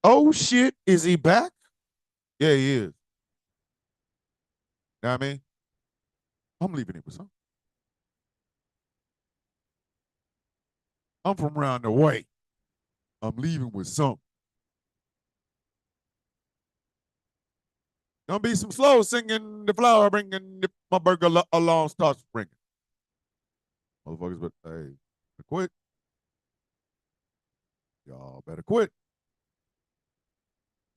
Oh shit, is he back? Yeah, he is. Know what I mean? I'm leaving it with something. I'm from around the way. I'm leaving with something. Gonna be some slow singing, the flower bringing, my burger along starts ringing. Motherfuckers, but hey, quit. Y'all better quit.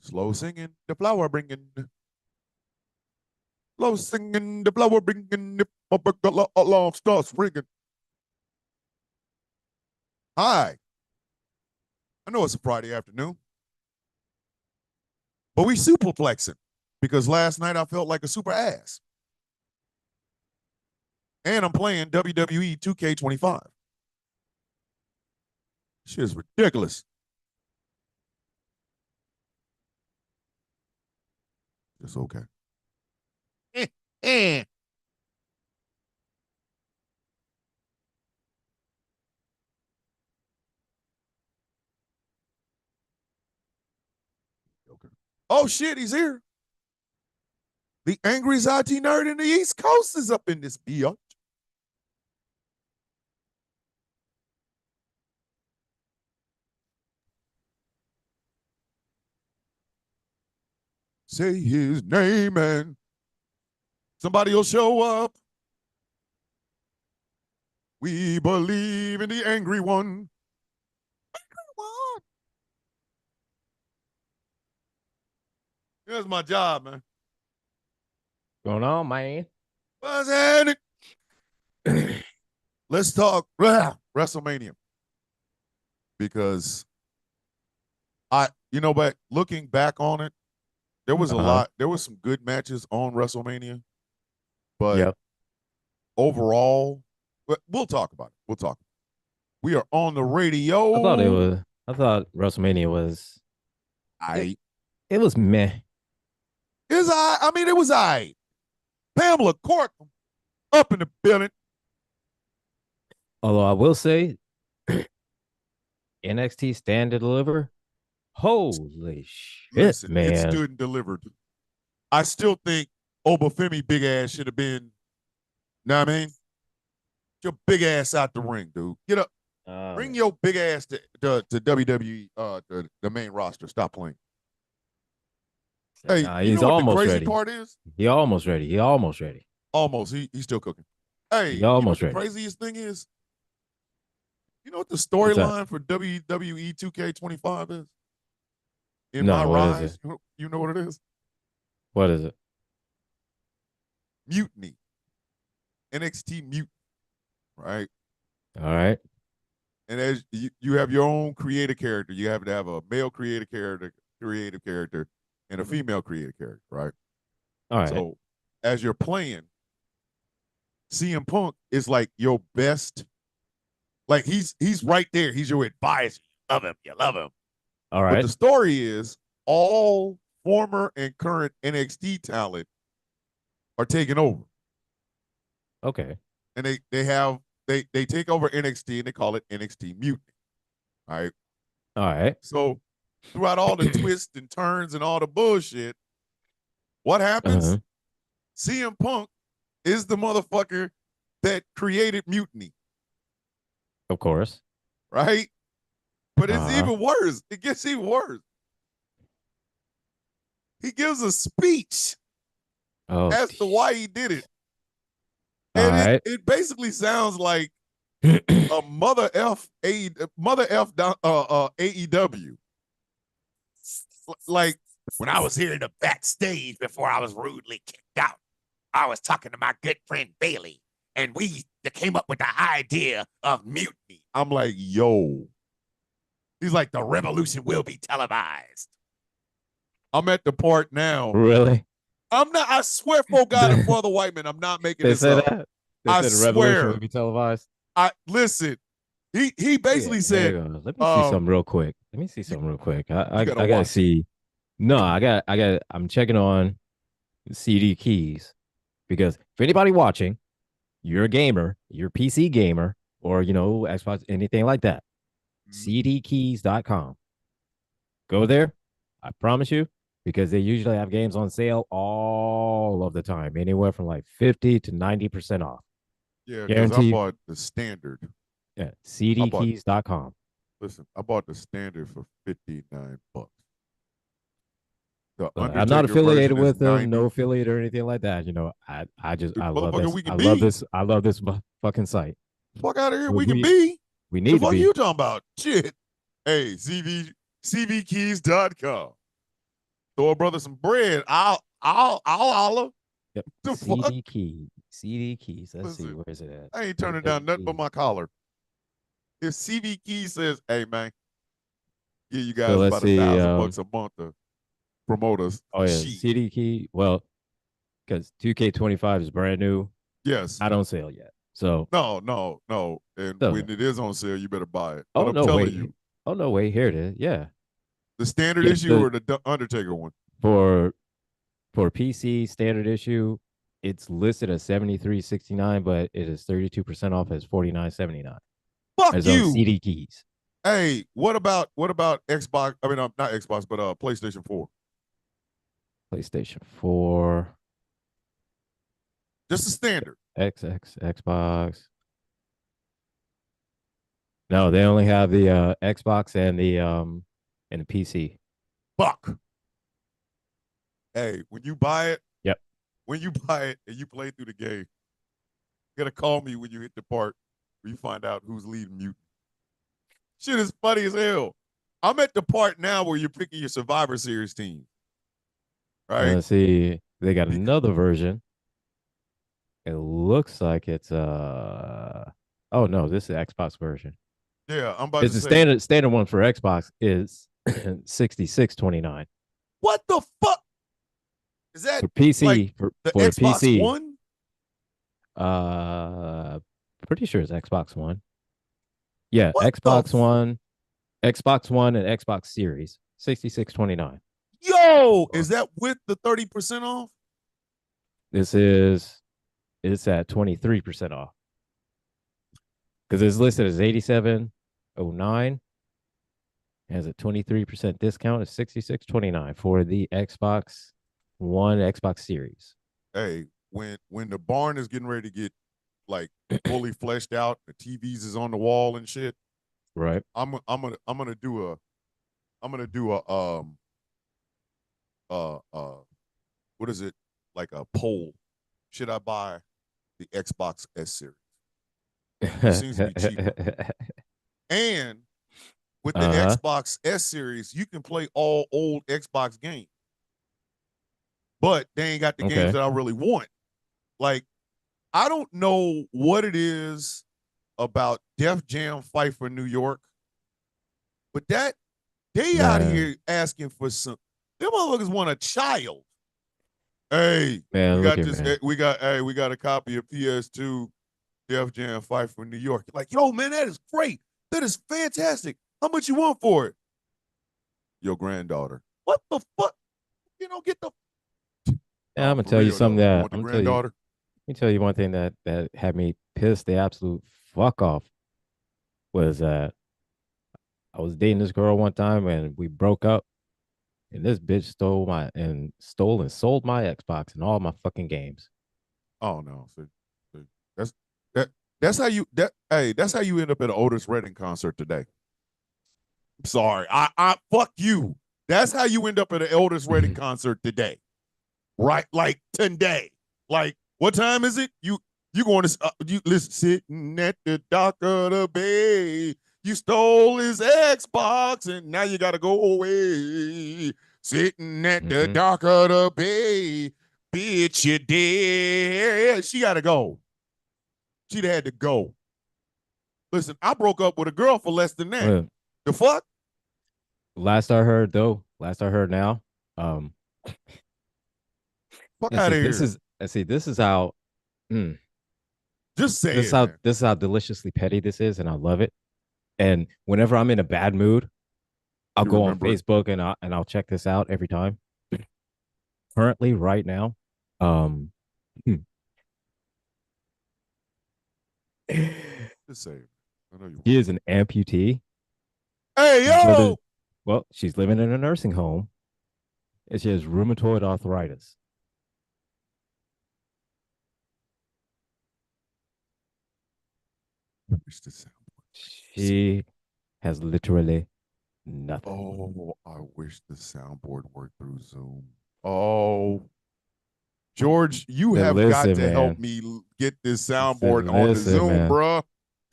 Slow singing, the flower bringing. Slow singing, the flower bringing, my burger alarm starts ringing. Hi, I know it's a Friday afternoon, but we superplexing because last night I felt like a super ass. And I'm playing WWE 2K25. Shit is ridiculous. It's okay. Eh, eh. Okay. Oh shit, he's here. The angry IT nerd in the East Coast is up in this bitch. Say his name and somebody will show up. We believe in the angry one. What? Here's my job, man. Going on, man? What's happening? Let's talk WrestleMania because but looking back on it, there was a lot. There was some good matches on WrestleMania, but Yep. overall, we'll talk about it. We'll talk. We are on the I thought it radio. was. I thought WrestleMania was. It, I it was meh. is I mean, it was I. Pamela Court up in the building. Although I will say, NXT Stand to Deliver. Holy shit, Listen, it man! stood and delivered. I still think Obafemi big ass should have been. Know what I mean? Get your big ass out the ring, dude. Get up. Bring Man. your big ass to WWE, the main roster. Stop playing. Hey, Nah, you he's know what the almost crazy ready. part is? He almost ready. He almost ready. Almost. He's still cooking. He Hey, you know what almost the ready. craziest thing is? You know what the What's that? storyline for WWE 2K25 is? In my No, what is it? rise, you know what it is? What is it? Mutiny. NXT Mutiny, right? All right. And as you have your own creative character, you have to have a male creative character, and a female creative character, right? All right. So as you're playing, CM Punk is like your best, like he's right there. He's your advisor. You love him, you love him. All But right. the story is all former and current NXT talent are taking over. Okay. And they take over NXT and they call it NXT Mutiny. All right. All right. So throughout all the twists and turns and all the bullshit, what happens? Uh-huh. CM Punk is the motherfucker that created Mutiny, Of course. right? But it's Uh-huh. even worse. It gets even worse. He gives a speech Oh. as to why he did it. All And it, right. it basically sounds like a AEW. Like when I was here in the backstage before I was rudely kicked out, I was talking to my good friend Bailey, and we came up with the idea of mutiny. I'm like, yo. He's like, the revolution will be televised. I'm at the part now. Really? I'm not, I swear for God and for the white man, I'm not making They this said up. that? They I said the revolution swear. would be televised? I listen. He Yeah, basically said, hang on. Let me see something real quick. Let me see you, something real quick. you I gotta I gotta watch it. see. No, I'm checking on CD keys because if anybody watching, you're a gamer, you're a PC gamer, or Xbox, anything like that. Mhm. CDkeys.com. Go there. I promise you, because they usually have games on sale all of the time, anywhere from like 50 to 90% off. Yeah, because I Guarantee you. bought the standard. Yeah, I bought cdkeys.com. I bought the standard for $59. The I'm not Undertaker version affiliated is with them, no 90. affiliate or anything like that. I love Motherfucker, this. we can be. I love this fucking site. Fuck out of here. We We can we, be. we The need to fuck be. you talking about? Shit. Hey, cvkeys.com. Throw a brother some bread. I'll holler. Yep. The fuck? CD keys. Let's see, Listen, where is it at? I ain't turning Undertaker down nothing but keys. my collar. If CV Key says, hey man, give you So guys let's about a see. thousand bucks a month to promote us, Oh yeah, shit. CD key. Well, because 2K25 is brand new, Yes. not on sale yet. So, No. And so when it is on sale, you better buy it. But oh I'm no, telling wait. you, Oh no, wait. Here it is. Yeah, the standard yeah. issue or the Undertaker one? For for PC standard issue, it's listed as 73.69, but it is 32% off as 49.79. Fuck It's on you. CD keys. Hey, what about Xbox? I mean, not Xbox, but PlayStation 4. PlayStation 4, Just the standard. Xbox. No, they only have the Xbox and the PC. Fuck. Hey, Yep. when you buy it and you play through the game, you gotta call me when you hit the part where you find out who's leading mutant. Shit is funny as hell. I'm at the part now where you're picking your Survivor Series team, And right? let's see, they got Because, another version. It looks like it's oh no, this is the Xbox version. yeah, I'm about It's to the say, standard one for Xbox is 66.29. what the fuck is that? For Like PC the for the Xbox PC, One? uh pretty sure it's Xbox One. Yeah, What the Xbox One and Xbox Series, 66.29. yo? Is that with the 30% off? This is it's at 23% off. Because it's listed as 87.09. Has a 23% discount of 66.29 for the Xbox One, Xbox Series. Hey, when the barn is getting ready to get like fully fleshed out, the TVs is on the wall and shit. Right. I'm gonna do a what is it, like a poll? Should I buy the Xbox S series? It seems to be cheaper. And with the Uh-huh. Xbox S series, you can play all old Xbox games, but they ain't got the games Okay. that I really want. Like, I don't know what it is about Def Jam Fight for New York, but that they out Man. here asking for some. Them motherfuckers want a child. Hey, we Man, look got here, this. man. We got a copy of PS2 Def Jam Fight for New York. Like, yo, man, that is great. That is fantastic. How much you want for it? Your granddaughter. What the fuck? You know, get the. Yeah, No, I'm gonna for tell you real something though. You that want the I'm gonna tell you. granddaughter? Let me tell you one thing that had me pissed the absolute fuck off was that I was dating this girl one time and we broke up and this bitch stole and sold my Xbox and all my fucking games. Oh no. So that's that. That's how you. That hey. That's how you end up at an Otis Redding concert today. I'm sorry. I fuck you. That's how you end up at an Otis Redding concert today. Right? Like today. Like what time is it? You going to you listen sitting at the dock of the bay. You stole his Xbox and now you gotta go away. Sitting at the Mm-hmm. dock of the bay. Bitch, you dead. She gotta go. She'd had to go. Listen, I broke up with a girl for less than that. Well, The fuck? last I heard now, um, Fuck and out see, of here. this is how, mm, Just say it, man. this is how deliciously petty this is, and I love it. And whenever I'm in a bad mood, I'll You go on remember it. Facebook and I'll check this out every time. Currently, right now, um, Just say it. I know you she want is an amputee. to. Hey, She's living yo! Well, she's living in a nursing home And she has rheumatoid arthritis. I wish the soundboard. She has literally nothing. Oh, I wish the soundboard worked through Zoom. Oh, George, you Said, have got listen, to help man. me get this Said, soundboard on the listen, Zoom, man. bruh.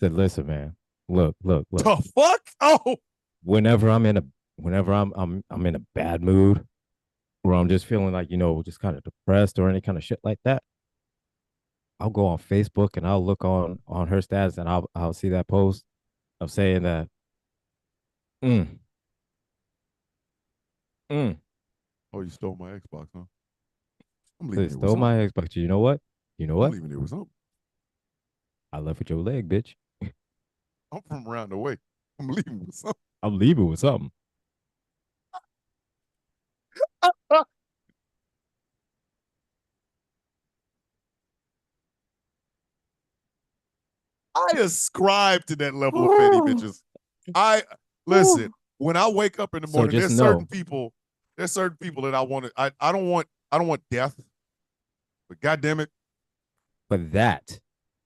Said, listen, man. Look, look, look. The fuck? Oh, Whenever I'm in a whenever I'm in a bad mood, or I'm just feeling like, just kind of depressed or any kind of shit like that, I'll go on Facebook and I'll look on her stats and I'll see that post of saying that, mm, mm, oh, you stole my Xbox, huh? I'm they leaving it with stole something. my Xbox. You know what? You know I'm what? leaving it with something. I left with your leg, bitch. I'm from around the way. I'm leaving with something. I'm leaving with something. I ascribe to that level of petty bitches. I listen, when I wake up in the So morning, just know, there's certain people that I don't want death, but goddamn it, but that,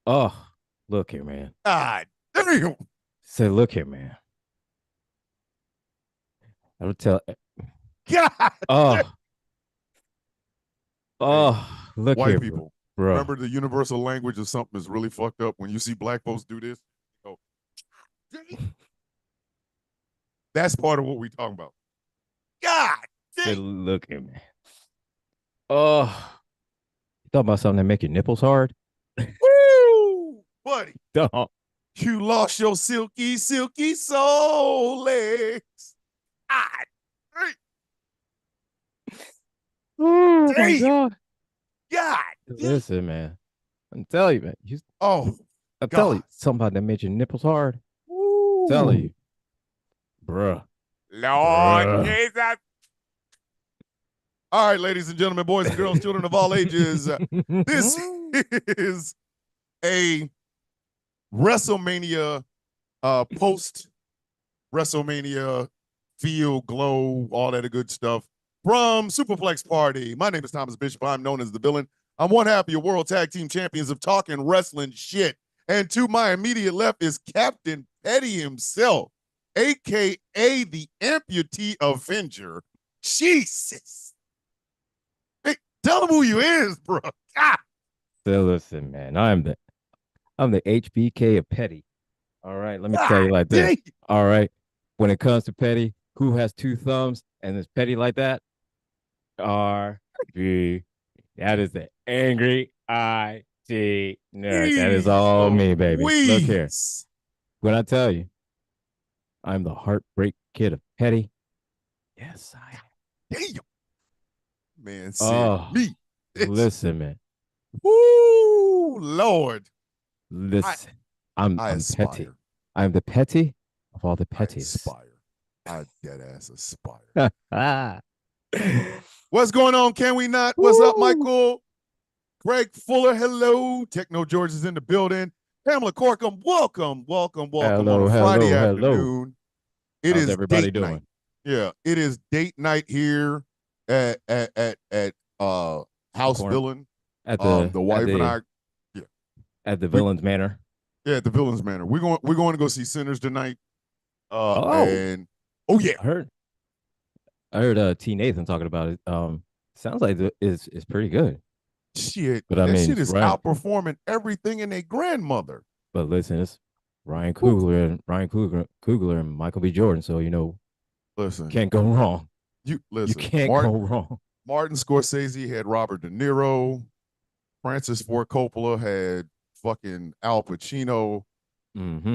oh, look here, man. God damn. Say, look here, man. I will tell. God. Oh, Hey, oh, look white here, bro. people, Bro. remember the universal language of something is really fucked up when you see black folks do this? You go, that's part of what we talking about. God Say, damn. look here, man. Oh, you talking about something that make your nipples hard? Woo! Buddy, Don't. you lost your silky, silky soul legs. God Oh my damn. god. God. Listen, man. I'm telling you, man. Oh, I'm telling God. you, somebody that made your nipples hard. I'm telling Woo. you, bruh, Lord bruh. Jesus. All right, ladies and gentlemen, boys and girls, children of all ages, this is a WrestleMania post WrestleMania feel, glow, all that good stuff from Superplex Party. My name is Thomas Bishop. I'm known as the villain. I'm one half of your World Tag Team Champions of talking wrestling shit. And to my immediate left is Captain Petty himself, aka the Amputee Avenger. Jesus. Hey, tell him who you is, bro. God. So listen, man. I'm the HBK of petty. All right, let me tell God you like this. dang. All right, when it comes to petty, who has two thumbs and is petty like that? RB. That is the angry IT nerd. That is Jeez all me, baby. Look here. Louise. When I tell you, I'm the heartbreak kid of petty. Yes, I am. Damn. Man said Oh, me. It's, listen, man. woo, Lord. I Listen. I'm I I'm petty. aspire. I'm the petty of all the I petties. aspire. I dead ass aspire. Ah. What's going on? Can we not? What's up, Woo. Michael? Greg Fuller, hello. Techno George is in the building. Pamela Corkum, welcome, welcome, welcome on Hello, a Friday hello, hello. afternoon. It How's is everybody date night. doing? Yeah, it is date night here at The House corn Villain. at the The at wife and the I, yeah, at the we villain's manor. yeah, at the Villains Manor. We're going to go see Sinners tonight. Oh, And oh yeah, I heard T Nathan talking about it. Sounds like it's pretty good. shit, But I that mean, shit it's is Ryan. outperforming everything in their grandmother. But listen, it's Woo. Ryan Coogler and Michael B. Jordan. So Listen, can't go wrong. you You listen. can't go wrong. Martin Scorsese had Robert De Niro. Francis Ford Coppola had fucking Al Pacino. Mm-hmm.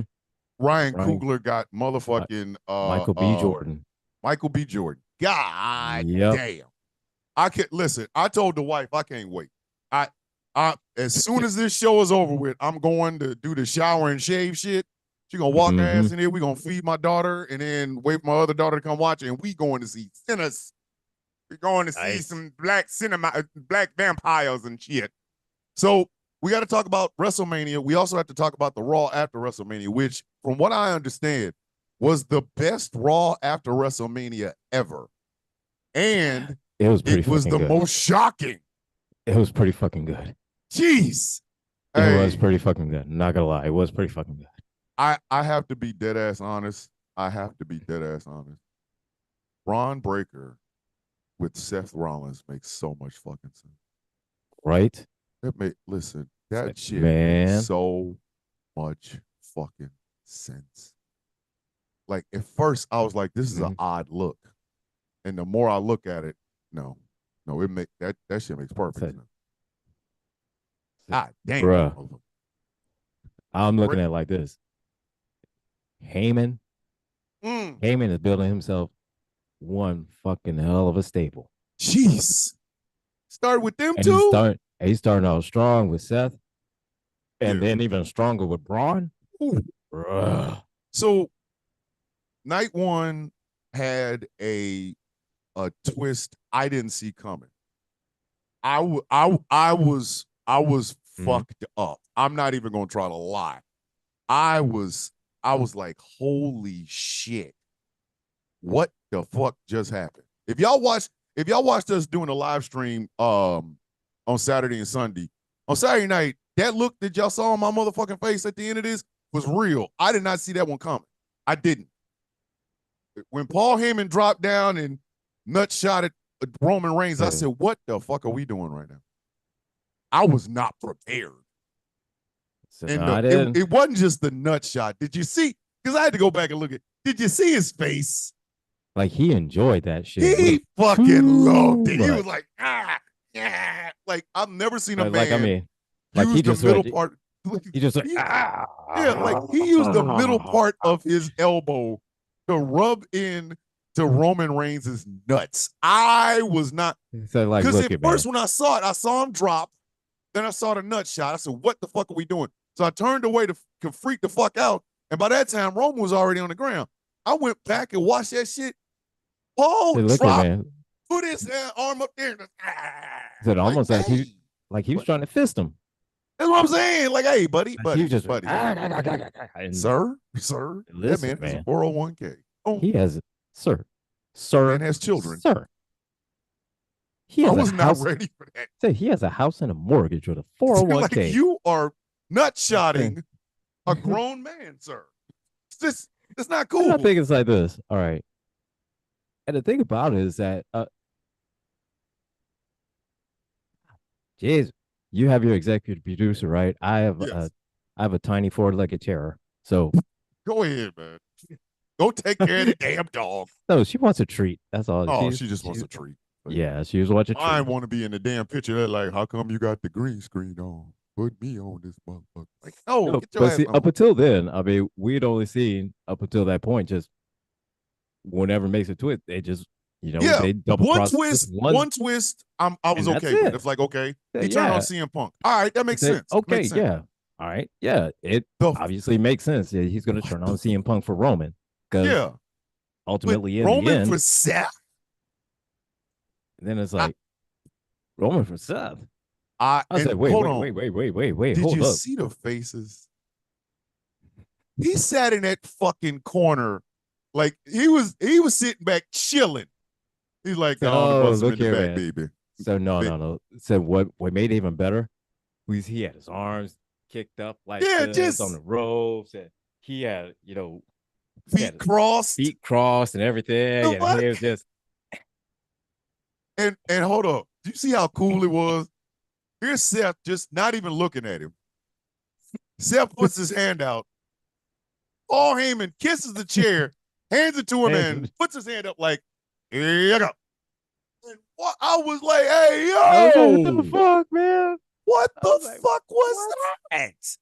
Ryan Ryan Coogler got motherfucking Michael B. Jordan. Michael B. Jordan. God Yep. damn. I can't listen. I told the wife I can't wait. I as soon as this show is over with, I'm going to do the shower and shave shit. She gonna walk her Mm-hmm. ass in here. We gonna feed my daughter and then wait for my other daughter to come watch it. And we going to see Sinners. We're going to see Nice. some black vampires and shit. So we got to talk about WrestleMania. We also have to talk about the Raw after WrestleMania, which, from what I understand, was the best Raw after WrestleMania ever. And It was pretty It was fucking the good. most shocking. It was pretty fucking good. Jeez. It Hey, was pretty fucking good. Not gonna lie, it was pretty fucking good. I have to be dead ass honest. I have to be dead ass honest. Ron Breaker with Seth Rollins makes so much fucking sense. Right? Listen, that shit makes Man. so much fucking sense. Like at first I was like, this is an odd look. And the more I look at it, no, it make that shit makes perfect sense. God damn. Bruh. I'm looking at it like this. Heyman is building himself one fucking hell of a stable. Jeez. Start with them and two? He's starting out strong with Seth. And then even stronger with Braun. Bruh. So night one had a twist I didn't see coming. I was fucked up. I'm not even gonna try to lie. I was like, holy shit. What the fuck just happened? If y'all watched us doing a live stream on Saturday and Sunday, on Saturday night, that look that y'all saw on my motherfucking face at the end of this was real. I did not see that one coming. I didn't. When Paul Heyman dropped down and nut shot at Roman Reigns, I said, what the fuck are we doing right now? I was not prepared. So and it wasn't just the nut shot. Did you see? Because I had to go back and look at. Did you see his face? Like he enjoyed that shit. He fucking loved it. He was like, yeah. Like I've never seen a man. Like I mean, like use the middle part. He just like, yeah, like he used the middle part of his elbow to rub in to Roman Reigns' nuts. I was not, so like, because at first when I saw it, I saw him drop. Then I saw the nut shot. I said, what the fuck are we doing? So I turned away to freak the fuck out. And by that time, Roman was already on the ground. I went back and watched that shit. Paul dropped, put his arm up there. And almost like he was trying to fist him. That's what I'm saying. Like, hey, buddy. He was just buddy. Sir, that man has a 401k. Oh, he has, sir. Man has children. Sir. I was not ready for that. Say he has a house and a mortgage with a 401k. Like you are nut shotting a grown man, sir. It's not cool. I think it's like this. All right. And the thing about it is that, you have your executive producer, right? I have a tiny four-legged chair. So go ahead, man. Go take care of the damn dog. No, she wants a treat. That's all. Oh, she just wants a treat. Yeah, she was watching. I want to be in the damn picture. That like, how come you got the green screen on? Put me on this motherfucker. Like, no, get your ass on. Up until then, I mean, we'd only seen up until that point just whenever makes a twist, they just they double one twist. I was okay with. It's like okay, he turned on CM Punk. All right, that makes sense. Okay, makes sense. Yeah, all right, yeah, it obviously makes sense. Yeah, he's going to turn on CM Punk for Roman because ultimately in Roman the end, for Seth. Then it's like Roman for Seth. I said, wait. Did you see the faces? He sat in that fucking corner, like he was sitting back chilling. He's like, oh, look here, man. Baby. So no. So what made it even better was he had his arms kicked up like this just on the ropes, and he had feet crossed and everything, and he was just. And hold up, do you see how cool it was? Here's Seth just not even looking at him. Seth puts his hand out. Paul Heyman kisses the chair, hands it to him, and puts his hand up like, here you go. And I was like, hey, yo. What the fuck, man? What the fuck was that?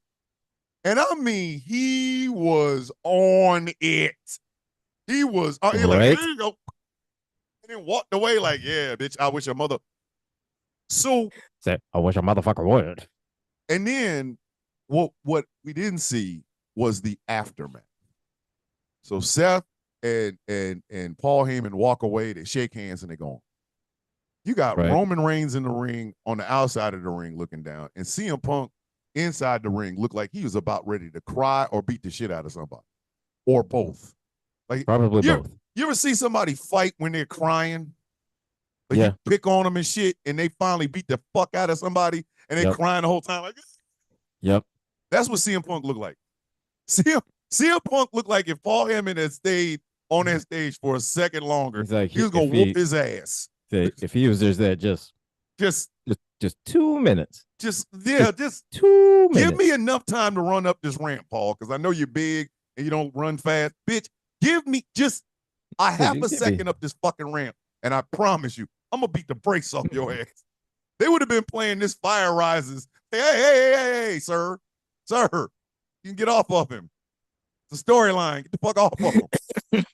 And I mean, he was on it. He was like, here you go. And then walked away like, yeah, bitch, I wish your mother. So I wish a motherfucker would. And then what we didn't see was the aftermath. So Seth and Paul Heyman walk away, they shake hands, and they're gone. You got Roman Reigns in the ring on the outside of the ring looking down, and CM Punk inside the ring looked like he was about ready to cry or beat the shit out of somebody. Or both. Like probably both. You ever see somebody fight when they're crying? Like you Yeah. pick on them and shit, and they finally beat the fuck out of somebody, and they Yep. crying the whole time. Like Yep. that's what CM Punk looked like. CM Punk looked like if Paul Heyman had stayed on that stage for a second longer, He's like, he was gonna whoop his ass. if he was just there, Just, just 2 minutes, just 2 minutes. give me enough time to run up this ramp, Paul, because I know you're big and you don't run fast, bitch. Give me just a half a second up this fucking ramp, and I promise you, I'm gonna beat the brakes off your ass. They would have been playing this Fire Rises. Hey, sir, you can get off of him. It's a storyline. Get the fuck off of him.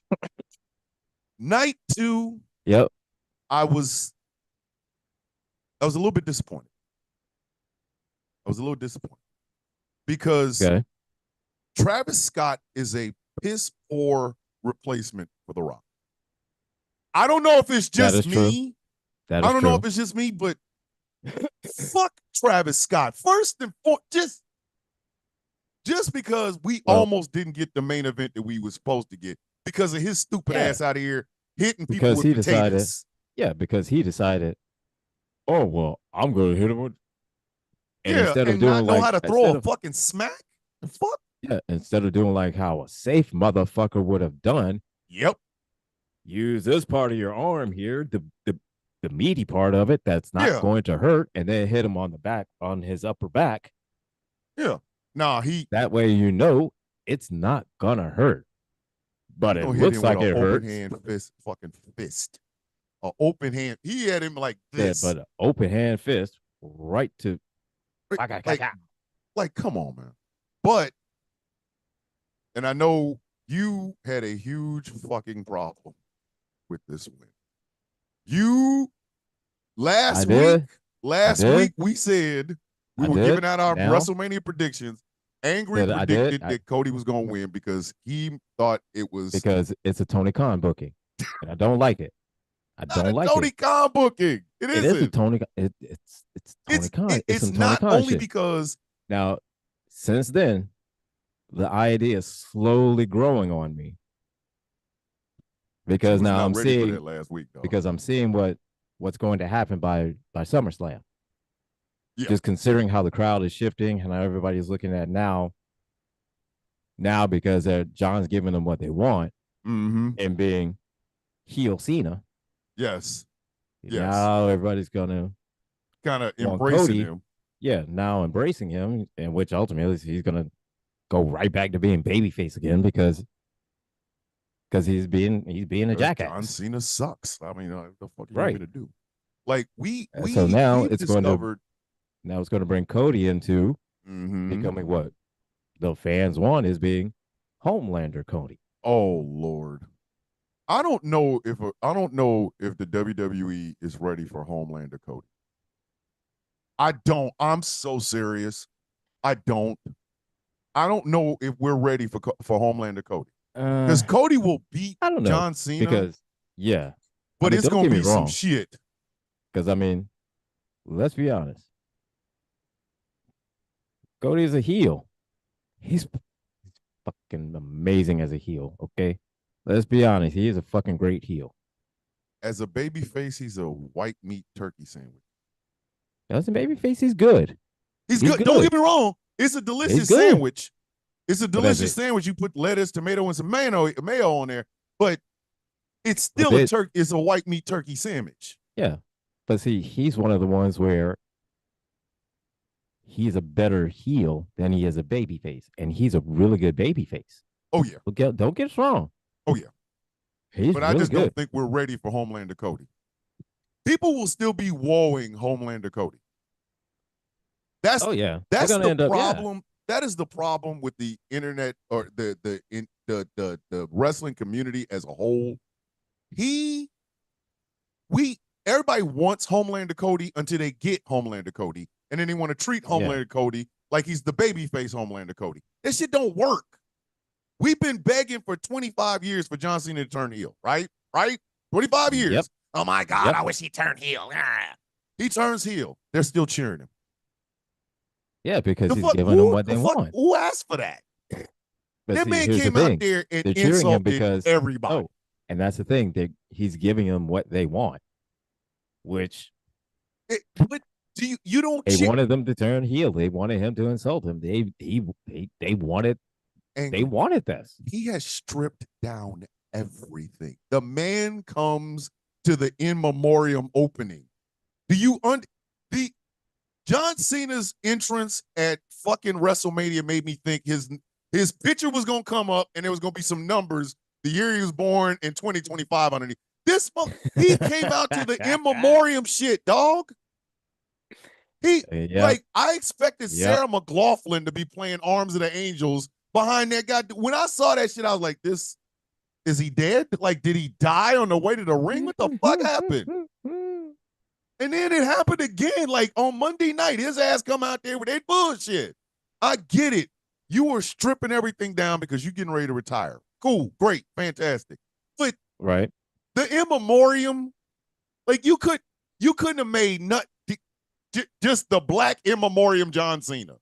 Night 2. Yep. I was a little bit disappointed. Because Travis Scott is a piss poor replacement for The Rock. I don't know if it's just me. I don't know if it's just me, but fuck Travis Scott. First and foremost, just because we almost didn't get the main event that we were supposed to get because of his stupid ass out of here hitting people with potatoes. Because he decided, oh, well, I'm going to hit him with. And instead of doing know how to throw a fucking smack, the fuck? Yeah, instead of doing like how a safe motherfucker would have done. Yep. Use this part of your arm here, the meaty part of it that's not going to hurt, and then hit him on the back, on his upper back. Yeah. That way you know it's not gonna hurt. But it looks like it hurts. Open hand fist. An open hand. He had him like this. Yeah, but an open hand fist right to like come on, man. But and I know you had a huge fucking problem with this win. Last week we said we were giving out our WrestleMania predictions. Angry predicted that Cody was going to win because he thought it was because it's a Tony Khan booking, and I don't like it. I don't like Tony Khan booking. It is a Tony. It's Tony Khan. It's not only because now since then the idea is slowly growing on me because now I'm seeing that last week though. Because I'm seeing what's going to happen by SummerSlam. Yeah. Just considering how the crowd is shifting and how everybody's looking at now because John's giving them what they want and being heel Cena. Yes. Now everybody's gonna kind of embracing him. Yeah, now embracing him, and which ultimately he's gonna go right back to being babyface again because he's being a jackass. John Cena sucks. I mean, what the fuck are you going to do? Like so now it's going to bring Cody into becoming what the fans want is being Homelander Cody. Oh Lord, I don't know if the WWE is ready for Homelander Cody. I don't. I'm so serious. I don't know if we're ready for Homelander Cody. Because Cody will beat John Cena. But it's going to be some shit. Because, I mean, let's be honest. Cody is a heel. He's fucking amazing as a heel, okay? Let's be honest. He is a fucking great heel. As a babyface, he's a white meat turkey sandwich. As a babyface, he's good. He's good. Don't get me wrong. It's a delicious sandwich. It's a delicious sandwich. You put lettuce, tomato, and some mayo on there, but it's still it's a white meat turkey sandwich. Yeah, but see, he's one of the ones where he's a better heel than he is a baby face, and he's a really good baby face. Oh yeah. Don't get us wrong. Oh yeah. But I just don't think we're ready for Homelander Cody. People will still be wooing Homelander Cody. That's the problem. Yeah. That is the problem with the internet or the wrestling community as a whole. Everybody wants Homelander Cody until they get Homelander Cody, and then they want to treat Homelander Cody like he's the babyface Homelander Cody. That shit don't work. We've been begging for 25 years for John Cena to turn heel, right? 25 years. Yep. Oh my God, I wish he turned heel. He turns heel. They're still cheering him. Yeah, because he's giving them what they want. Who asked for that? That man came out there and insulted everybody. And that's the thing. He's giving them what they want. which But you don't they wanted them to turn heel. They wanted him to insult him. They wanted angry. this. He has stripped down everything. The man comes to the in memoriam opening. Do you the John Cena's entrance at fucking WrestleMania made me think his picture was gonna come up and there was gonna be some numbers. The year he was born in 2025 underneath. He came out to the in memoriam shit, dog. Like I expected Sarah McLaughlin to be playing Arms of the Angels behind that guy. When I saw that shit, I was like, is he dead? Like, did he die on the way to the ring? What the fuck happened? And then it happened again, like on Monday night. His ass come out there with that bullshit. I get it. You were stripping everything down because you're getting ready to retire. Cool, great, fantastic. But right, the in memoriam, like you couldn't have made just the black in memoriam John Cena.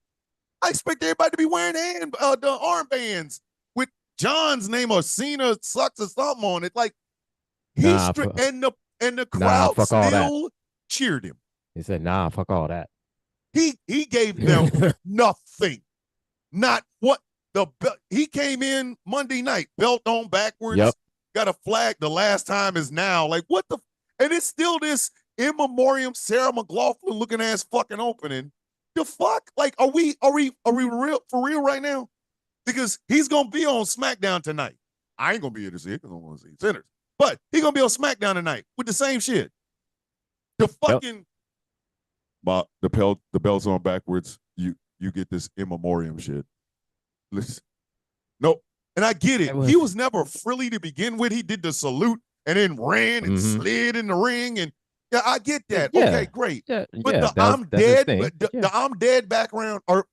I expect everybody to be wearing the armbands with John's name or Cena sucks or something on it. Like and the crowd still cheered him. He said, "Nah, fuck all that." He gave them nothing. Not what he came in Monday night, belt on backwards, got a flag. The last time is now. Like what the? And it's still this in memoriam Sarah McLaughlin looking ass fucking opening. The fuck? Like, are we real for real right now? Because he's gonna be on SmackDown tonight. I ain't gonna be here to see it because I want to see Sinners. But he's gonna be on SmackDown tonight with the same shit. The fucking but the belt's on backwards. You get this in memoriam shit. Listen. Nope. And I get it. He was never frilly to begin with. He did the salute and then ran and slid in the ring. And yeah, I get that. Yeah. Okay, great. Yeah, but the I'm dead, the I'm dead background are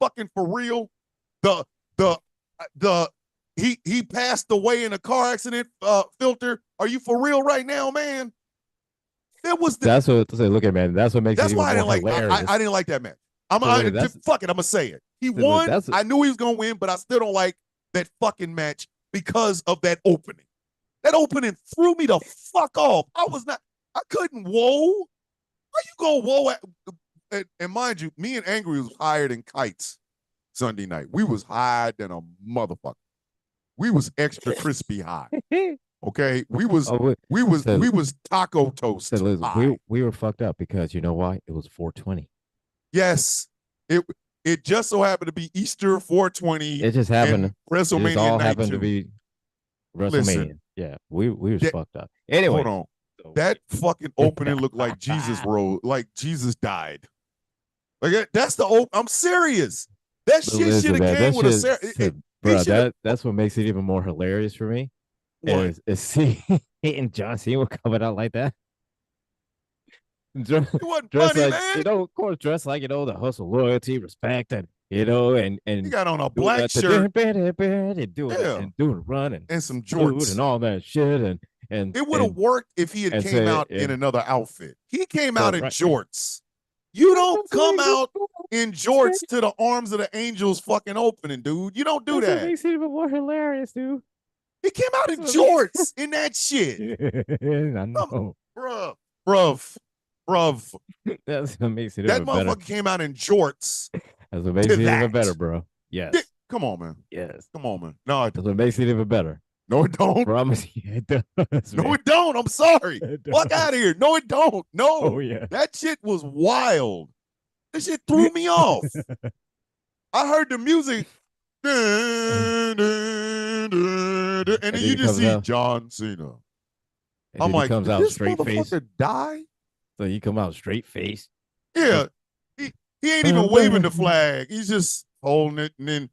fucking for real. He passed away in a car accident filter. Are you for real right now, man? That's what to say. Look at man. That's what makes it even more hilarious. I didn't like that match. Fuck it. I'm gonna say it. He won. I knew he was gonna win, but I still don't like that fucking match because of that opening. That opening threw me the fuck off. I couldn't whoa. Why you gonna whoa and mind you, me and Angry was higher than kites Sunday night. We was higher than a motherfucker. We was extra crispy high. Okay, we was taco toast. We were fucked up because you know why? It was 420. Yes, it just so happened to be Easter 420. It just happened. WrestleMania. It all happened to be WrestleMania. Listen, yeah, we were fucked up. Anyway, hold on. That fucking opening looked like Jesus rose, like Jesus died. Like that's the I'm serious. That shit should have came with a bro. That's what makes it even more hilarious for me. Is seeing John Cena coming out like that. Dress funny, like, man. Of course, dress like, the hustle, loyalty, respect, and and he got on a black shirt and doing a run and some jorts and all that shit and it would have worked if he had came out in another outfit. He came out in jorts. You don't come out in jorts to the Arms of the Angels fucking opening, dude. You don't do that. It makes it even more hilarious, dude. He came out in jorts in that shit. I know. Bruv. That's what makes it that even motherfucker better. Came out in jorts. That's what makes it even better, bro. Yes. Come on, man. Yes. Come on, man. No, that's what makes it even better. No, it don't. Promise you it does. No, it don't. I'm sorry. Fuck out of here. No, it don't. No. Oh, yeah. That shit was wild. That shit threw me off. I heard the music. And then you just see John Cena. I'm like, comes out straight face. Die? So he come out straight face. Yeah. He ain't even waving the flag. He's just holding it. And then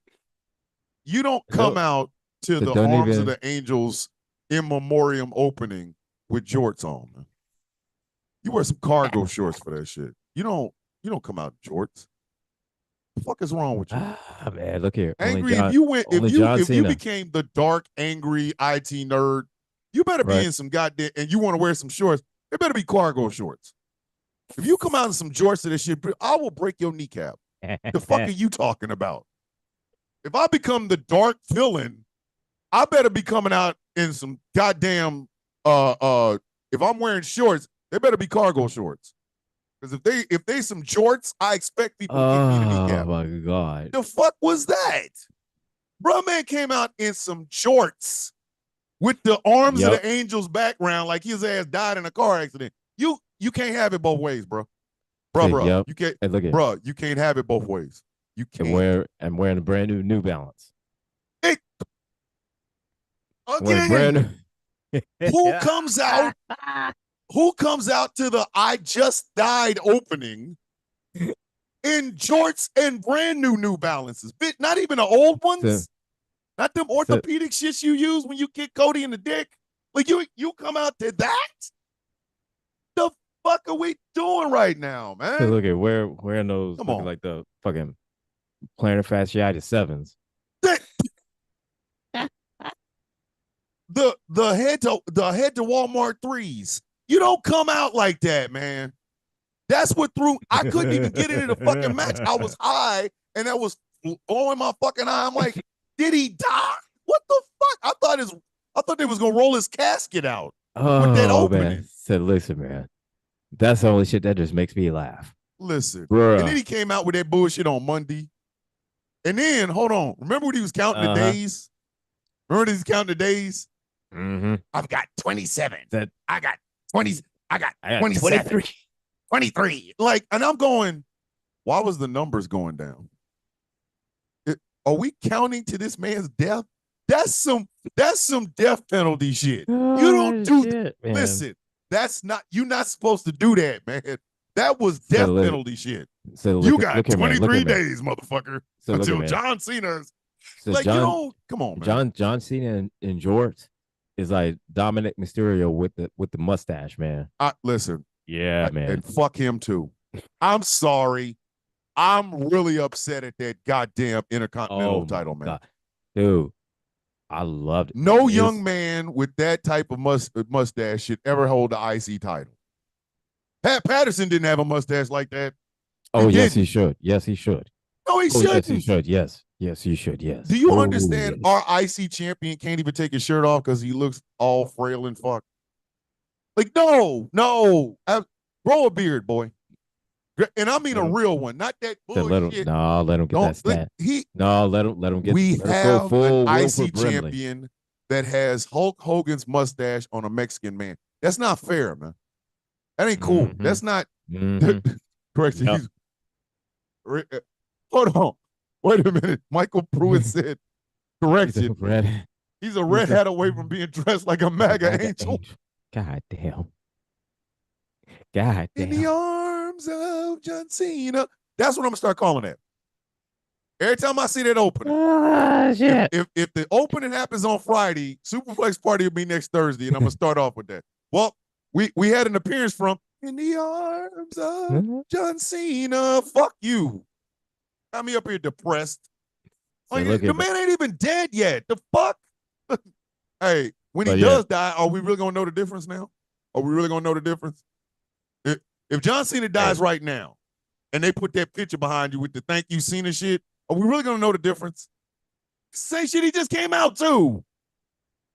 you don't come out to the Arms of the Angels in memoriam opening with jorts on, man. You wear some cargo shorts for that shit. You don't come out in jorts. The fuck is wrong with you? Man, look here. Angry, if you became the dark, angry IT nerd, you better be in some goddamn, and you want to wear some shorts, it better be cargo shorts. If you come out in some jorts to this shit, I will break your kneecap. The fuck are you talking about? If I become the dark villain, I better be coming out in some goddamn if I'm wearing shorts, They better be cargo shorts. Because if they some jorts, I expect people to kick me in the kneecap. Oh my God. The fuck was that? Bro, man came out in some jorts with the arms of Yep. the Angels background like his ass died in a car accident. You can't have it both ways, bro. Bro, Yep. you can't. Hey, look at Bro, you can't have it both ways. You can't. I'm wearing a brand new New Balance. It, I'm wearing brand again, new. who comes out? Who comes out to the I Just Died opening in jorts and brand new Balances? Not even the old ones. Not them orthopedic shits you use when you kick Cody in the dick. Like you come out to that? The fuck are we doing right now, man? So look at wearing those Come looking on. like the fucking plantar fasciitis sevens. The head to Walmart threes. You don't come out like that, man. That's what threw. I couldn't even get into the fucking match. I was high, and that was blowing my fucking eye. I'm like, did he die? What the fuck? I thought they was gonna roll his casket out with that opening. Man. So listen, man. That's the only shit that just makes me laugh. Listen. Bruh. And then he came out with that bullshit on Monday. And then, hold on. Remember when he was counting the days? Remember he was counting the days? Mm-hmm. I've got 27. I got 20. I got 27. 23. Like, and I'm going, why was the numbers going down? Are we counting to this man's death? That's some death penalty shit. Oh, you don't do shit, that. Listen, you're not supposed to do that, man. That was death penalty shit. So you got 23 days, motherfucker, so until John Cena's. So like, come on, man. John Cena in jorts is like Dominic Mysterio with the mustache, man. Listen. Yeah, man. And fuck him too. I'm sorry. I'm really upset at that goddamn Intercontinental title, man. God. Dude, I loved it. No young man with that type of mustache should ever hold the IC title. Pat Patterson didn't have a mustache like that. Yes, he should. Yes, he should. No, he shouldn't. Yes, he should. Yes. Yes, he should. Yes. Do you understand our IC champion can't even take his shirt off because he looks all frail and fucked? Like, no. Grow a beard, boy. And I mean a real one, not that bullshit. Let him get that stat. Let him get. We have an IC champion that has Hulk Hogan's mustache on a Mexican man. That's not fair, man. That ain't cool. Mm-hmm. That's not. Mm-hmm. Correction. Yep. Hold on. Wait a minute. Michael Pruitt said, correction. He's a red hat away from being dressed like a MAGA angel. God damn. In the arms of John Cena. That's what I'm going to start calling that. Every time I see that opening. Shit. If the opening happens on Friday, Superplex Party will be next Thursday, and I'm going to start off with that. Well, we had an appearance from In the Arms of John Cena. Fuck you. Got me up here depressed. Like, the man ain't even dead yet. The fuck? Hey, when he does die, are we really going to know the difference now? Are we really going to know the difference? If John Cena dies right now and they put that picture behind you with the thank you Cena shit, are we really going to know the difference? Same shit he just came out to.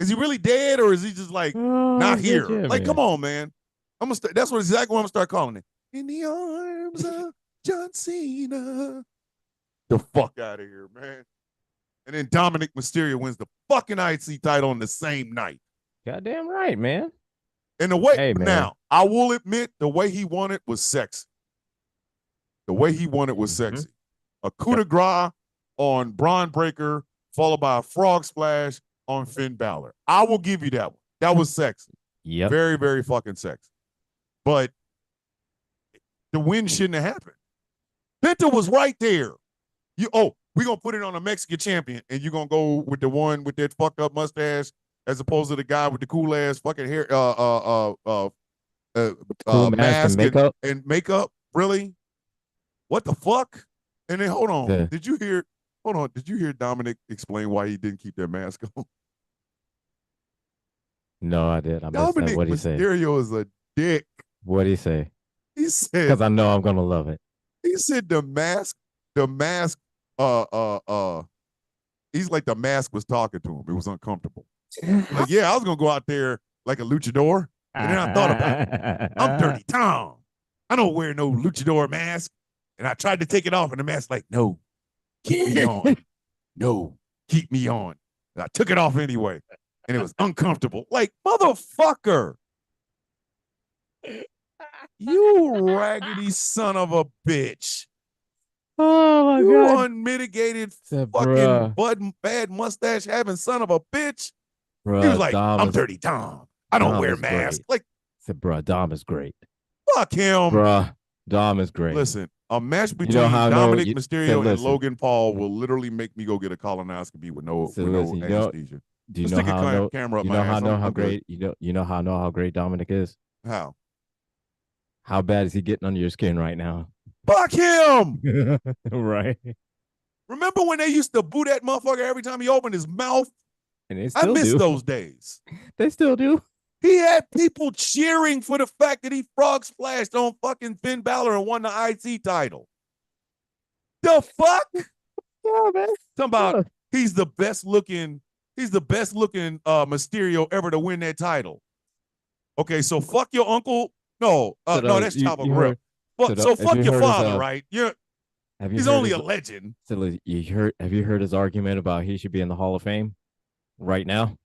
Is he really dead or is he just like not here? Like, come on, man. That's exactly what I'm going to start calling it. In the arms of John Cena. The fuck out of here, man. And then Dominic Mysterio wins the fucking IC title on the same night. Goddamn right, man. And the way, now, I will admit, the way he won it was sexy. The way he won it was sexy. A coup de grace on Braun Breaker, followed by a frog splash on Finn Balor. I will give you that one. That was sexy. Yeah. Very, very fucking sexy. But the win shouldn't have happened. Penta was right there. We're going to put it on a Mexican champion, and you're going to go with the one with that fucked up mustache as opposed to the guy with the cool ass fucking hair, cool mask and makeup. Really? What the fuck? And then hold on. Did you hear Dominic explain why he didn't keep that mask on? No, I did. Dominic Mysterio is a dick. What did he say? He said, because I know I'm gonna love it. He said the mask, he's like the mask was talking to him. It was uncomfortable. Like, yeah, I was gonna go out there like a luchador. And then I thought about it. I'm Dirty Tom. I don't wear no luchador mask. And I tried to take it off, and the mask like, no, keep me on. No, keep me on. And I took it off anyway. And it was uncomfortable. Like, motherfucker. You raggedy son of a bitch. Oh my You god. unmitigated Said, fucking bruh, bad mustache having son of a bitch. He was bruh, like, I'm Dirty Tom. I don't Dom wear is masks. great. Like, Said, bruh, Dom is great. fuck him. Bruh, Dom is great. Listen, a match You know between how I know Dominic you said Mysterio and listen. Logan Paul will literally make me go get a colonoscopy with no So listen, anesthesia. do you Let's know stick how I a know camera up you my know how I ass. know how I'm good. great you know how I know how great Dominic is? How? How bad is he getting under your skin right now? Fuck him. Right. Remember when they used to boo that motherfucker every time he opened his mouth? And they I still miss do. those days. They still do. He had people cheering for the fact that he frog splashed on fucking Finn Balor and won the IC title. The fuck? Yeah, man. Talking about he's the best looking Mysterio ever to win that title. Okay, so fuck your uncle. No, no, that's Chavo Guerrero. So fuck your father, right? He's only a legend. So have you heard his argument about he should be in the Hall of Fame right now?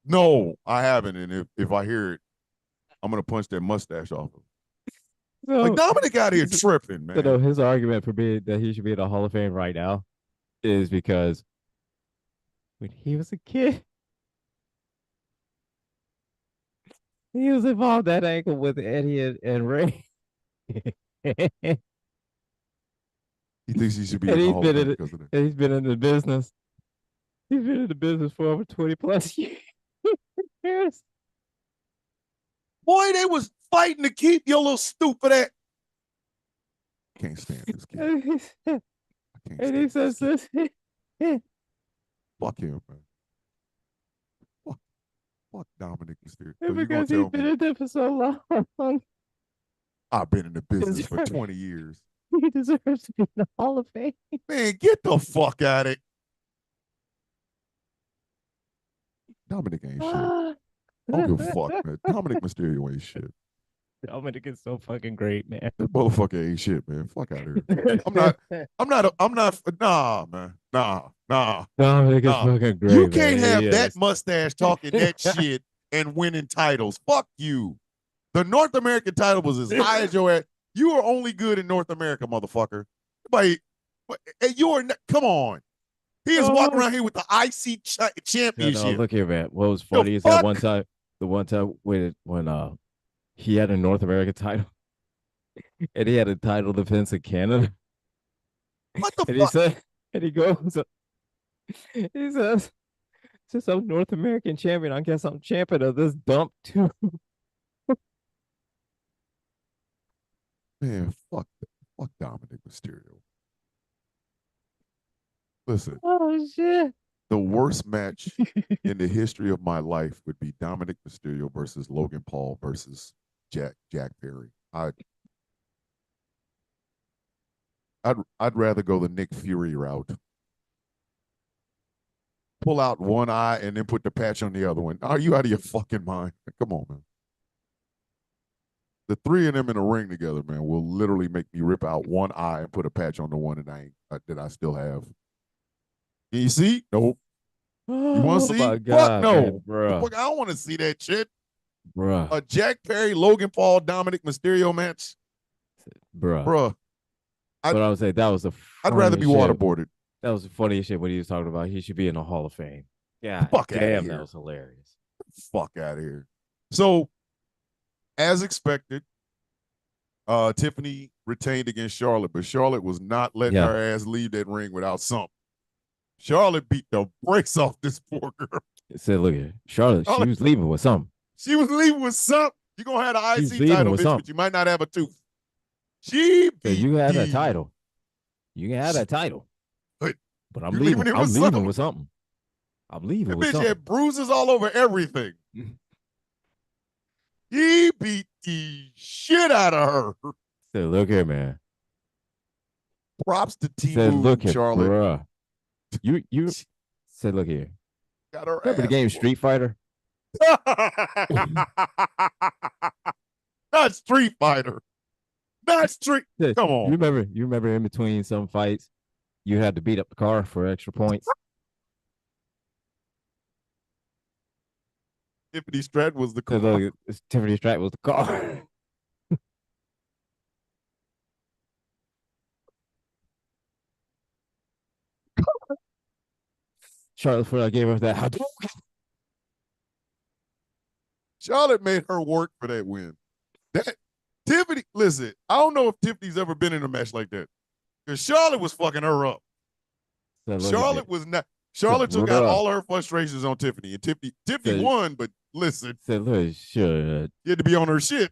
No, I haven't. And if I hear it, I'm gonna punch that mustache off him. So, like Dominic out here tripping, man. So his argument for being that he should be in the Hall of Fame right now is because when he was a kid, he was involved that angle with Eddie and Ray. He thinks he should be in the Hall of Fame because of that. And he's been in the business. He's been in the business for over 20 plus years. Boy, they was fighting to keep your little stupid ass. Can't stand this kid. And he says this. Fuck him, man. Fuck Dominic Mysterio. So because he's been in there for so long. I've been in the business for 20 years. He deserves to be in the Hall of Fame. Man, get the fuck out of it. Dominic ain't shit. I don't give a fuck, man. Dominic Mysterio ain't shit. Dominic is so fucking great, man. That motherfucker ain't shit, man. Fuck out of here. Nah, man. Nah. Dominic is fucking great. You can't have that mustache talking that shit and winning titles. Fuck you. The North American title was as high as your ass. You are only good in North America, motherfucker. But come on. He is walking around here with the IC championship. No, look here, man. What was funny is that the one time when he had a North American title and he had a title defense in Canada. What the and fuck? He said, and he says, since I'm North American champion, I guess I'm champion of this dump too. Man, fuck Dominic Mysterio. Listen. Oh shit. The worst match in the history of my life would be Dominic Mysterio versus Logan Paul versus Jack Perry. I'd rather go the Nick Fury route. Pull out one eye and then put the patch on the other one. Are you out of your fucking mind? Come on, man. The three of them in a ring together, man, will literally make me rip out one eye and put a patch on the one that I still have. Can you see? Nope. You want to see? My God, fuck no. Man, bro. Fuck, I don't want to see that shit. Bruh. A Jack Perry, Logan Paul, Dominic Mysterio match. Bruh. But I would say that was the I'd rather be waterboarded. That was the funniest shit when he was talking about he should be in the Hall of Fame. Yeah. Fuck damn, that was hilarious. Fuck out of here. So, as expected, Tiffany retained against Charlotte, but Charlotte was not letting her ass leave that ring without something. Charlotte beat the brakes off this poor girl. Said, look at Charlotte. She was leaving with something. She was leaving with something. You're going to have the IC title, bitch, but you might not have a tooth. She beat you had a title. You can have that title. But I'm leaving with something. I'm leaving with something. Bitch had bruises all over everything. He beat the shit out of her. Said, look here, man. Props to T-Move, Charlotte. Bruh. You said, look here. Got her remember the game Street Fighter? Not Street Fighter. Not Street. You Come on. remember in between some fights, you had to beat up the car for extra points. Tiffany Stratton was the So car. look, Tiffany Stratton was the car. Charlotte Flair gave her that Hadouken. Charlotte made her work for that win. That Tiffany, listen, I don't know if Tiffany's ever been in a match like that. Because Charlotte was fucking her up. So Charlotte was not. Charlotte took out all her frustrations on Tiffany, and Tiffany won. But listen, look, you had to be on her shit.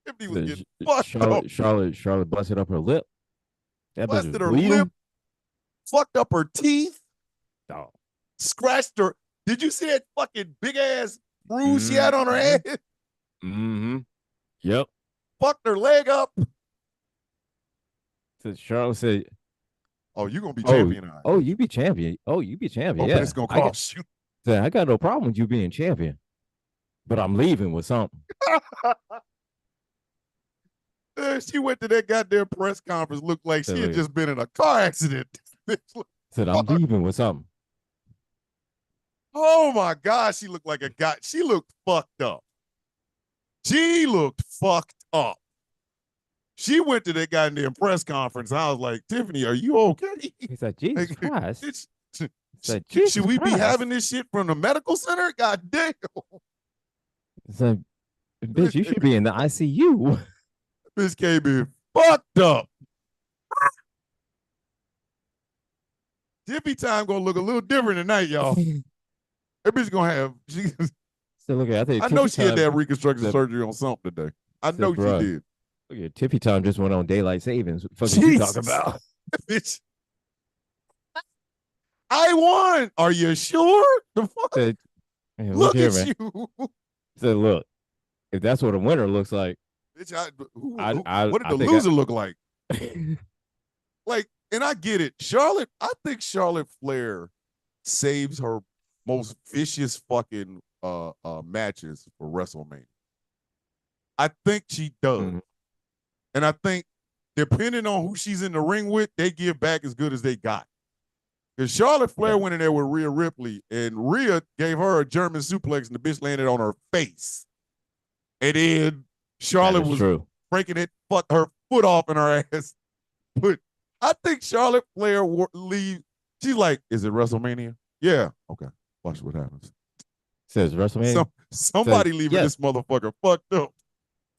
Tiffany was getting fucked up. Charlotte busted up her lip. That busted her lip. Fucked up her teeth. Oh. Scratched her. Did you see that fucking big ass bruise she had on her head? Mm-hmm. Yep. Fucked her leg up. So Charlotte said, "Oh, you gonna be champion? Oh, you be champion. Oh, you be champion. Yeah, but it's gonna cost you." Said, I got no problem with you being champion, but I'm leaving with something. She went to that goddamn press conference, looked like she had just been in a car accident. Said, I'm leaving with something. Oh my God, she looked like a guy. She looked fucked up. She looked fucked up. She went to that goddamn press conference. I was like, Tiffany, are you okay? He said, Jesus Christ. Should we be having this shit from the medical center? God damn. Said, bitch, you should be in the ICU. Bitch came in fucked up. Tiffy time gonna look a little different tonight, y'all. That bitch gonna have. So look, I know she had that reconstruction surgery on something today. I know she did. Look at Tiffy time just went on daylight savings. What the fuck are you talking about? Bitch. I won. Are you sure? The fuck? Said, hey, look here, at man. you. Said, look, if that's what a winner looks like, bitch, what did the loser look like? Like, and I get it. Charlotte, I think Charlotte Flair saves her most vicious fucking matches for WrestleMania. I think she does. Mm-hmm. And I think depending on who she's in the ring with, they give back as good as they got. Because Charlotte Flair went in there with Rhea Ripley, and Rhea gave her a German suplex, and the bitch landed on her face. And then Charlotte was breaking her foot off in her ass. But I think Charlotte Flair leave. She's like, is it WrestleMania? Yeah. Okay. Watch what happens. Says WrestleMania. Somebody leaving this motherfucker fucked up.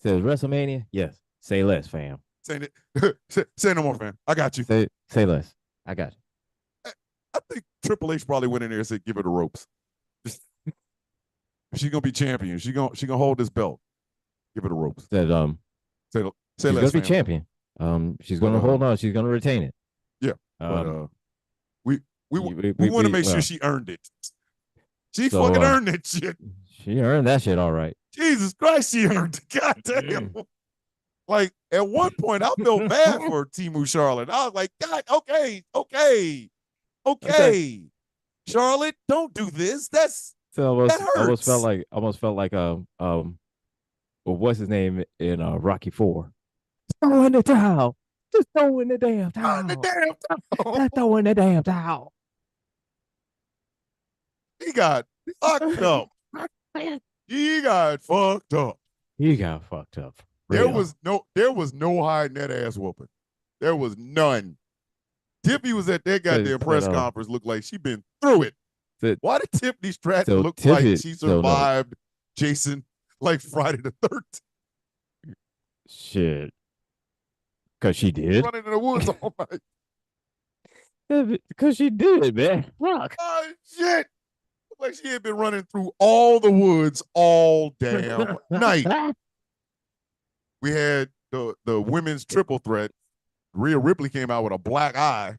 Says WrestleMania. Yes. Say less, fam. Say no more, fam. I got you. Say less. I got you. I think Triple H probably went in there and said, "Give her the ropes. She's gonna be champion. She gonna hold this belt. Give her the ropes." Said say she's gonna be champion. She's gonna hold on. She's gonna retain it. Yeah. But we want to make sure she earned it. She fucking earned that shit. She earned that shit, all right. Jesus Christ, she earned it. God damn. Like, at one point, I felt bad for Timu Charlotte. I was like, God, okay. Charlotte, don't do this. That almost felt like well, what's his name in Rocky 4? Throw in the towel. Just throw in the damn towel. Just throw in the damn towel. He got fucked up. He got fucked up. There was no hiding that ass whooping. There was none. Tiffany was at that goddamn press conference, looked like she been through it. Why did Tiffany Stratton look like she survived Jason like Friday the 13th? Shit. Because she did. Running in the woods all night. Because she did, man. Fuck. Oh, shit. Like she had been running through all the woods all damn night. We had the women's triple threat. Rhea Ripley came out with a black eye.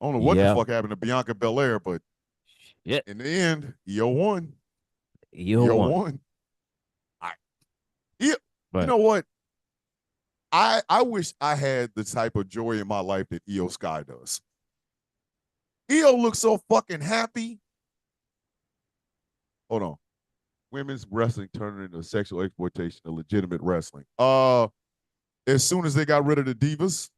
I don't know what the fuck happened to Bianca Belair, but in the end, Io won. Io won. You know what? I wish I had the type of joy in my life that Io Sky does. Io looks so fucking happy. hold on. Women's wrestling turned into sexual exploitation of legitimate wrestling. As soon as they got rid of the divas,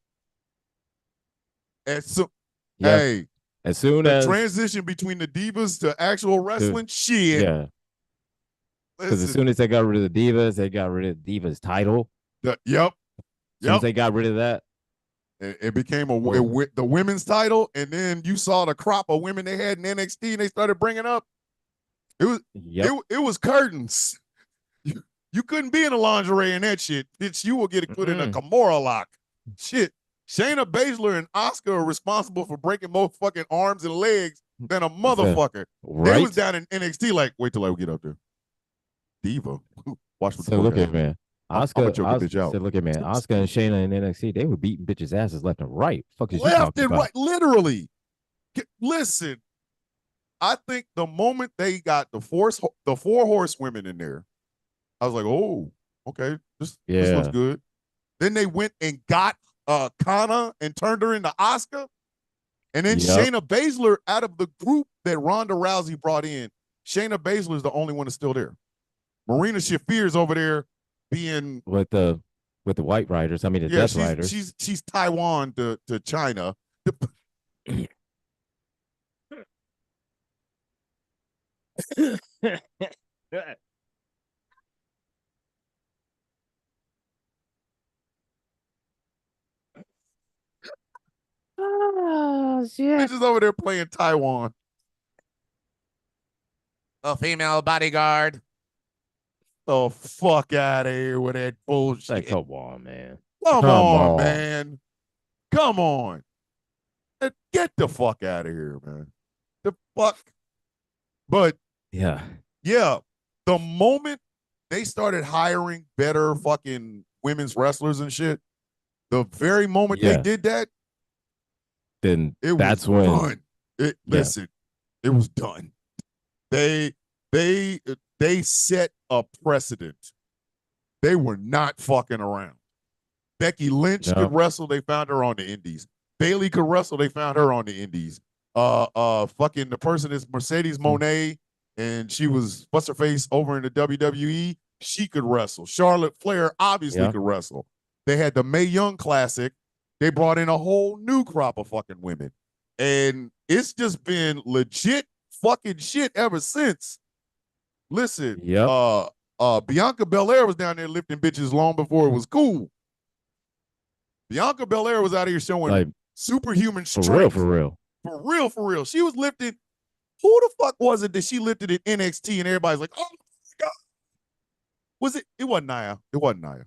as so, Yep. hey, As soon the as transition between the divas to actual the wrestling, shit. yeah, because as Listen, soon as they got rid of the divas, they got rid of the divas title. yep, As soon as yep. they got rid of that, It became or the women's title, and then you saw the crop of women they had in NXT, and they started bringing up. It was yep. it was curtains. You couldn't be in a lingerie and that shit. Bitch, you will get put in a Mm-mm. Kimura lock. Shit. Shayna Baszler and Asuka are responsible for breaking more fucking arms and legs than a So, motherfucker. They was right. down in NXT like, wait till I get up there. Diva. Watch what the So fuck look I at do. man. I'm gonna choke a Oscar bitch out. said, "Look at man. Oscar and Shayna in NXT, they were beating bitches' asses left and right. Fuck is you Left talking and about?" right, literally. Listen, I think the moment they got the four horsewomen in there, I was like, oh, okay, this looks Yeah. good. Then they went and got Kana and turned her into Asuka. And then Yep. Shayna Baszler, out of the group that Ronda Rousey brought in, Shayna Baszler is the only one that's still there. Marina Shafir's over there being, With the White Riders, I mean the yeah, Death she's Riders. she's she's Taiwan to China. Oh shit. Bitches over there playing Taiwan. A female bodyguard. The fuck out of here with that Like, bullshit. come on, man. Come Come on, on. man. Come on. Get the fuck out of here, man. The fuck. But Yeah. yeah, the moment they started hiring better fucking women's wrestlers and shit, the very moment they Yeah. did that, Then it was that's when done. It yeah. listen, it was done. They they they set a precedent. They were not fucking around. Becky Lynch could No. wrestle. They found her on the Indies. Bailey could wrestle. They found her on the Indies. Fucking the person is Mercedes Monet, and she was what's her face over in the WWE. She could wrestle. Charlotte Flair obviously Yeah. could wrestle. They had the Mae Young Classic. They brought in a whole new crop of fucking women, and it's just been legit fucking shit ever since. Listen, Yep. Bianca Belair was down there lifting bitches long before it was cool. Bianca Belair was out here showing Like superhuman for real, strength. for real. For real, for real. She was lifting. Who the fuck was it that she lifted in NXT and everybody's like, oh my God. Was it? It wasn't Nia. It wasn't Nia.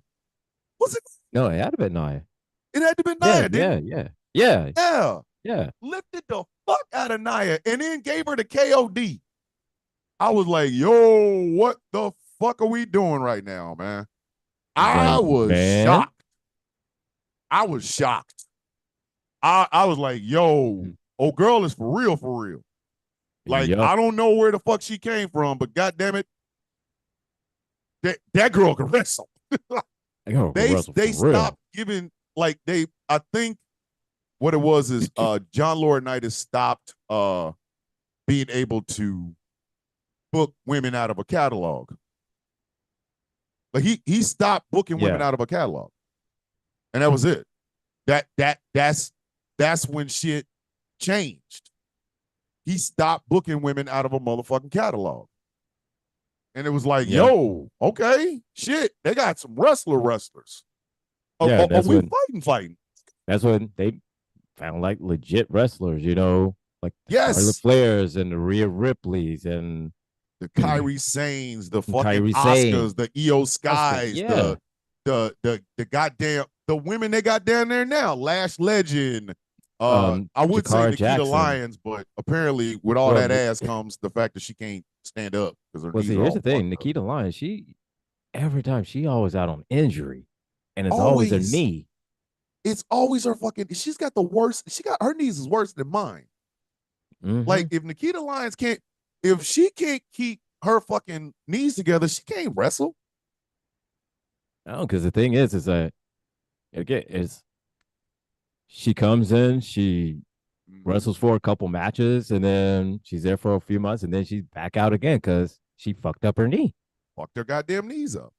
Was it? No, it had to be Nia. It had to be Yeah, Nia, didn't yeah, it? yeah. Yeah. Yeah. Yeah. Lifted the fuck out of Nia and then gave her the KOD. I was like, yo, what the fuck are we doing right now, man? I Like, was man. shocked. I was shocked. I was like, yo, oh girl is for real, for real. Like, Yep. I don't know where the fuck she came from, but goddamn it, that girl can wrestle. I gotta go they wrestle they for real. stopped giving like they I think what it was is John Laurinaitis stopped being able to book women out of a catalog. Like he stopped booking women Yeah. out of a catalog. And that was it. That's when shit changed. He stopped booking women out of a motherfucking catalog. And it was like, Yeah. yo, okay, shit, they got some wrestlers. Yeah. Are That's we when fighting? they found like legit wrestlers, like the Charlotte Yes. Flairs and the Rhea Ripleys and The Kyrie Sanes, the fucking Kyrie Oscars, Sane. the EO Oscar. Skies, Yeah. the goddamn the women they got down there now. Lash Legend. I would say Jakar Nikita Jackson. Lyons, but apparently with all Well, that ass comes the fact that she can't stand up because her well, knees see, are here's all the thing. fucked up. Nikita Lyons, she every time she always out on injury, and it's always her Always, knee. it's always her fucking. She's got the worst. She got her knees is worse than mine. Mm-hmm. Like if Nikita Lyons can't, if she can't keep her fucking knees together, she can't wrestle. No, because the thing is that again, is she comes in, she Mm-hmm. wrestles for a couple matches, and then she's there for a few months, and then she's back out again because she fucked up her knee. Fucked their goddamn knees up.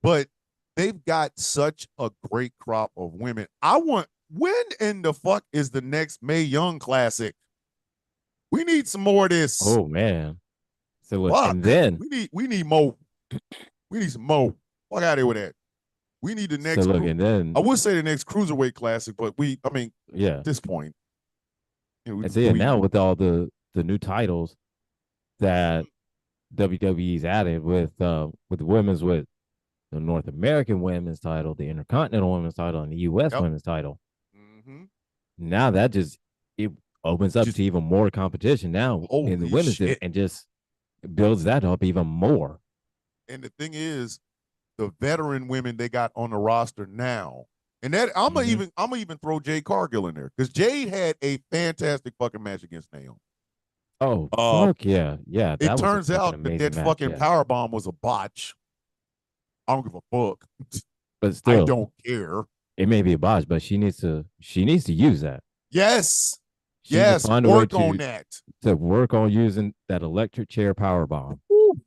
But they've got such a great crop of women. When in the fuck is the next Mae Young Classic? We need some more of this. Oh man. So look, and Fuck. then We need more. We need some more. Fuck out of here with that. We need the so next. look, and then I would say the next cruiserweight classic, but yeah. at this point, And so yeah, now with all the new titles that WWE's added with the women's with the North American women's title, the Intercontinental women's title, and the US yep. women's title. Mm-hmm. Now that just it opens up to even more competition now in the women's division and just builds that up even more. And the thing is, the veteran women they got on the roster now. And that I'm gonna even throw Jade Cargill in there because Jade had a fantastic fucking match against Naomi. Oh fuck yeah, yeah! It turns out that fucking power bomb was a botch. I don't give a fuck. But still, I don't care. It may be a botch, but she needs to use that. Yes, yes. Work on that. To work on using that electric chair power bomb. Ooh.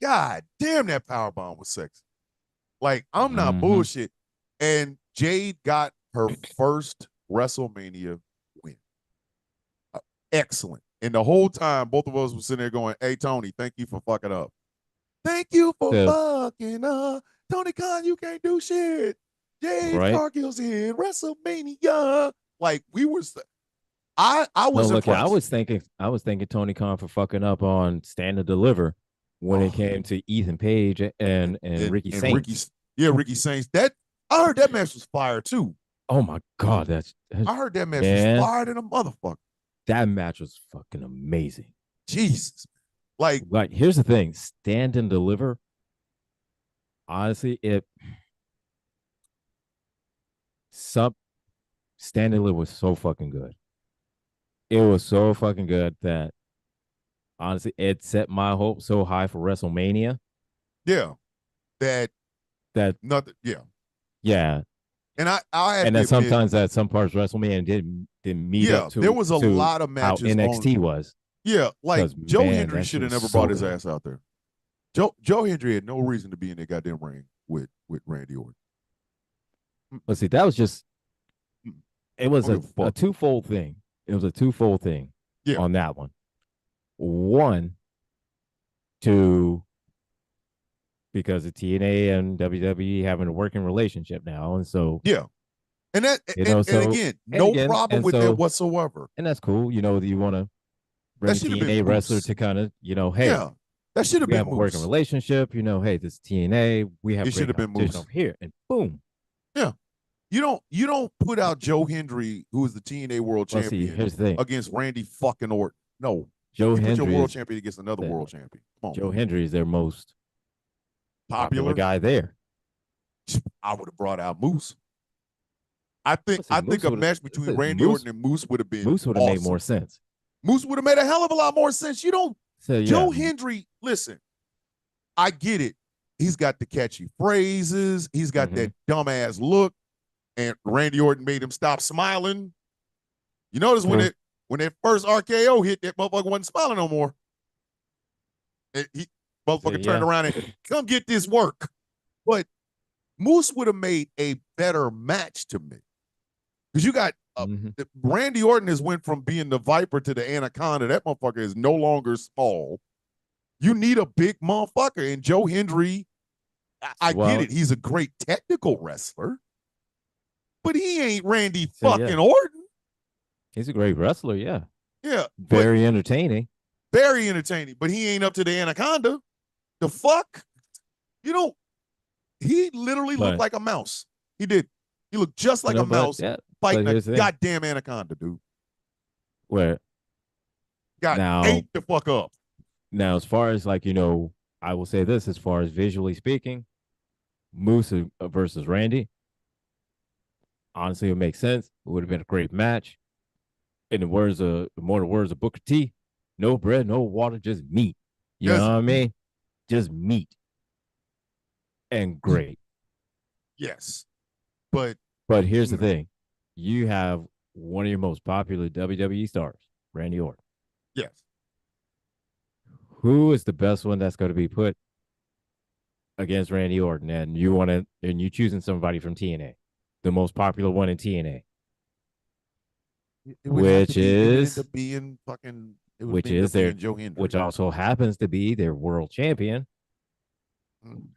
God damn, that power bomb was sexy. Like I'm not bullshit. And Jade got her first WrestleMania win. Excellent. And the whole time, both of us were sitting there going, "Hey, Tony, thank you for fucking up. Thank you for fucking up. Tony Khan, you can't do shit. Jade Cargill's in WrestleMania." Like we were, I was impressed. I was thinking Tony Khan for fucking up on Stand and Deliver when it came to Ethan Page and Ricky Saints. Ricky Saints. That I heard that match was fire too. Oh my god, I heard that match was fire than a motherfucker. That match was fucking amazing. Jesus. Like here's the thing, Stand and Deliver. Honestly, Stand and Deliver was so fucking good. It was so fucking good that honestly, it set my hopes so high for WrestleMania. Yeah. That nothing. Yeah. Yeah. And I and then sometimes that some parts of WrestleMania didn't meet up to. There was a lot of matches. How NXT was. Yeah, like Joe Hendry should have never brought his ass out there. Joe Hendry had no reason to be in that goddamn ring with Randy Orton. Let's see, that was just. It was a twofold thing. It was a twofold thing on that one. One, because of TNA and WWE having a working relationship now, and so and that no problem with that whatsoever, and that's cool. You want to bring TNA wrestler to kind of that should have been a working relationship. Hey, this TNA we have should have been Moose over here, and boom, You don't put out Joe Hendry, who is the TNA World Champion, here's the thing. Against Randy fucking Orton. No, Joe Hendry, put your world champion against another world champion. Come on, Joe Hendry is their most popular guy there. I would have brought out Moose. I think a match between Randy Orton and Moose would have been made more sense. Moose would have made a hell of a lot more sense. Joe Hendry, listen, I get it. He's got the catchy phrases. He's got that dumbass look. And Randy Orton made him stop smiling. You notice when that first RKO hit, that motherfucker wasn't smiling no more. Motherfucker turned around and come get this work. But Moose would have made a better match to me. Because you got Randy Orton has went from being the Viper to the Anaconda. That motherfucker is no longer small. You need a big motherfucker. And Joe Hendry, I get it. He's a great technical wrestler. But he ain't Randy fucking Orton. He's a great wrestler, yeah. Yeah. Very entertaining. Very entertaining. But he ain't up to the Anaconda. The fuck? He literally looked like a mouse. He did. He looked just like a mouse fighting a goddamn Anaconda, dude. Where? Ate the fuck up. Now, as far as I will say this, as far as visually speaking, Moose versus Randy, honestly, it makes sense. It would have been a great match. In the words of Booker T, no bread, no water, just meat. You know what I mean? Just meat. And great. Yes. But here's the thing. You have one of your most popular WWE stars, Randy Orton. Yes. who is the best one that's going to be put against Randy Orton? And you choosing somebody from TNA, the most popular one in TNA, It would have to which be. It would end is up being fucking. It would which end is up their being Joe which Hendry. also happens to be their world champion. Mm.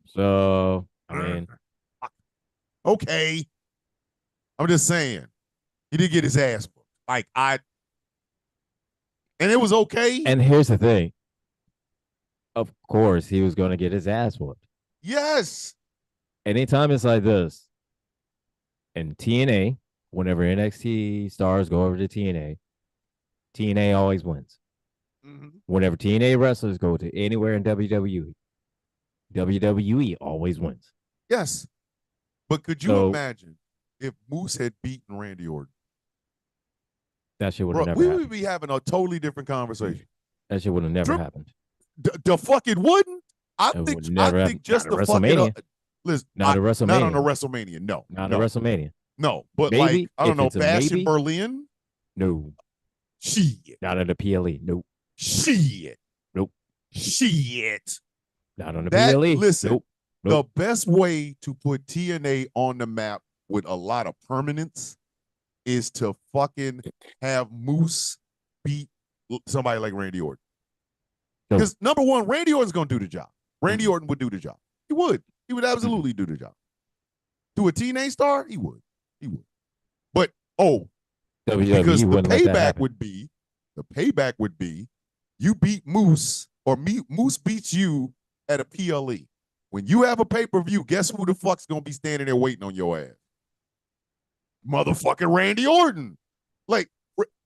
So I mean, Okay, I'm just saying he did get his ass whooped. And it was okay. and here's the thing. Of course, he was going to get his ass whooped. Yes. Anytime it's like this in TNA, whenever NXT stars go over to TNA always wins. Mm-hmm. Whenever TNA wrestlers go to anywhere in WWE, WWE always wins. Yes. But could you So imagine if Moose had beaten Randy Orton? that shit would have Bro, never we would happened. be having a totally different conversation. That shit would have never Trip, happened. the fuck it wouldn't. It would I never happen. think Not just at to fuck it up. WrestleMania. Listen, Not at not on a WrestleMania. WrestleMania. No, Not at no, WrestleMania. no. But like Maybe I don't if know, it's a Bash in maybe. Berlin. No. Shit. Not at the PLE. Nope. Shit. Nope. Shit. Not on the That PLE. listen. Nope. The Nope. best way to put TNA on the map with a lot of permanence is to fucking have Moose beat somebody like Randy Orton. Nope. Because number one, Randy Orton's gonna do the job. Randy Mhm. Orton would do the job. He would. He would absolutely do the job. To a TNA star, he would. He would. But because WWE the wouldn't let that payback happen. would be you beat Moose or Moose beats you at a PLE. When you have a pay-per-view, guess who the fuck's gonna be standing there waiting on your ass? Motherfucking Randy Orton. Like,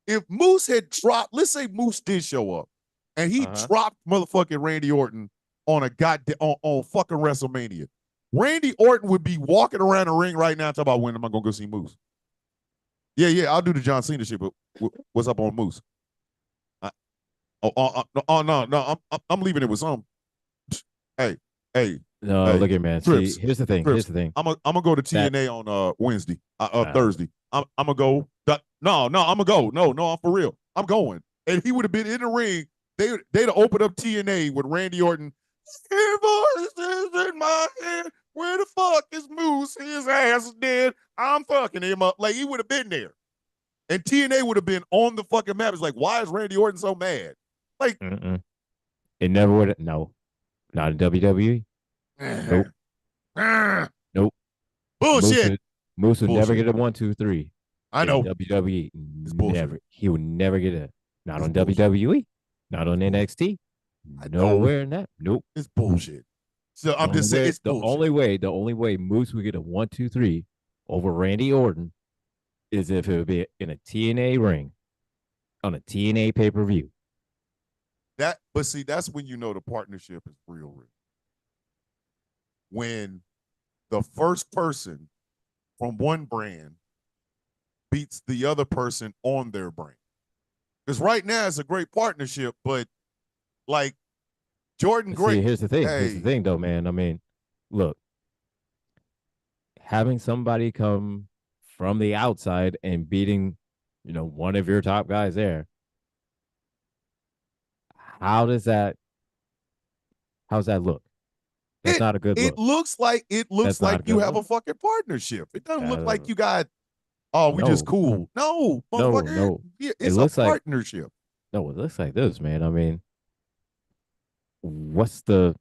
if Moose had dropped, let's say Moose did show up and he dropped motherfucking Randy Orton on a goddamn on fucking WrestleMania. Randy Orton would be walking around the ring right now talking about when am I gonna go see Moose? Yeah, I'll do the John Cena shit, but what's up on Moose? No, I'm leaving it with some. Hey, No, hey, look at man. Trips, See, here's the thing. Trips. Here's the thing. I'm gonna go to That TNA on Wednesday, Thursday. I'm gonna go. No, I'm gonna go. No, I'm for real. I'm going. And he would have been in the ring. They'd have opened up TNA with Randy Orton. Hear voices in my head. Where the fuck is Moose? His ass is dead. I'm fucking him up. Like he would have been there. And TNA would have been on the fucking map. It's like, why is Randy Orton so mad? Like, it never would. No, not in WWE. Nope. Nope. Bullshit. Moose would never Bullshit. get a 1, 2, 3. I In know. WWE. It's Never. bullshit. He would never get it. Not It's on bullshit. WWE. Not on NXT. I know. Nowhere in that. Nope. It's bullshit. So I'm just saying it's bullshit. The only way Moose would get a 1, 2, 3 over Randy Orton is if it would be in a TNA ring on a TNA pay-per-view. But see, that's when you know the partnership is real. When the first person from one brand beats the other person on their brand. Because right now it's a great partnership, but like Jordan Gray. See, here's the thing. Hey. Here's the thing, though, man. I mean, look, having somebody come from the outside and beating, one of your top guys there, how's that look? That's not a good look. It looks like you have a fucking partnership. It doesn't look like you got we just cool. No, motherfucker. No. It's a partnership. No, it looks like this, man. I mean, we're the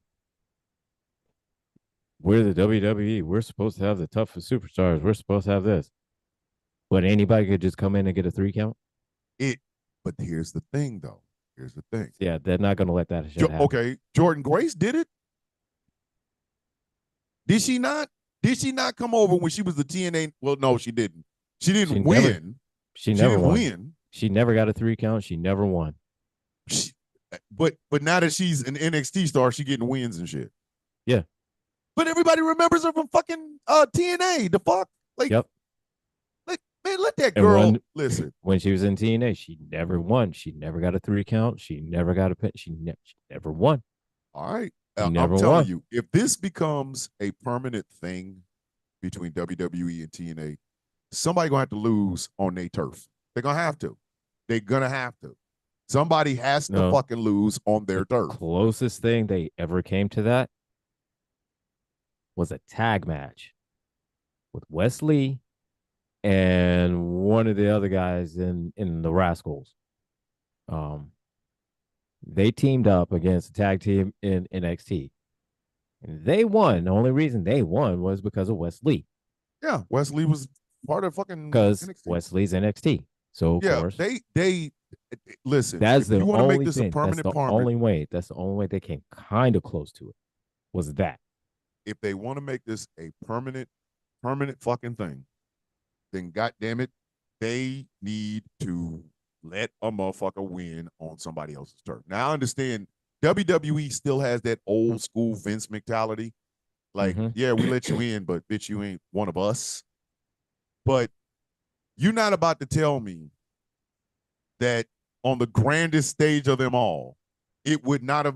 WWE. We're supposed to have the toughest superstars. We're supposed to have this. But anybody could just come in and get a 3 count? But here's the thing, though. Here's the thing. Yeah, they're not going to let that shit happen. Okay, Jordan Grace did it. Did she not? Did she not come over when she was the TNA? Well, no, she didn't. She didn't win. She never didn't won. Win. She never got a 3 count. She never won. But now that she's an NXT star, she getting wins and shit. Yeah. But everybody remembers her from fucking TNA. The fuck? Yep. Man, let that girl listen. When she was in TNA, she never won. She never got a 3 count. She never got a pin. She never won. All right. I'm telling you, if this becomes a permanent thing between WWE and TNA, somebody gonna have to lose on their turf. They're gonna have to. They're gonna have to. Somebody has to No, fucking lose on their the turf. closest thing they ever came to that was a tag match with Wesley and one of the other guys in the Rascals. Um, they teamed up against a tag team in NXT, and they won. The only reason they won was because of Wesley, Yeah, Wesley was part of fucking because NXT. Wesley's NXT. So of Yeah, course, they listen. that's If you the want to make only this a thing. That's permanent the permanent, only way. That's the only way they came kind of close to it. Was that? if they want to make this a permanent fucking thing, then goddamn it, they need to let a motherfucker win on somebody else's turf. Now I understand WWE still has that old school Vince mentality. Like, Mm-hmm. yeah, we let you in, but bitch, you ain't one of us. But you're not about to tell me that on the grandest stage of them all, it would not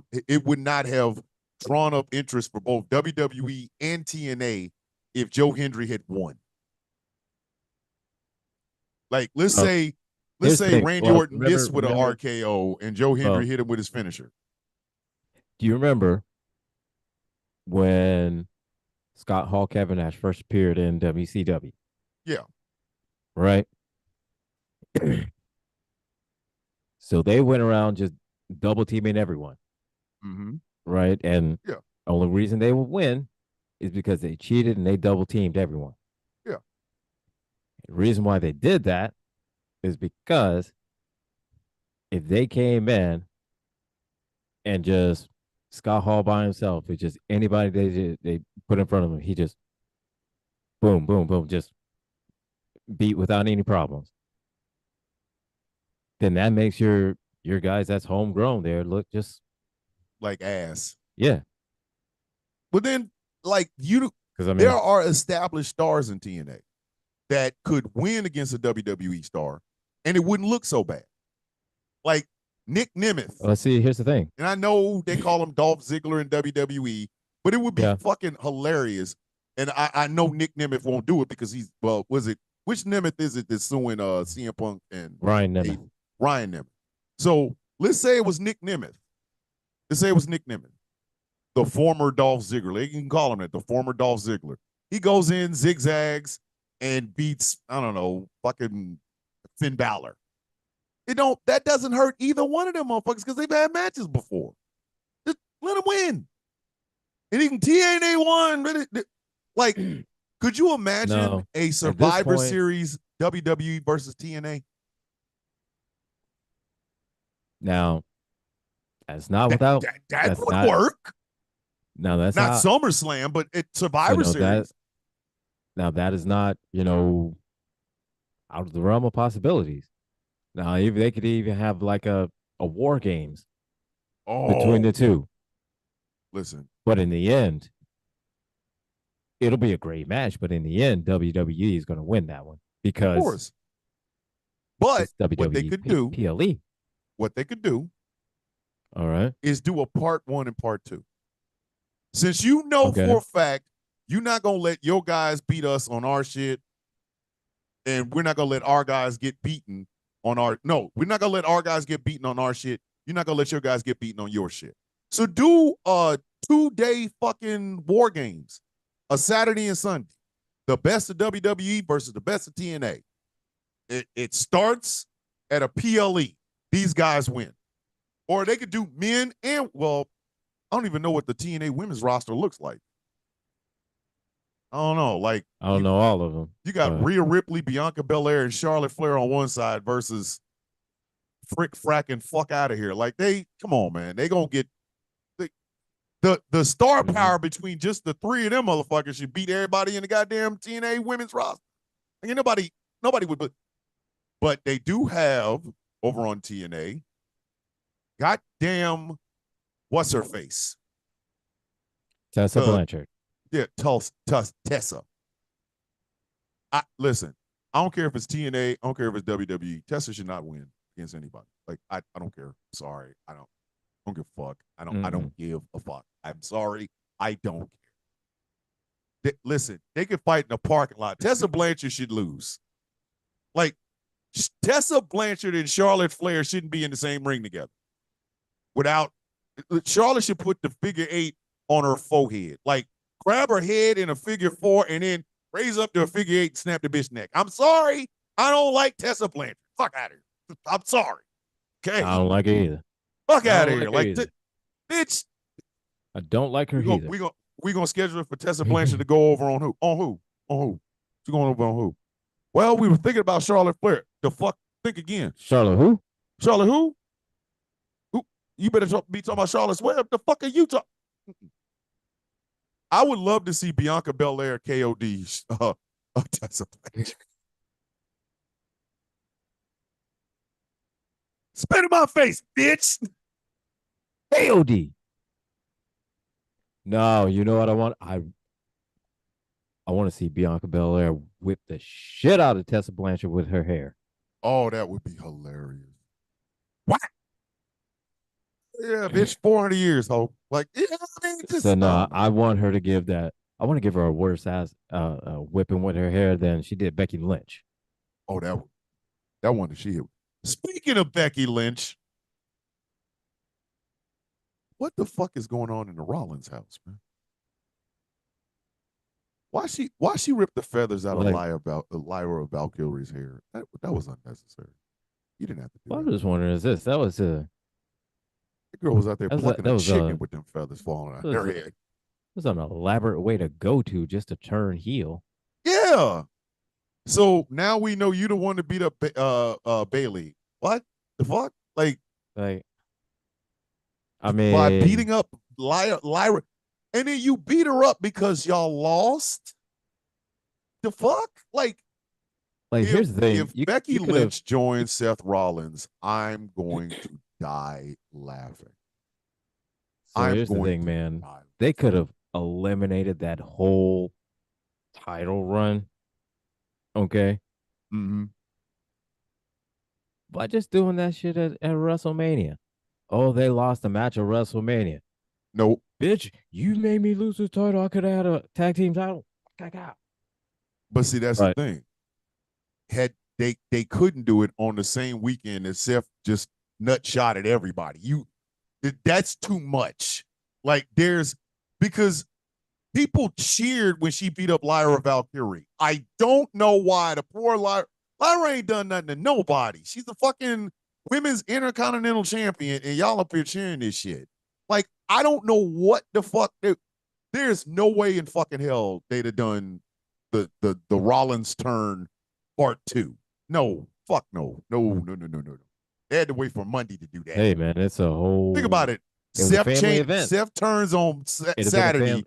have drawn up interest for both WWE and TNA if Joe Hendry had won. Like, let's Well, say let's here's the say thing. Randy Well, Orton missed with an RKO and Joe Hendry Well, hit him with his finisher. do you remember when Scott Hall Kevin Nash first appeared in WCW? Yeah. Right. So they went around just double teaming everyone. Mm-hmm. Right. And Yeah. the only reason they would win is because they cheated and they double teamed everyone. Yeah. The reason why they did that is because if they came in and just Scott Hall by himself, it's just anybody they put in front of him, he just boom, boom, boom, just beat without any problems. Then that makes your guys that's homegrown there look just Like ass. yeah. But then, like, Because I there mean, are established stars in TNA that could win against a WWE star and it wouldn't look so bad. Like Nick Nemeth. let's see. Here's the thing. And I know they call him Dolph Ziggler in WWE, but it would be Yeah, fucking hilarious. And I know Nick Nemeth won't do it because was it which Nemeth is it that's suing CM Punk and Ryan Nemeth. Ryan Nemeth. So let's say it was Nick Nemeth. Let's say it was Nick Nemeth, the former Dolph Ziggler. You can call him that, the former Dolph Ziggler. He goes in, zigzags, and beats, I don't know, fucking Finn Balor. That doesn't hurt either one of them motherfuckers because they've had matches before. Just let them win. And even TNA won. Like, could you imagine No, a at this Survivor point, Series WWE versus TNA? now that's not That without. that, that That's would not. work. Now that's Not not. SummerSlam, but it's So Survivor no, that Series. now that is not. Out of the realm of possibilities. Now, even they could even have like a war games between Oh, the two. listen, But in the end, it'll be a great match. But in the end, WWE is going to win that one of because course. But it's WWE PLE. what they could do All right. is do a part one and part two. Since you know for Okay. a fact you're not gonna let your guys beat us on our shit, and we're not gonna let our guys get beaten on our no, we're not gonna let our guys get beaten on our shit. You're not gonna let your guys get beaten on your shit. So do 2-day fucking war games, a Saturday and Sunday. The best of WWE versus the best of TNA. It starts at a PLE. These guys win. Or they could do men and well, I don't even know what the TNA women's roster looks like. I don't know. Like I don't know all of them, you got but Rhea Ripley, Bianca Belair, and Charlotte Flair on one side versus Frick Frack and fuck out of here. Like they come on, man. They gonna get the star power between just the three of them motherfuckers should beat everybody in the goddamn TNA women's roster. Like, nobody would, but they do have over on TNA. Goddamn, what's her face? Tessa Blanchard. Yeah, Tessa. Listen, I don't care if it's TNA, I don't care if it's WWE. Tessa should not win against anybody. Like I don't care. Sorry, I don't give a fuck. I don't give a fuck. I'm sorry, I don't care. Listen, they can fight in the parking lot. Tessa Blanchard should lose. Like Tessa Blanchard and Charlotte Flair shouldn't be in the same ring together. Without Charlotte should put the figure eight on her forehead. Like grab her head in a figure four and then raise up to a figure eight and snap the bitch neck. I'm sorry. I don't like Tessa Blanchard. Fuck out of here. I'm sorry. I Okay. don't like it either. Fuck I out don't of here. like her Like either. bitch, I don't like her we gonna either. we gonna we gonna schedule it for Tessa Blanchard to go over on who? On who? On who? She going over on who? Well, we were thinking about Charlotte Flair. The fuck think again. Charlotte who? Charlotte who? Who? You better be talking about Charlotte Flair. The fuck are you talking? I would love to see Bianca Belair KOD Tessa Blanchard. Spit in my face, bitch. KOD. No, you know what I want? I want to see Bianca Belair whip the shit out of Tessa Blanchard with her hair. Oh, that would be hilarious. What? Yeah, bitch, 400 years, ho. Like, yeah, I mean, just, So no, I want her to give that. I want to give her a worse ass whipping with her hair than she did Becky Lynch. Oh, that one that she hit. Speaking of Becky Lynch, what the fuck is going on in the Rollins house, man? Why she ripped the feathers out of Lyra Valkyrie's hair? That was unnecessary. You didn't have to do Well, that. I'm just wondering, is this that was a The girl was out there plucking a was chicken with them feathers falling out her head. it was an elaborate way to go to just to turn heel. Yeah. So now we know you the one to beat up Bailey. What the fuck? Like I by mean, beating up Lyra, and then you beat her up because y'all lost. The fuck? Like here's the thing: if Becky Lynch joins Seth Rollins, I'm going to die laughing. So here's the thing, man. They could have eliminated that whole title run. Okay. Mm-hmm. By just doing that shit at WrestleMania. Oh, they lost the match at WrestleMania. Nope. Bitch, you made me lose the title. I could have had a tag team title. But see, that's the thing. Had they couldn't do it on the same weekend as Seth just nut shot at everybody. That's too much. Like because people cheered when she beat up Lyra Valkyrie. I don't know why. The poor Lyra ain't done nothing to nobody. She's the fucking women's intercontinental champion, and y'all up here cheering this shit. Like, I don't know what the fuck. There's no way in fucking hell they'd have done the Rollins turn part 2. No, fuck no. No. They had to wait for Monday to do that. Hey, man, it's a whole. Think about it. Seth turns on Saturday.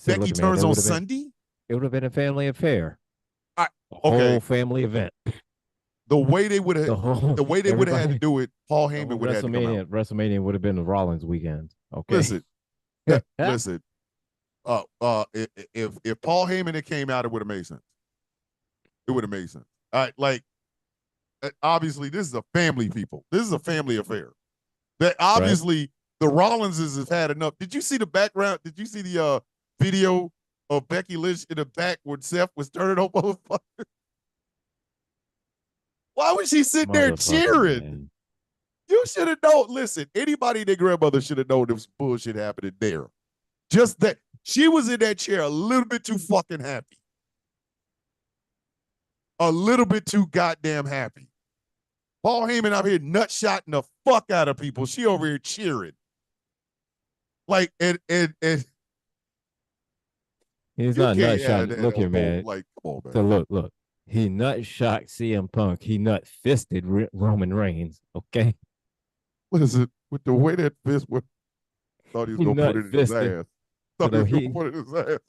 Becky turns on Sunday. It would have been a family affair. Whole family event. The way they would have had to do it, Paul Heyman would have had to come out. WrestleMania would have been the Rollins weekend. Okay. Listen. Listen. If Paul Heyman had came out, it would have made sense. It would have made sense. Like obviously this is a family people. This is a family affair. That obviously the Rollinses have had enough. Did you see the background? Did you see the video of Becky Lynch in the back when Seth was turning on motherfuckers? Why was she sitting there cheering? Man. You should have known. Listen, anybody and their grandmother should have known there was bullshit happening there. Just that she was in that chair a little bit too fucking happy. A little bit too goddamn happy. Paul Heyman out here nutshotting the fuck out of people. She over here cheering. Like, and he's not nutshot. Look here, man. Like, come on, man. So look. He nut shot CM Punk. He nut fisted Roman Reigns. Okay. What is it with the way that fist went? Thought he was gonna put it in his ass. Thought he was gonna put it in his ass.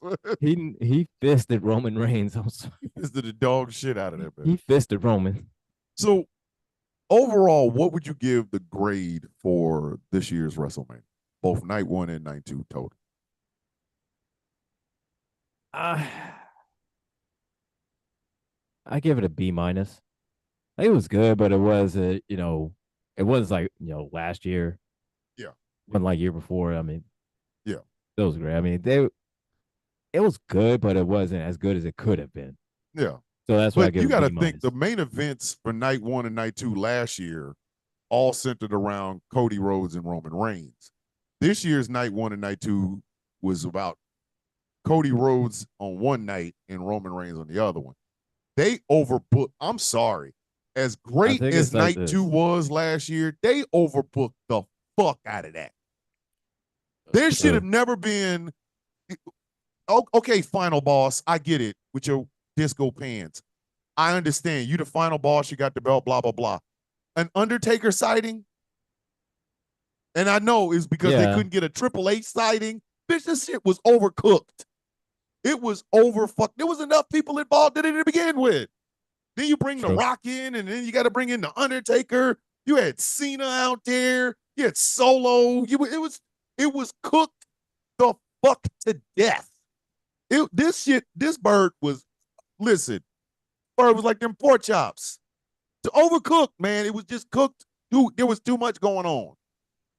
He fisted Roman Reigns. I'm sorry. He fisted the dog shit out of that man. He fisted Roman. So overall, what would you give the grade for this year's WrestleMania? Both night 1 and night 2 total. I give it a B minus. It was good, but it was it was like last year. Yeah. Wasn't like year before. I mean, yeah, it was great. I mean, it was good, but it wasn't as good as it could have been. Yeah. So that's why I But give you it got to B think minus. the main events for night 1 and night 2 last year all centered around Cody Rhodes and Roman Reigns. This year's night 1 and night 2 was about Cody Rhodes on one night and Roman Reigns on the other one. They overbooked. I'm sorry. As I great think as it's like night 2 this. was last year, they overbooked the fuck out of that. There should have never been. Okay, final boss. I get it with your disco pants. I understand. You the final boss. You got the belt. Blah blah blah. An Undertaker sighting, and I know is because they Yeah, couldn't get a Triple H sighting. Bitch, this shit was overcooked. It was overfucked. There was enough people involved in it to begin with. Then you bring The true. Rock in, and then you got to bring in the Undertaker. You had Cena out there. You had Solo. It was cooked the fuck to death. This bird was, listen, bird was like them pork chops. To overcook, man, it was just cooked. Dude, there was too much going on.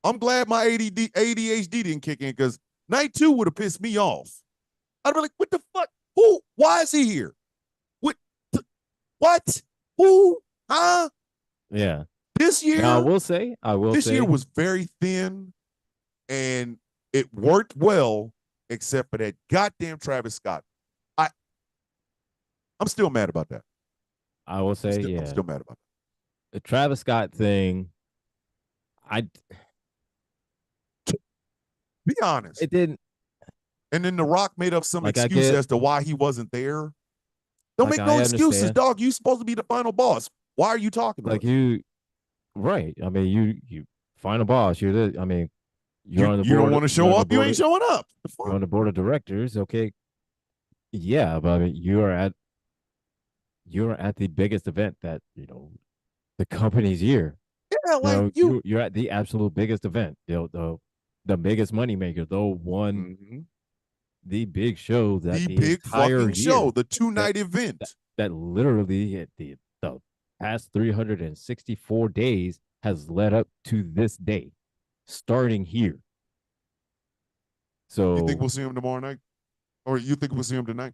I'm glad my ADHD didn't kick in because night 2 would have pissed me off. I'd be like, what the fuck? Who? Why is he here? What? What? Who? Huh? Yeah. This Now year, I will this year say, was very thin and it worked well, except for that goddamn Travis Scott. I I'm still mad about that. I will say, I'm yeah, still mad about the Travis Scott thing. I that. Be honest. it didn't And then The Rock made up some like I excuse get as to why he wasn't there. Don't like make no I excuses, understand dog. You supposed to be the final boss. Why are you talking to like us? you right. I mean you final boss. You're the I mean you're on the You don't board. want to show up, you ain't showing up. The You're fuck? on the board of directors. Okay, yeah, but I mean you're at the biggest event that the company's year. Yeah, like you. You're at the absolute biggest event. The biggest moneymaker. The one Mhm. the big show that The the big entire fucking show, year the two that night that, event. that literally the past 364 days has led up to this day, starting here. You think So we'll see him tomorrow night? Or you think we'll see him tonight?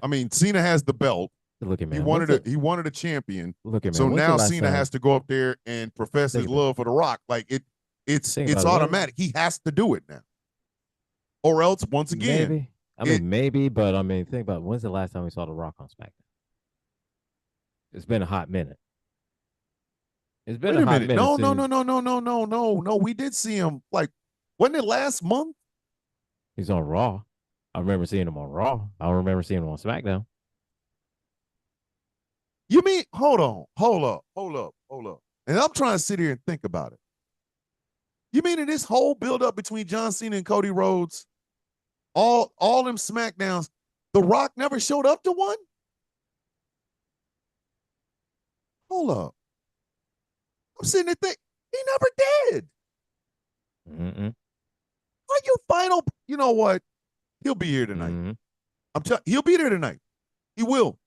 I mean, Cena has the belt. look at He man, wanted a champion. look at So man, when's the now last Cena time has to go up there and profess think his about love for The Rock. Like it's think it's about it? When automatic. He has to do it now. Or else, once again, maybe I it mean maybe, but I mean think about it. When's the last time we saw The Rock on SmackDown? It's been a hot minute. It's been wait a a hot minute. minute No, no, since no, no, no, no, no, no, no. We did see him like, wasn't it last month? he's on Raw. I remember seeing him on Raw. I don't remember seeing him on SmackDown. You mean hold up. And I'm trying to sit here and think about it. You mean in this whole build-up between John Cena and Cody Rhodes, all them SmackDowns, The Rock never showed up to one? Hold up. I'm sitting there thinking, he never did. Mm-mm. Why you final? You know what? He'll be here tonight. Mm-hmm. He'll be there tonight. He will.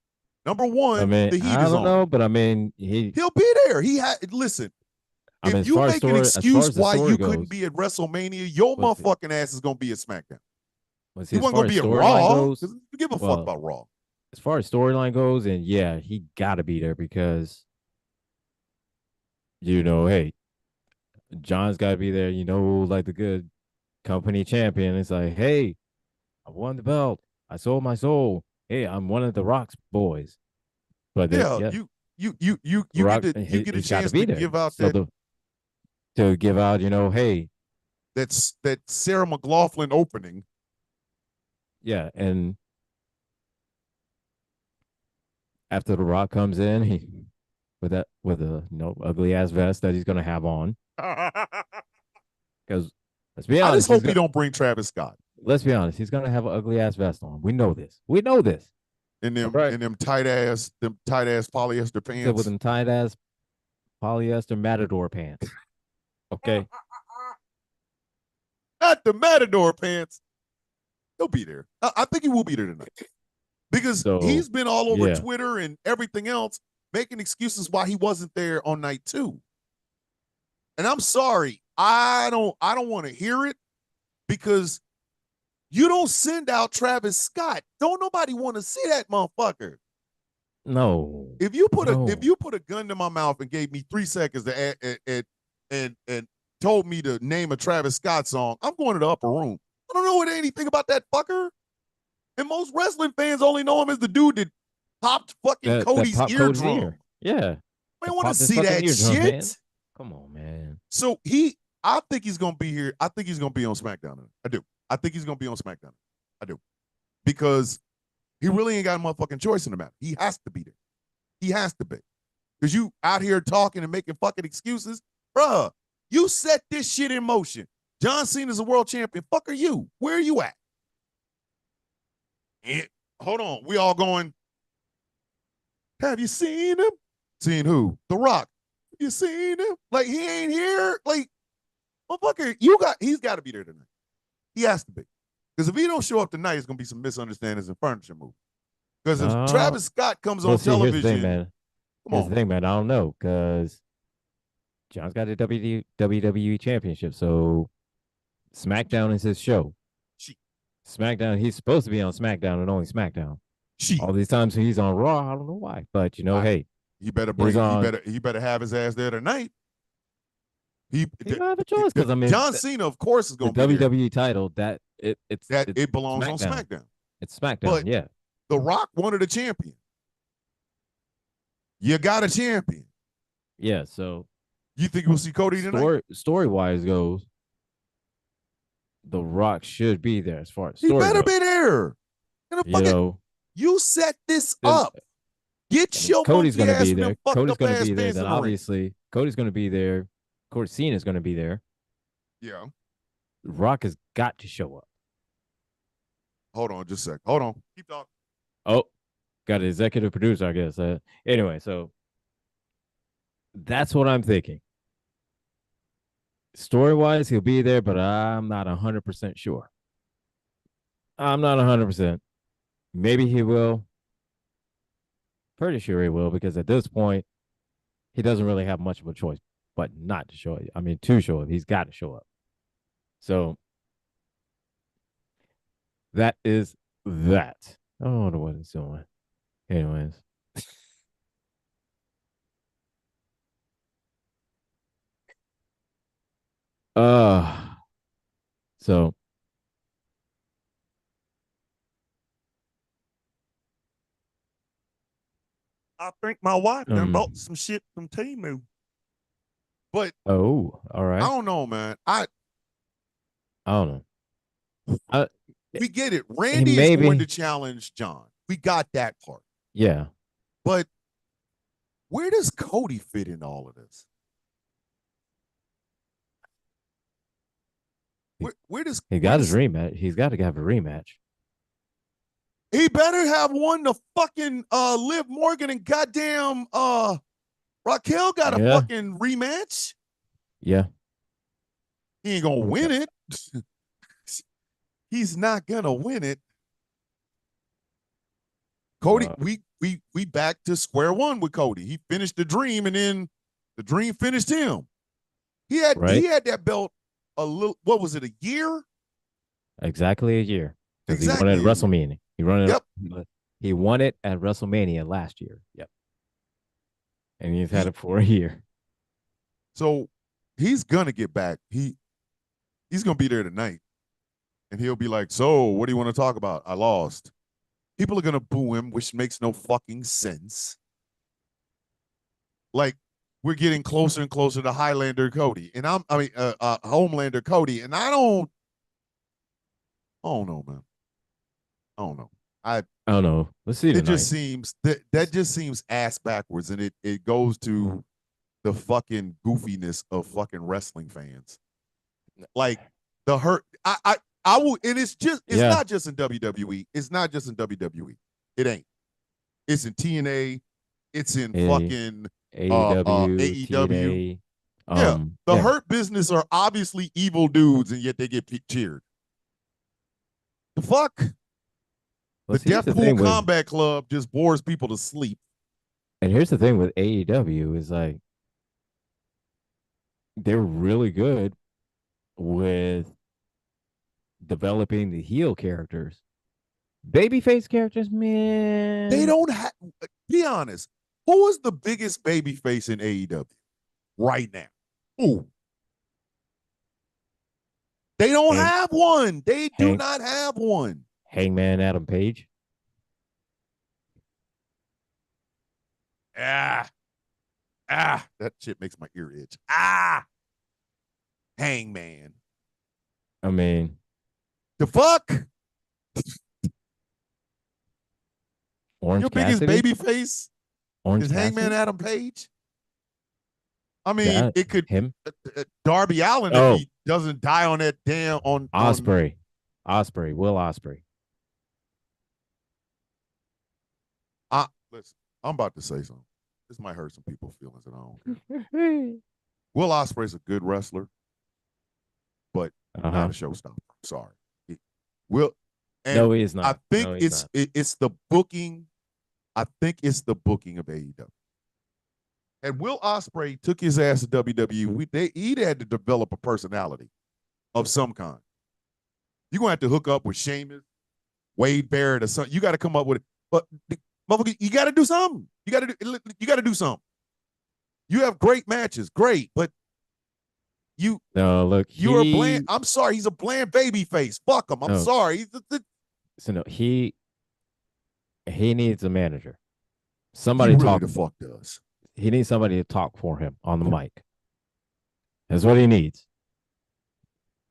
Number I one, mean, the heat I is don't on. know, but I mean, He'll be there. Listen. I mean, If you make an as far excuse as the why story you couldn't goes, be at WrestleMania, your was motherfucking ass is gonna be at SmackDown. was He as wasn't far gonna as be at storyline Raw goes, because you give a fuck well, about Raw. as far as storyline goes, and yeah, he got to be there because hey, John's got to be there. Like the good company champion. It's like, hey, I won the belt. I sold my soul. Hey, I'm one of the Rock's boys. But Yeah, yeah, you get Rock, a he's got to chance be to there. give out So to give out, hey, that Sarah McLaughlin opening. yeah, and after the Rock comes in, he with a ugly ass vest that he's gonna have on. I Because let's be just honest, hope he don't bring Travis Scott he's gonna have an ugly ass vest on. We know this. We know this. in All them right. in them tight ass polyester He said with pants. them tight ass polyester matador pants. Okay. Not the Matador pants. He'll be there. I think he will be there tonight because So he's been all over yeah. Twitter and everything else making excuses why he wasn't there on night 2. And I'm sorry, I don't want to hear it because You don't send out Travis Scott. Don't nobody want to see that motherfucker. No. If you put No. a gun to my mouth and gave me 3 seconds to add, and told me to name a Travis Scott song, I'm going to the upper room. I don't know anything about that fucker. And most wrestling fans only know him as the dude that popped fucking That Cody's pop Cody's eardrum. ear. Yeah. I That want to popped his see fucking that eardrum, man. shit. Come on, man. So I think he's gonna be here. I think he's gonna be on SmackDown. I do. I think he's gonna be on SmackDown. I do. Because he really ain't got a motherfucking choice in the matter. He has to be there. He has to be. Because you out here talking and making fucking excuses. Bruh, you set this shit in motion. John Cena's a world champion. Fuck are you? Where are you at? Hold on. We all going, have you seen him? Seen who? The Rock. Have you seen him? Like, he ain't here. Like, motherfucker, he's got to be there tonight. He has to be. Because if he don't show up tonight, it's going to be some misunderstandings and furniture moving. Because if Travis Scott comes on television, here's the thing, man. Here's the thing, man. I don't know, because John's got a WWE championship, so SmackDown is his show. SmackDown, he's supposed to be on SmackDown and only SmackDown. All these times he's on Raw, I don't know why, but hey, he better he better have his ass there tonight. He don't have a choice, because I mean, John Cena, of course, is going to be the WWE title. It belongs SmackDown. on SmackDown. It's SmackDown, but yeah. The Rock wanted a champion. You got a champion. Yeah, so you think we'll see Cody tonight? Story wise goes, The Rock should be there as far as story. He better be there. You set this up. Get your Cody's going to be there. Cody's going to be there. Then obviously Cody's going to be there. Cody Cena is going to be there. Yeah. Rock has got to show up. Hold on, just a sec. Hold on. Keep talking. Oh, got an executive producer, I guess. Anyway, so that's what I'm thinking. Story-wise, he'll be there, but I'm not 100% sure. I'm not 100%. Maybe he will. Pretty sure he will, because at this point, he doesn't really have much of a choice but not to show it. I mean, to show it. He's got to show up. So that is that. I don't know what it's doing. Anyways. So I think my wife done bought some shit from Temu. But all right. I don't know, man. I don't know. We get it. Randy is going to challenge John. We got that part. Yeah. But where does Cody fit in all of this? Where does he got his rematch? He's got to have a rematch. He better have won the fucking Liv Morgan and goddamn Raquel got a fucking rematch. Yeah. He ain't gonna win it. He's not gonna win it. Cody, we back to square one with Cody. He finished the dream, and then the dream finished him. He had that belt a little. What was it? A year? Exactly a year. Exactly. He won it at WrestleMania. He won it at WrestleMania last year. Yep. And he's had it for a year. So he's gonna get back. He's gonna be there tonight. And he'll be like, so what do you want to talk about? I lost. People are going to boo him, which makes no fucking sense. Like, we're getting closer and closer to Highlander Cody. And Homelander Cody. And I don't know, man. I don't know. I don't know. Let's see. It just seems that just seems ass backwards. And it goes to the fucking goofiness of fucking wrestling fans. Like, the hurt. I will, and it's not just in WWE. It's not just in WWE. It ain't. It's in TNA. It's in fucking AEW. The Hurt Business are obviously evil dudes, and yet they get cheered. The fuck? The Deathpool Combat Club just bores people to sleep. And here's the thing with AEW is like they're really good with developing the heel characters. Babyface characters, They man. don't have. Be honest. Who is the biggest baby face in AEW right now? Ooh, they don't Hang, have one. They do hang, not have one. Hangman Adam Page. Ah, that shit makes my ear itch. Hangman. I mean, The fuck? Orange Your biggest Cassidy. baby face Orange is Hangman Cassidy. Adam Page? I mean, That it could him. Darby Allin if Oh, he doesn't die on that damn on. Osprey. Osprey. Will Osprey. Listen, I'm about to say something. This might hurt some people's feelings, and I don't care. Will Ospreay's a good wrestler, but not a showstopper. I'm sorry. Will and No, he is I not. think No, he's it's not. it's the booking. I think it's the booking of AEW. And Will Ospreay took his ass to WWE. He had to develop a personality of some kind. You're gonna have to hook up with Sheamus, Wade Barrett, or something. You got to come up with it. But motherfucker, you got to do something. You got to do something. You have great matches, great, but you No, look, you're a bland. I'm sorry, he's a bland baby face. Fuck him. I'm no, sorry. so no, he needs a manager. He Somebody really talk. the fuck does. He needs somebody to talk for him on the mic. That's what he needs.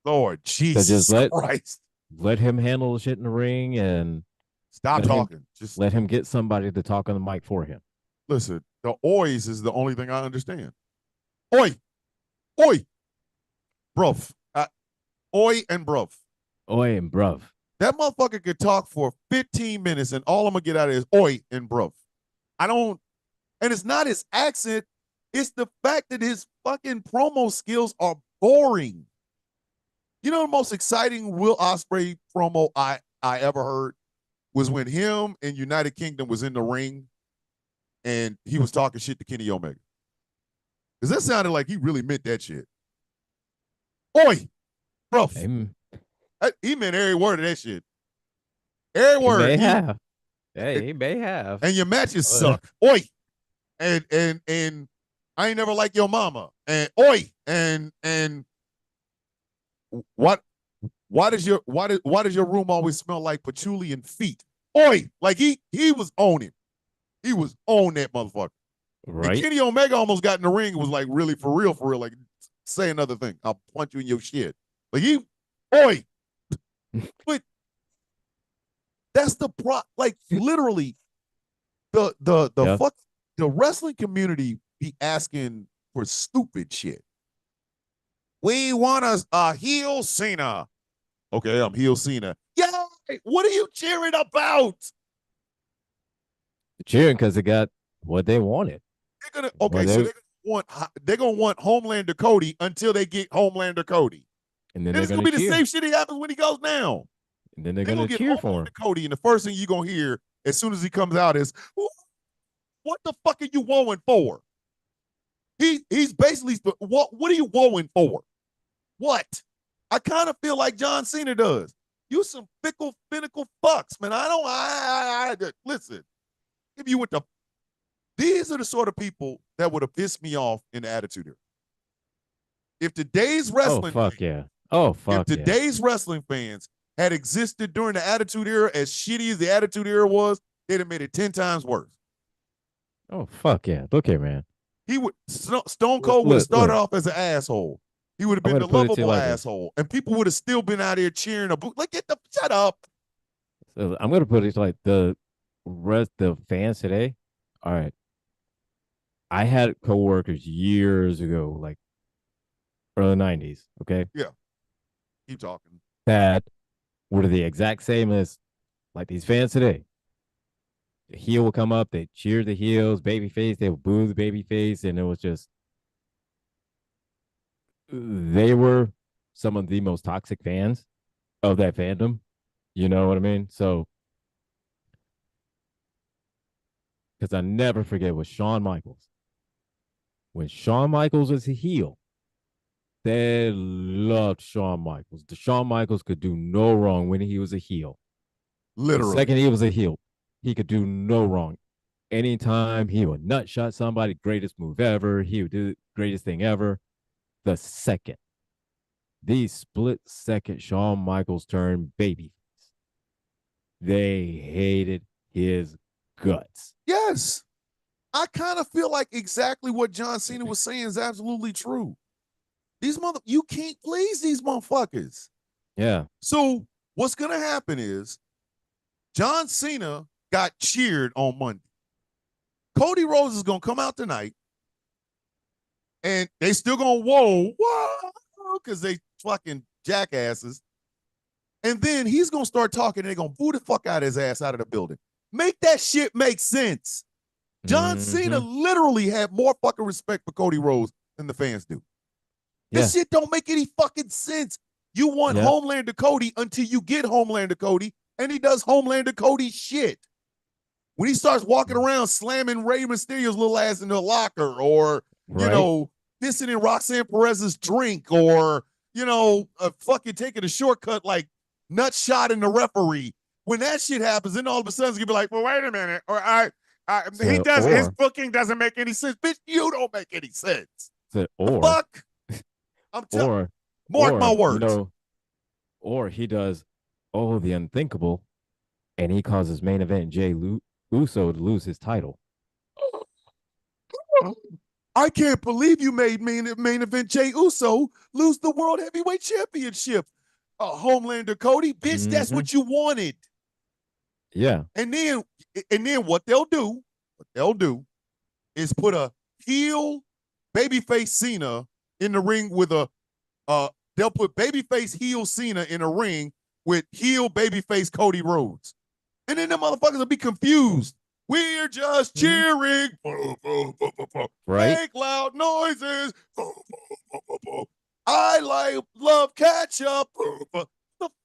Lord So just Jesus Christ. let him handle the shit in the ring and Stop talking. Just let him get somebody to talk on the mic for him. Listen, the oys is the only thing I understand. Oi, oi, bruv. Oi and bruv. Oi and bruv. That motherfucker could talk for 15 minutes and all I'm gonna get out of it is oi and bruv. I don't, and it's not his accent, it's the fact that his fucking promo skills are boring. You know the most exciting Will Ospreay promo I ever heard was when him and United Kingdom was in the ring and he was talking shit to Kenny Omega. Because that sounded like he really meant that shit. Oi, bro. He meant every word of that shit. Every he word. May have. Hey, he may have. And your matches suck. Oi. And I ain't never like your mama. And oi. And what why does your room always smell like patchouli and feet? Oi. Like he was on him. He was on that motherfucker. Right. And Kenny Omega almost got in the ring and was like, really, for real, like, say another thing. I'll punch you in your shit. Like, oi. But that's the like, literally, the fuck, the wrestling community be asking for stupid shit. We want a heel Cena. Okay, I'm heel Cena. Yeah, what are you cheering about? Cheering because they got what they wanted. They're gonna want Homelander Cody until they get Homelander Cody. And then it's gonna be the same shit that happens when he goes now. And then they're gonna get cheer for him. Cody, and the first thing you're gonna hear as soon as he comes out is, "What the fuck are you woeing for?" He's basically, what are you woeing for? What? I kind of feel like John Cena does. You some fickle, finical fucks, man. I listen. If you went to, these are the sort of people that would have pissed me off in the Attitude Era. If today's wrestling, if today's wrestling fans had existed during the Attitude Era as shitty as the Attitude Era was, they'd have made it 10 times worse. Oh fuck yeah! Look here, man. He would Stone Cold would have started off as an asshole. He would have been the lovable asshole, and people would have still been out here cheering a boot. Like, shut up. So I'm gonna put it like the fans today. All right, I had coworkers years ago, like early '90s. Okay, yeah, keep talking. That were the exact same as like these fans today. The heel will come up, they cheer the heels, babyface, they will boo the babyface, and it was just they were some of the most toxic fans of that fandom. You know what I mean? So, because I never forget with Shawn Michaels. When Shawn Michaels was a heel, They loved Shawn Michaels. The Shawn Michaels could do no wrong when he was a heel. The Literally. second he was a heel, he could do no wrong. Anytime he would nut shot somebody, greatest move ever. He would do the greatest thing ever. The second, the split second Shawn Michaels turned baby, they hated his guts. Yes. I kind of feel like exactly what John Cena was saying is absolutely true. You can't please these motherfuckers. Yeah. So what's gonna happen is John Cena got cheered on Monday. Cody Rhodes is gonna come out tonight, and they still gonna whoa, because they fucking jackasses. And then he's gonna start talking, and they're gonna boo the fuck out of his ass out of the building. Make that shit make sense. John Cena literally had more fucking respect for Cody Rhodes than the fans do. This shit don't make any fucking sense. You want Homelander Cody until you get Homelander Cody, and he does Homelander Cody shit. When he starts walking around slamming Rey Mysterio's little ass in the locker, or, you know, pissing in Roxanne Perez's drink, or, you know, fucking taking a shortcut like nut shot in the referee. When that shit happens, then all of a sudden it's gonna be like, well, wait a minute, or he does his booking doesn't make any sense. Bitch, you don't make any sense. Or fuck. I'm telling. Mark my words. You know, or he does the unthinkable, and he causes main event Jay Uso to lose his title. I can't believe you made main event Jay Uso lose the World Heavyweight Championship. Homelander Cody, bitch, that's what you wanted. Yeah. And then what they'll do is put a heel babyface Cena in the ring with they'll put babyface heel Cena in a ring with heel babyface Cody Rhodes. And then the motherfuckers will be confused. We're just cheering. Right. Make loud noises. I love ketchup. The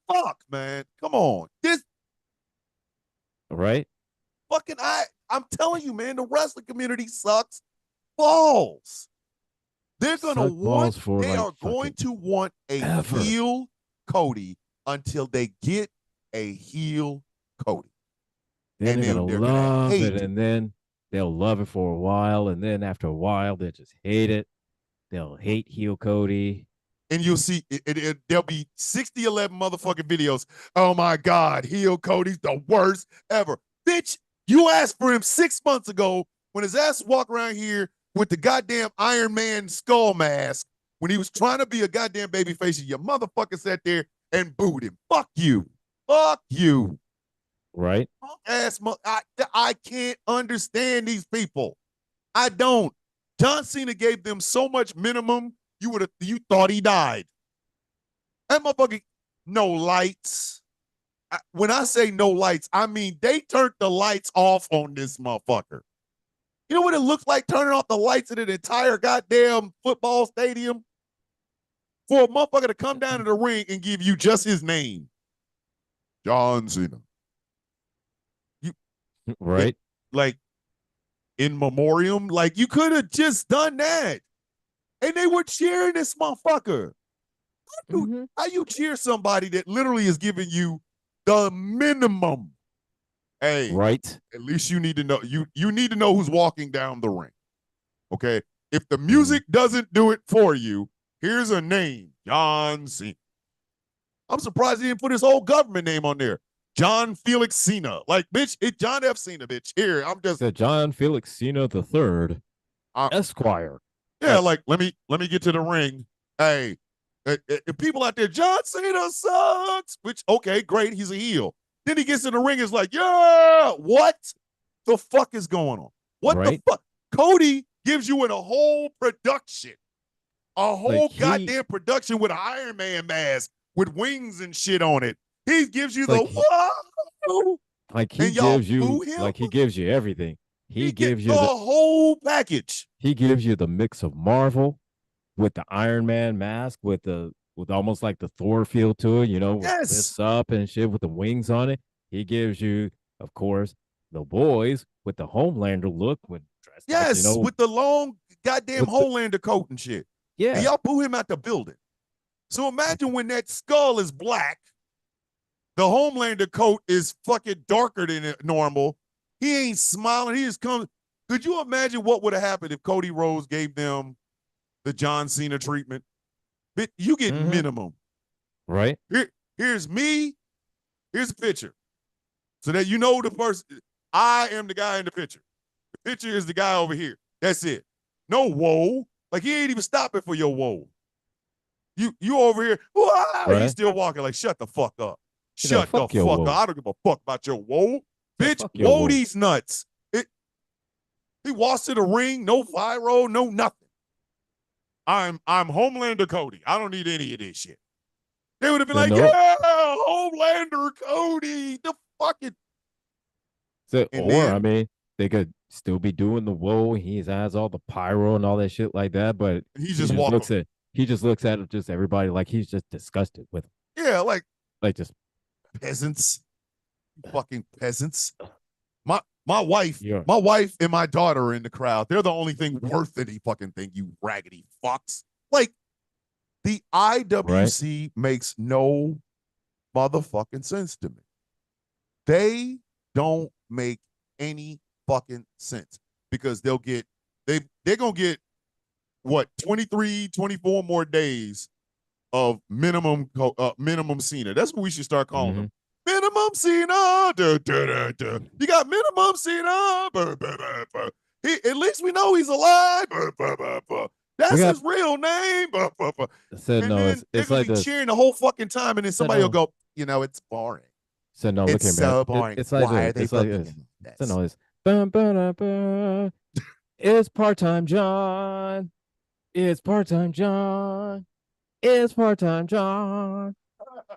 fuck, man? Come on. This right. Fucking I'm telling you, man, the wrestling community sucks balls. They're gonna want they are going to want a heel Cody until they get a heel Cody. Then they're gonna love it, and then they'll love it for a while, and then after a while they'll just hate it. They'll hate heel Cody. And you'll see there'll be 60-11 motherfucking videos. Oh my God, heel Cody's the worst ever. Bitch, you asked for him 6 months ago when his ass walked around here with the goddamn Iron Man skull mask when he was trying to be a goddamn babyface, and your motherfucker sat there and booed him. Fuck you. Fuck you. Right? Ass, I can't understand these people. I don't. John Cena gave them so much minimum, you thought he died. That motherfucker, no lights. When I say no lights, I mean they turned the lights off on this motherfucker. You know what it looks like turning off the lights in an entire goddamn football stadium? For a motherfucker to come down to the ring and give you just his name. John Cena. Right. Like, in memoriam, like you could have just done that. And they were cheering this motherfucker. How you cheer somebody that literally is giving you the minimum? Hey, right. At least you need to know you need to know who's walking down the ring. Okay. If the music doesn't do it for you, here's a name, John Cena. I'm surprised he didn't put his whole government name on there. John Felix Cena. Like, bitch, it's John F. Cena, bitch. Here, I'm just the John Felix Cena the Third, Esquire. Yeah, like let me get to the ring. Hey, people out there, John Cena sucks. Which, okay, great, he's a heel. Then he gets in the ring, is like, yeah, what the fuck is going on? What the fuck? Cody gives you in a whole production, a whole goddamn production with an Iron Man mask with wings and shit on it. He gives you the whoa. Like he gives you, like he gives you everything. He gives you the whole package. He gives you the mix of Marvel with the Iron Man mask, with almost like the Thor feel to it, you know, with this up and shit with the wings on it. He gives you, of course, the boys with the Homelander look, with dressed like, you know, with the long goddamn Homelander coat and shit. And Yeah. y'all boo him out the building. So imagine when that skull is black, the Homelander coat is fucking darker than normal. He ain't smiling. He just comes. Could you imagine what would have happened if Cody Rhodes gave them the John Cena treatment? But you get minimum. Right. Here's me. Here's a picture. So that you know the person. I am the guy in the picture. The picture is the guy over here. That's it. No whoa. Like he ain't even stopping for your whoa. You over here. Right. He's still walking like shut the fuck up. Shut the fuck up. I don't give a fuck about your whoa. Bitch, whoa these nuts. He walks to the ring, no pyro, no nothing. I'm Homelander Cody. I don't need any of this shit. They would have been like, yeah, Homelander Cody. The fucking. So, I mean, they could still be doing the whoa. He has all the pyro and all that shit like that, but he just looks at just everybody like he's just disgusted with him. Yeah, like just peasants. Fucking peasants. My wife and my daughter are in the crowd. They're the only thing worth any fucking thing, you raggedy fucks. Like, the IWC makes no motherfucking sense to me. They don't make any fucking sense because they're going to get what 23, 24 more days of minimum Cena. That's what we should start calling them. Minimum Cena. You got minimum Cena. At least we know he's alive. That's his real name. Said, and no, then they're going to be cheering the whole fucking time, and then somebody will go, it's boring. So no, it's so boring. It's like why are they booking him this? So no, it's part-time John. It's part-time John. It's part-time John.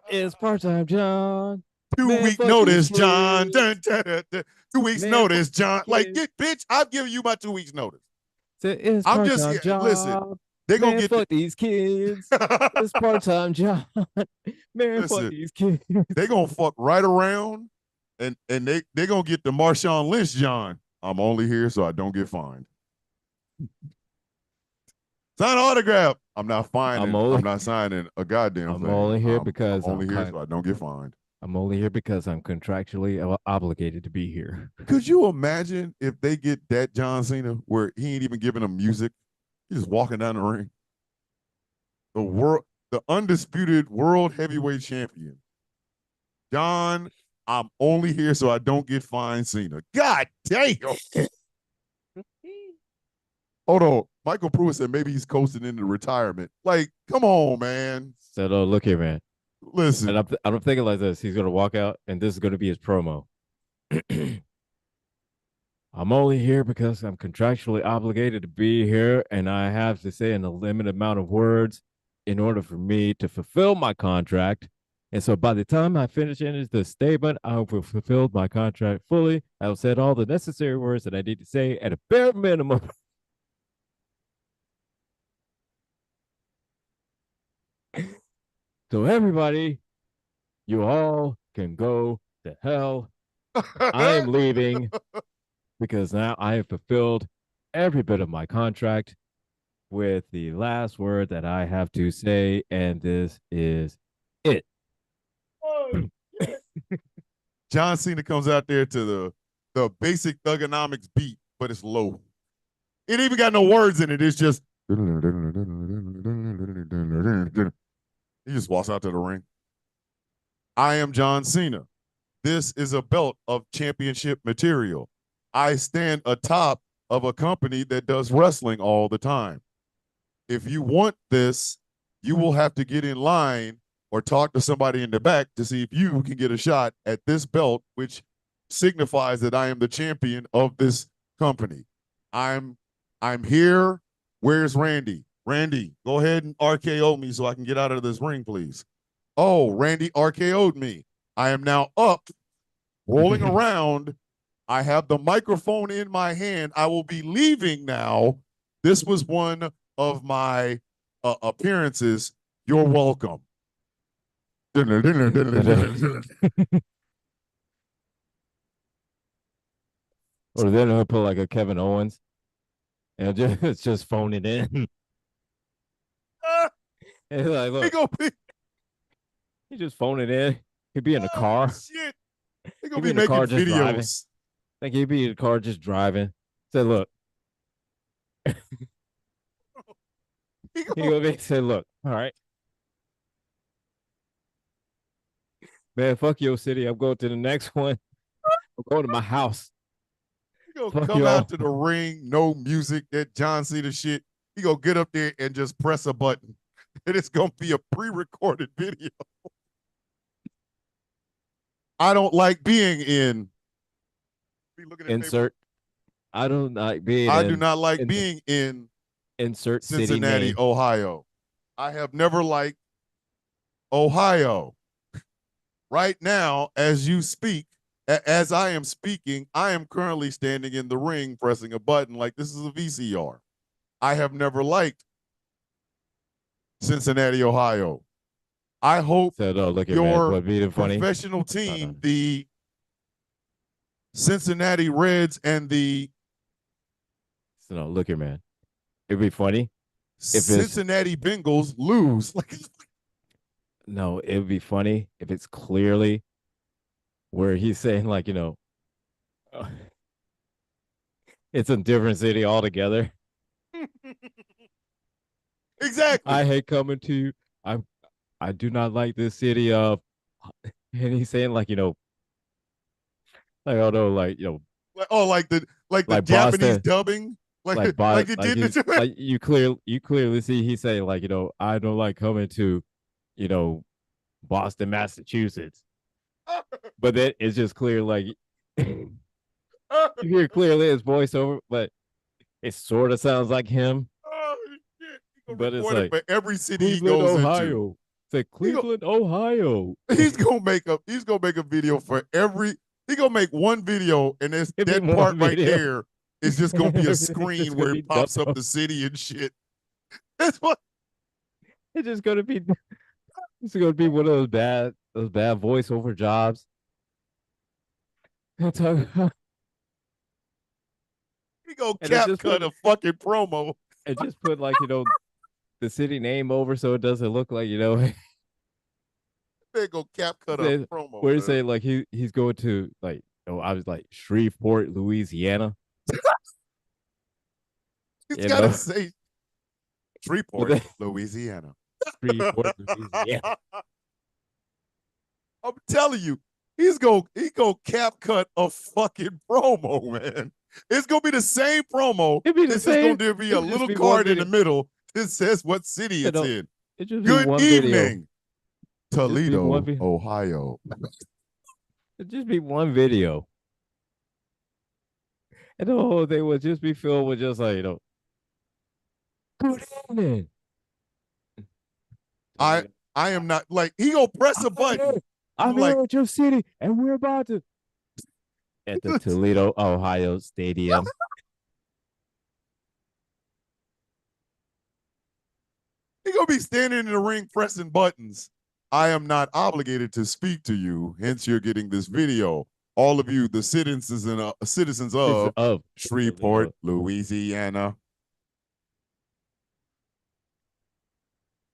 It's part-time John. 2-week notice, John. 2 weeks notice, John. Like, bitch, I've given you my 2 weeks notice. It's I'm just John. Listen. They're going to get fuck these kids. It's part-time John. Man, fuck these kids. They're going to fuck right around and they're going to get the Marshawn Lynch John. I'm only here so I don't get fined. Sign an autograph. I'm not signing a goddamn thing. I'm only here because I'm only here so I don't get fined. I'm only here because I'm contractually obligated to be here. Could you imagine if they get that John Cena where he ain't even giving them music? He's just walking down the ring. The undisputed world heavyweight champion. John, I'm only here so I don't get fined, Cena. God damn. Hold on. Michael Pruitt said maybe he's coasting into retirement. Like, come on, man. So, look here, man. Listen. And I'm thinking like this. He's going to walk out, and this is going to be his promo. I'm only here because I'm contractually obligated to be here, and I have to say in a limited amount of words in order for me to fulfill my contract. And so by the time I finish the statement, I will have fulfilled my contract fully. I have said all the necessary words that I need to say at a bare minimum. So everybody, you all can go to hell. I am leaving because now I have fulfilled every bit of my contract with the last word that I have to say, and this is it. Oh, John Cena comes out there to the basic thugonomics beat, but it's low. It ain't even got no words in it. It's just he just walks out to the ring. I am John Cena. This is a belt of championship material. I stand atop of a company that does wrestling all the time. If you want this, you will have to get in line or talk to somebody in the back to see if you can get a shot at this belt, which signifies that I am the champion of this company. I'm here. Where's Randy? Randy, go ahead and RKO me so I can get out of this ring, please. Oh, Randy RKO'd me. I am now up, rolling around. I have the microphone in my hand. I will be leaving now. This was one of my appearances. You're welcome. Or then he'll put like a Kevin Owens and it's just phone it in. And he's like, He look, gonna be he just phoning in. He'd be in the oh car. shit. He gonna He'd be be in the making car just driving. videos. Like he'd be in the car just driving. Said, look, He he gonna, go be said, look, all right, man, fuck your city. I'm going to the next one. I'm going to my house. he gonna Fuck come out y'all. to the ring, no music, that John Cena shit. He gonna get up there and just press a button. And it's gonna be a pre-recorded video. I don't like being in. Be looking at paper. Insert. I don't like being I do not like in being in insert city Cincinnati, name. Ohio. I have never liked Ohio. Right now, as you speak, as I am speaking, I am currently standing in the ring pressing a button like this is a VCR. I have never liked Cincinnati, Ohio. I hope So no, look at man. your What being funny? professional No, no. team, the Cincinnati Reds and the So no, look at man. It'd be funny if it's Cincinnati Bengals lose. Like, no, it would be funny if it's clearly where he's saying like, it's a different city altogether. exactly. I hate coming to I do not like this city of and he's saying like oh no, Like, oh, like the like Japanese Boston, dubbing, like Boston, like it like did he's the like you clearly see he's saying like, I don't like coming to, you know, Boston, Massachusetts. But then it's just clear like you hear clearly his voiceover, but it sort of sounds like him. oh shit. He gonna But it's record it like for every city he Cleveland, goes into. Ohio. It's like He go, Cleveland, Ohio. he's gonna make a video for every he gonna make one video and it's Give me that one part right video. there is just gonna be a Everything's just screen gonna where it be pops dubbed up up. the city and shit. That's what It's just gonna be it's gonna be one of those bad voiceover jobs. And he gonna it cap just cut put a fucking promo. like, the city name over so it doesn't look like, They go cap cut a say, promo, where you man. say like he's going to like, I was like Shreveport, Louisiana, He's you gotta know. say But Shreveport, then Louisiana. Shreveport, Louisiana. I'm telling you, he go cap cut a fucking promo, man. It's gonna be the same promo. It'd be the It's just same. gonna be It a would just little be one card in the video. middle that says what city it's in. It just be Good one video. evening, Just be one Toledo, video. Ohio. It just be one video. And the whole thing would just be filled with just like, good evening. I I am not like he gonna press a button. I'm I'm here like at your city, and we're about to at the Toledo, Ohio Stadium. he gonna be standing in the ring pressing buttons. I am not obligated to speak to you, hence you're getting this video. All of you, the citizens It's of of Shreveport, Toledo. Louisiana.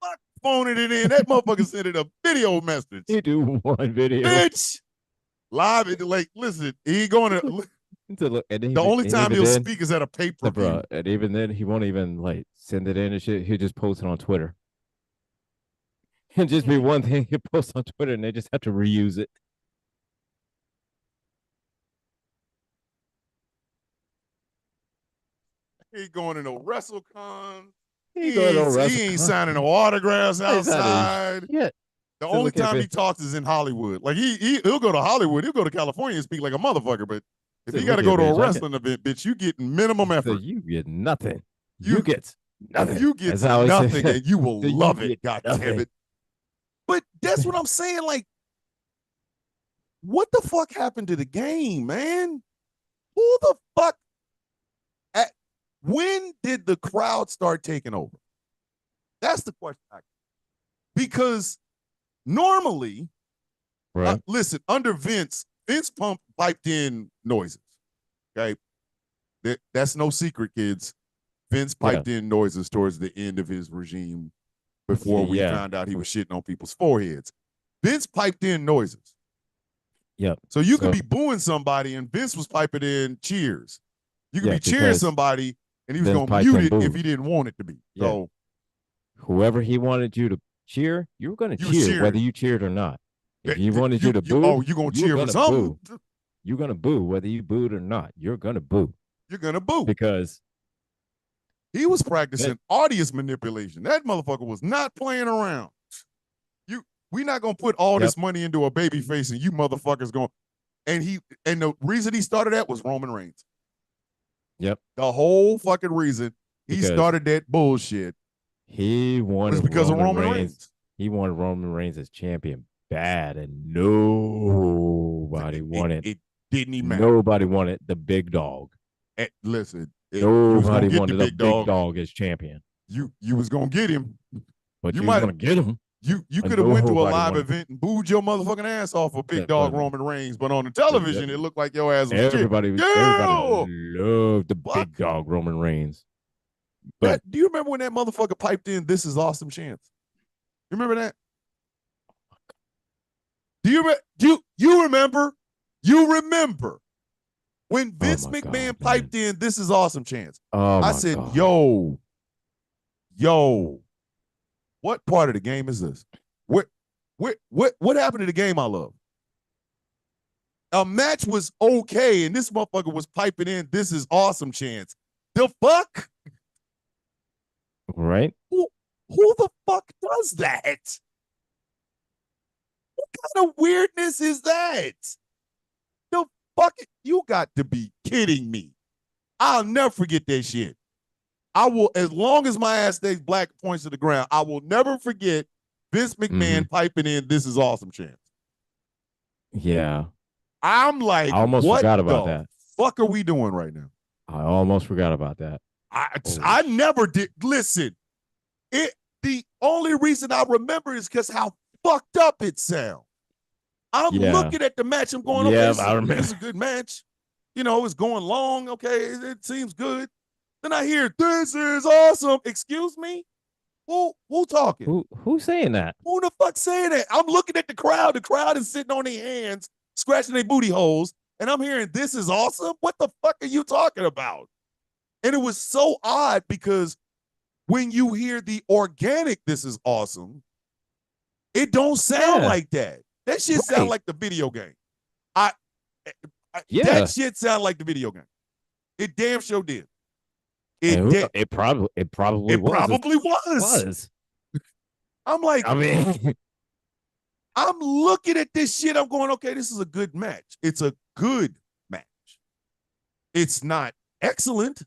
Fuck phoning it in. That motherfucker sent it a video message. He do one video. Bitch. Live it like listen, he going to And the only and time even he'll then, speak is at a pay-per-view. and even then, he won't even like send it in and shit. He'll just post it on Twitter. And just be one thing he posts on Twitter, and they just have to reuse it. He ain't going to no WrestleCon. He going to He ain't signing no autographs outside. Yeah. The only time he talks is in Hollywood. Like he'll go to Hollywood. He'll go to California and speak like a motherfucker. But if you got to go to a wrestling event, bitch, you get minimum effort. So you get nothing. You get nothing. You get nothing, and you will love it. God damn it. But that's what I'm saying. Like, what the fuck happened to the game, man? Who the fuck? When did the crowd start taking over? That's the question. Because normally, right? Listen, under Vince piped in noises. Okay, that's no secret, kids. Vince piped in noises towards the end of his regime. before we Yeah. found out he was shitting on people's foreheads. Vince piped in noises. Yep. So you could be booing somebody and Vince was piping in cheers. You could be cheering because somebody and he was Vince going to piped mute in it if booze. he didn't want it to be. Yeah. So whoever he wanted you to cheer, you were going to you was cheer cheering. whether you cheered or not. If he wanted you to boo, you going to cheer for something. boo. You're going to boo whether you booed or not. You're going to boo. You're going to boo. Because he was practicing audience manipulation. That motherfucker was not playing around. We're not going to put all this money into a baby face and you motherfuckers going. And the reason he started that was Roman Reigns. Yep. The whole fucking reason he started that bullshit. He wanted was because Roman of Roman Reigns. He wanted Roman Reigns as champion bad, and nobody wanted. It didn't even matter. Nobody wanted the big dog. Listen, nobody wanted the big dog as champion. You was gonna get him, but you was gonna get him. You could have went to a live event and booed your motherfucking ass off for big dog Roman Reigns, but on the television it looked like your ass was everybody loved the big dog Roman Reigns. But do you remember when that motherfucker piped in "This is awesome" chance? You remember that? Do you remember? You remember when Vince McMahon piped in "This is awesome" chance? I said, yo, what part of the game is this? What happened to the game I love? A match was okay, and this motherfucker was piping in "This is awesome" chance. The fuck? Right? Who the fuck does that? What kind of weirdness is that? The fuck? You got to be kidding me. I'll never forget that shit. I will, as long as my ass stays black, points to the ground, I will never forget Vince McMahon piping in "This is awesome" chance. Yeah. I'm like, I almost forgot about that. Fuck are we doing right now? I almost forgot about that. I never did. Listen, the only reason I remember is because how fucked up it sounds. I'm looking at the match. I'm going, okay, I remember. It's a good match. You know, it's going long. Okay, it seems good. Then I hear "This is awesome." Excuse me? Who talking? Who's saying that? Who the fuck saying that? I'm looking at the crowd. The crowd is sitting on their hands, scratching their booty holes, and I'm hearing "This is awesome." What the fuck are you talking about? And it was so odd because when you hear the organic "This is awesome," it don't sound like that. That shit sound like the video game. That shit sound like the video game. It damn sure did. It probably was. I'm like, I mean, I'm looking at this shit. I'm going, okay, this is a good match. It's a good match. It's not excellent.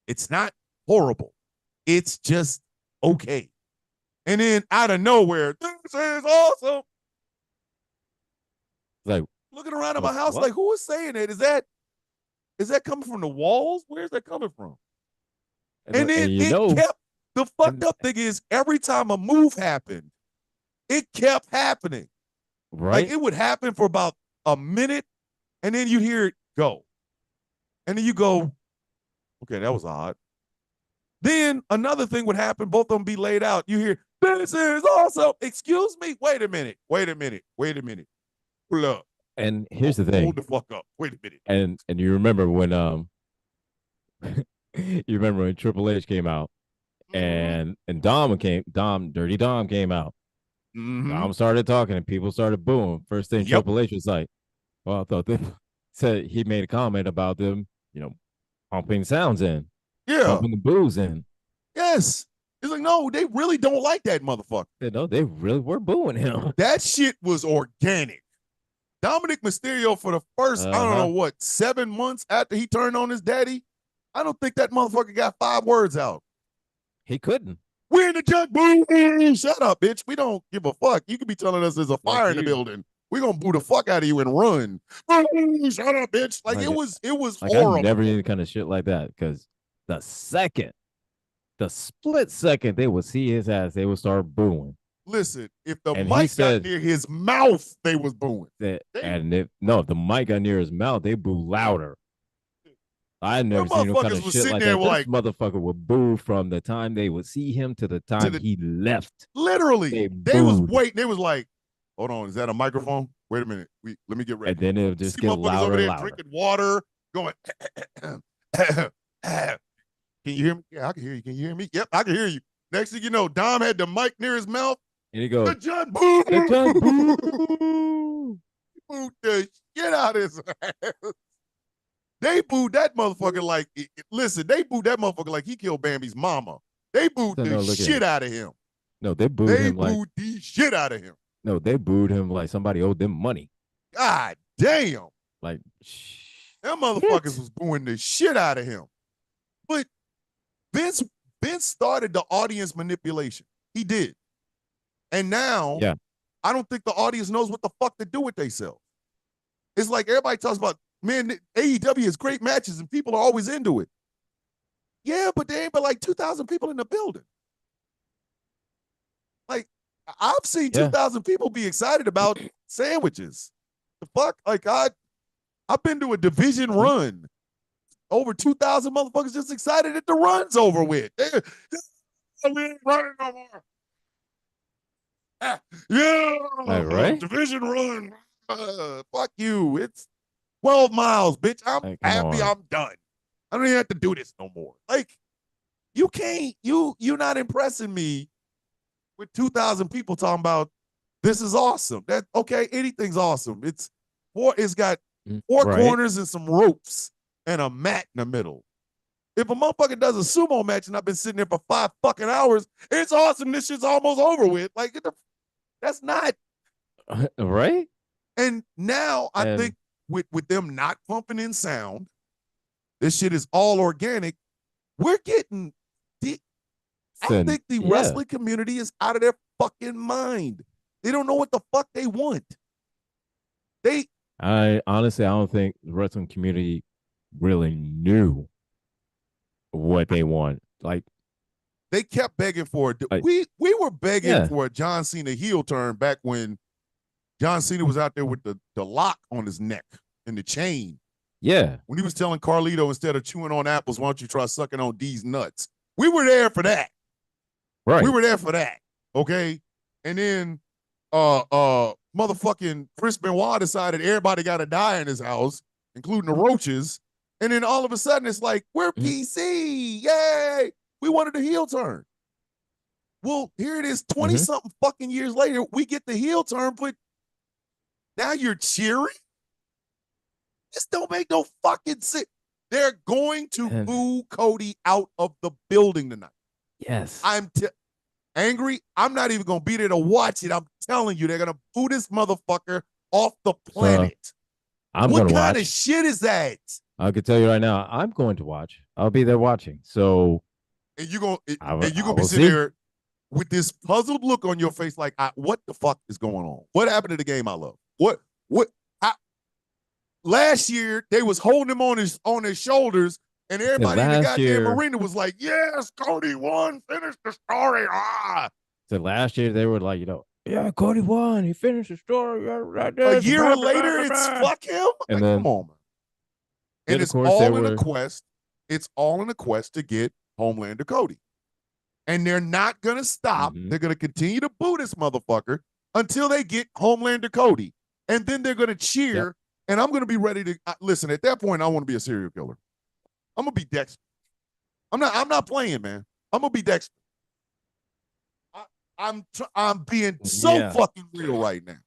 It's not horrible. It's just okay. And then out of nowhere, "This is awesome." Like looking around at my house, like, who is saying it? Is that coming from the walls? Where's that coming from? And then the fucked up thing is every time a move happened, it kept happening. Right. Like it would happen for about a minute, and then you hear it go. And then you go, okay, that was odd. Then another thing would happen, both of them be laid out. You hear, "This is awesome." Excuse me. Wait a minute. Pull up. And here's the thing. Hold the fuck up. Wait a minute. And you remember when Triple H came out and Dirty Dom came out. Dom started talking and people started booing. First thing Triple H was like, well, I thought they said he made a comment about them, pumping sounds in. Yeah. Pumping the booze in. Yes. He's like, no, they really don't like that motherfucker. No, they really were booing him. That shit was organic. Dominic Mysterio for the first, I don't know what, 7 months after he turned on his daddy, I don't think that motherfucker got 5 words out. He couldn't. We're in the junk. Boo. Shut up, bitch. We don't give a fuck. You could be telling us there's a fire in the building. We're going to boo the fuck out of you and run. Boo. Shut up, bitch. Like it was horrible. I never did any kind of shit like that because the split second they would see his ass, they would start booing. Listen, if the mic got near his mouth, they was booing. If the mic got near his mouth, they boo louder. I never Them seen no kind motherfuckers of was shit sitting like there that. This like motherfucker would boo from the time they would see him to the to time the he left. literally. They They was booed. waiting. They was like, hold on, is that a microphone? Wait a minute. Let me get ready. And then it'll See just get motherfuckers louder over and there louder. drinking water, going. Can you hear me? Yeah, I can hear you. Can you hear me? Yep, I can hear you. Next thing you know, Dom had the mic near his mouth. And he goes, The judge boo. the judge boo. Booed the shit out of his ass. They booed that motherfucker like, listen, they booed that motherfucker like he killed Bambi's mama. They booed So the no, look at shit him. out of him. No, they booed They him like booed the shit out of him. no, they booed him like somebody owed them money. God damn. Like Them motherfuckers was booing the shit out of him. But Vince started the audience manipulation. He did. And now, yeah, I don't think the audience knows what the fuck to do with themselves. It's like everybody talks about, man, AEW is great matches and people are always into it. Yeah, but there ain't but like 2,000 people in the building. Like, I've seen 2,000 people be excited about sandwiches. The fuck? Like, I've been to a division run. Over 2,000 motherfuckers just excited that the run's over with. We ain't running no more. Yeah, like, right? division run. Fuck you. It's 12 miles, bitch. I'm like, happy I'm done. I don't even have to do this no more. Like, you can't, you're not impressing me with 2,000 people talking about this is awesome. That okay, anything's awesome. It's got four corners and some ropes and a mat in the middle. If a motherfucker does a sumo match and I've been sitting there for 5 fucking hours, it's awesome. This shit's almost over with. Like, that's not right. And now I think with them not pumping in sound, this shit is all organic. We're getting. I think the wrestling community is out of their fucking mind. They don't know what the fuck they want. I honestly, I don't think the wrestling community really knew what they want. Like, they kept begging for it. Like, we were begging for a John Cena heel turn back when John Cena was out there with the lock on his neck and the chain. Yeah. When he was telling Carlito, instead of chewing on apples, why don't you try sucking on D's nuts? We were there for that. Right. We were there for that. Okay. And then motherfucking Chris Benoit decided everybody got to die in his house, including the roaches. And then all of a sudden it's like, we're PC. Yay. We wanted a heel turn. Well, here it is, 20-something fucking years later, we get the heel turn, but now you're cheering? This don't make no fucking sense. They're going to boo Cody out of the building tonight. Yes. I'm angry. I'm not even going to be there to watch it. I'm telling you, they're going to boo this motherfucker off the planet. I'm going to watch. What kind of shit is that? I can tell you right now, I'm going to watch. I'll be there watching. So, and you're going to be sitting there with this puzzled look on your face like, what the fuck is going on? What happened to the game I love? Last year, they was holding him on his shoulders, and everybody in the goddamn arena was like, yes, Cody won, finish the story. So last year, they were like, yeah, Cody won. He finished the story. A year later, it's fuck him? And then, come on, man. And it's all in a quest. It's all in a quest to get Homelander Cody. And they're not going to stop. They're going to continue to boo this motherfucker until they get Homelander Cody. And then they're going to cheer. Yep. And I'm going to be ready to listen. At that point, I want to be a serial killer. I'm going to be Dexter. I'm not playing, man. I'm going to be Dexter. I'm being so fucking real right now.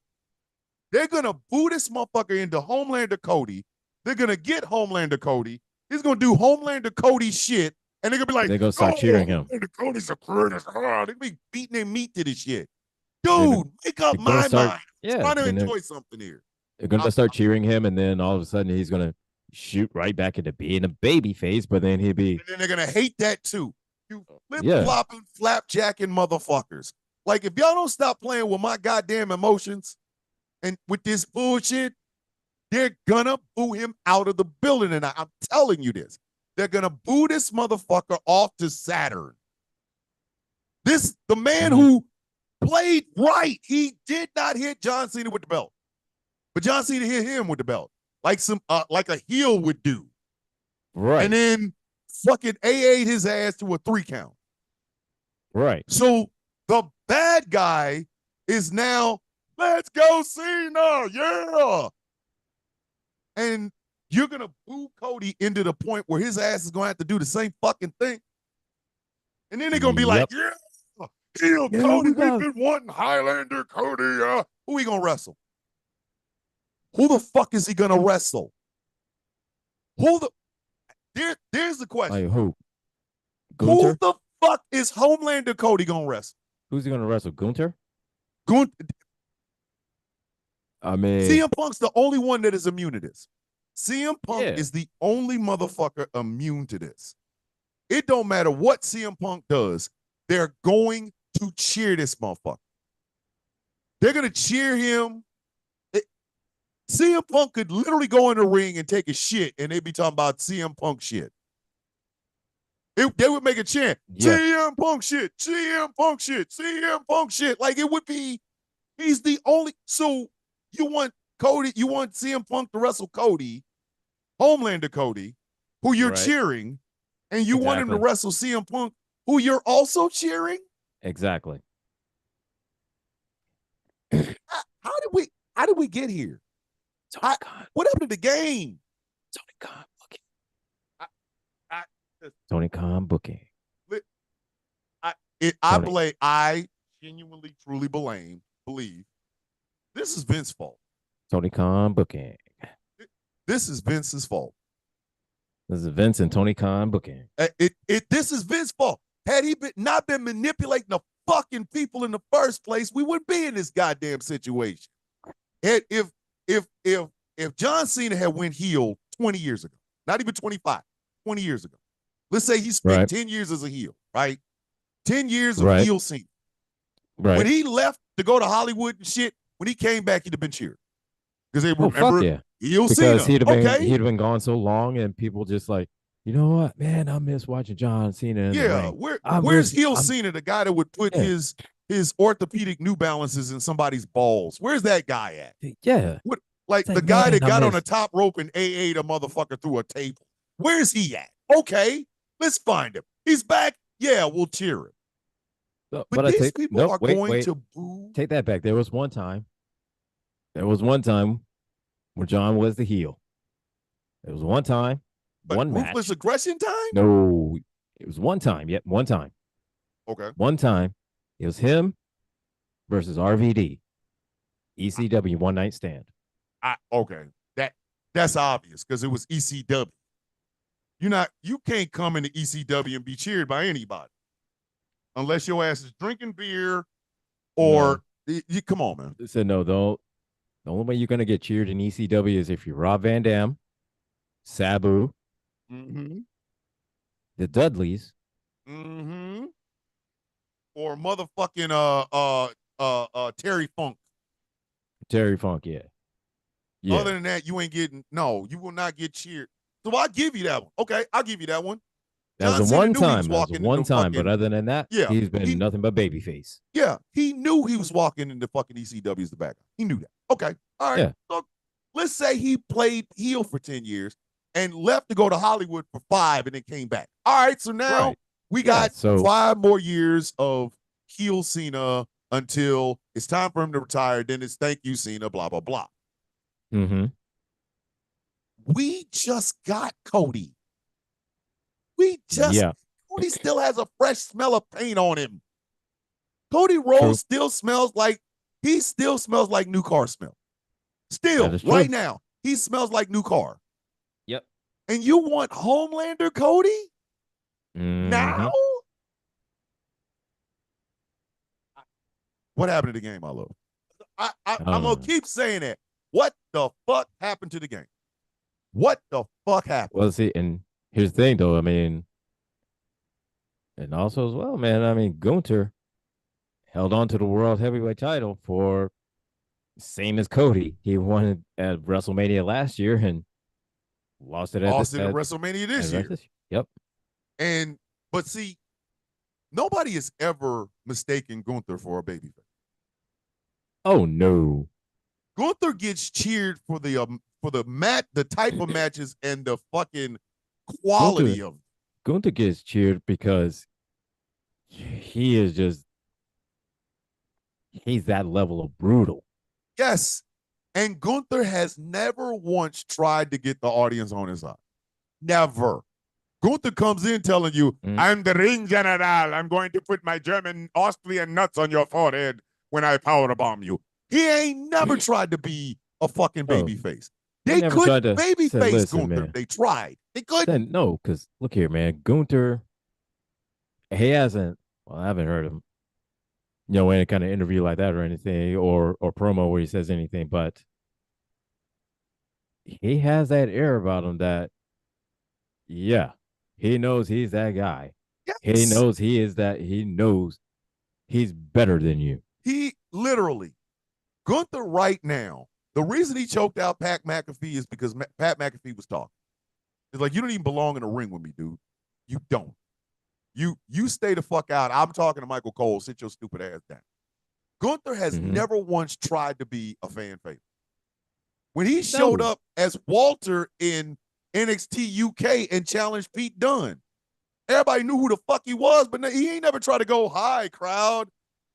They're going to boo this motherfucker into Homelander Cody. They're going to get Homelander Cody. He's going to do Homelander Cody shit. And they're going to be like, they're going to start cheering him. Homelander Cody's a greatest. They're going to be beating their meat to this shit. Dude, make up my mind. I'm trying to enjoy something here. They're going to start cheering him, and then all of a sudden he's going to shoot right back into being a baby face, but then he'll be... And then they're going to hate that too. You flip-flopping, flapjacking motherfuckers. Like, if y'all don't stop playing with my goddamn emotions and with this bullshit, they're going to boo him out of the building. And I'm telling you this. They're going to boo this motherfucker off to Saturn. The man who played right, he did not hit John Cena with the belt. But John Cena hit him with the belt, like a heel would do. Right. And then fucking AA'd his ass to a 3 count. Right. So the bad guy is now, let's go Cena, yeah. And you're going to boo Cody into the point where his ass is going to have to do the same fucking thing. And then they're going to be like, yeah, heel Cody, we've been wanting Highlander Cody. Who he going to wrestle? Who the fuck is he going to wrestle? There's the question. Like who? Who the fuck is Homelander Cody going to wrestle? Who's he going to wrestle? Gunther? I mean, CM Punk's the only one that is immune to this. CM Punk is the only motherfucker immune to this. It don't matter what CM Punk does. They're going to cheer this motherfucker. They're going to cheer him. CM Punk could literally go in the ring and take a shit, and they'd be talking about CM Punk shit. They would make a chant, CM Punk shit, CM Punk shit, CM Punk shit. Like it would be, he's the only. So you want Cody, you want CM Punk to wrestle Cody, Homelander Cody, who you're cheering, and you want him to wrestle CM Punk, who you're also cheering? Exactly. How did we get here? What happened to the game? Tony Khan booking. Tony Khan booking. I genuinely, truly believe this is Vince's fault. Tony Khan booking. This is Vince's fault. This is Vince and Tony Khan booking. This is Vince's fault. Had he not been manipulating the fucking people in the first place, we wouldn't be in this goddamn situation. If John Cena had went heel 20 years ago, not even 25, 20 years ago, let's say he spent 10 years as a heel, right? 10 years of heel Cena. Right. When he left to go to Hollywood and shit, when he came back, he'd have been cheered. Because they remember heel Cena. Because he'd have been gone so long, and people just like, you know what, man, I miss watching John Cena. Where's heel Cena, the guy that would put his orthopedic New Balances in somebody's balls? Where's that guy at? Yeah. Like the guy that got on the top rope and AA'd a motherfucker through a table. Where's he at? Okay, let's find him. He's back. Yeah, we'll cheer him. But these people are going to boo. Take that back. There was one time where John was the heel. There was one time. One match. Ruthless aggression time? No, it was one time. Yep, one time. Okay. One time. It was him versus RVD. ECW one night stand. Okay. That's obvious because it was ECW. You can't come into ECW and be cheered by anybody unless your ass is drinking beer or you come on, man. Said no, though. The only way you're gonna get cheered in ECW is if you're Rob Van Dam, Sabu, the Dudleys, or motherfucking Terry Funk. Terry Funk, yeah. Other than that, you will not get cheered. So I'll give you that one. Okay, I'll give you that one. That was a one time. But other than that, he's been nothing but babyface. Yeah, he knew he was walking into fucking ECW as the backup. He knew that. Okay, all right. Yeah. So let's say he played heel for 10 years and left to go to Hollywood for 5 and then came back. All right, so now we got 5 more years of heel Cena until it's time for him to retire. Then it's thank you, Cena, blah, blah, blah. We just got Cody. Cody still has a fresh smell of paint on him. Cody Rhodes still smells like new car smell. Still, right now, he smells like new car. Yep. And you want Homelander Cody? Now? What happened to the game, my love? I'm going to keep saying that. What the fuck happened to the game? What the fuck happened? Well, see, and here's the thing, though. I mean, and also as well, man, I mean, Gunther held on to the World Heavyweight title for same as Cody. He won it at WrestleMania last year and lost it at WrestleMania this year. Yep. But see, nobody has ever mistaken Gunther for a babyface. Oh no. Gunther gets cheered for the type of matches and the fucking quality Gunther of Gunther gets cheered because he is just he's that level of brutal. yes. And Gunther has never once tried to get the audience on his side. Never. Gunther comes in telling you, I'm the ring general. I'm going to put my German Austrian nuts on your forehead when I powerbomb you. He ain't never tried to be a fucking Oh, baby face. he They never tried couldn't to baby say, face listen, Gunther. man. They tried. They couldn't. Then no, because look here, man. Gunther, he hasn't. Well, I haven't heard him, any kind of interview like that or anything, or promo where he says anything. But he has that air about him that, yeah, he knows he's that guy. He Yes. knows he is that. He knows he's better than you. He literally, Gunther right now, the reason he choked out Pat McAfee is because Pat McAfee was talking. It's like, you don't even belong in a ring with me, dude. You don't. You stay the fuck out. I'm talking to Michael Cole. Sit your stupid ass down. Gunther has never once tried to be a fan favorite. When he showed up as Walter in NXT UK and challenged Pete Dunne, everybody knew who the fuck he was, but he ain't never tried to go, hi, crowd.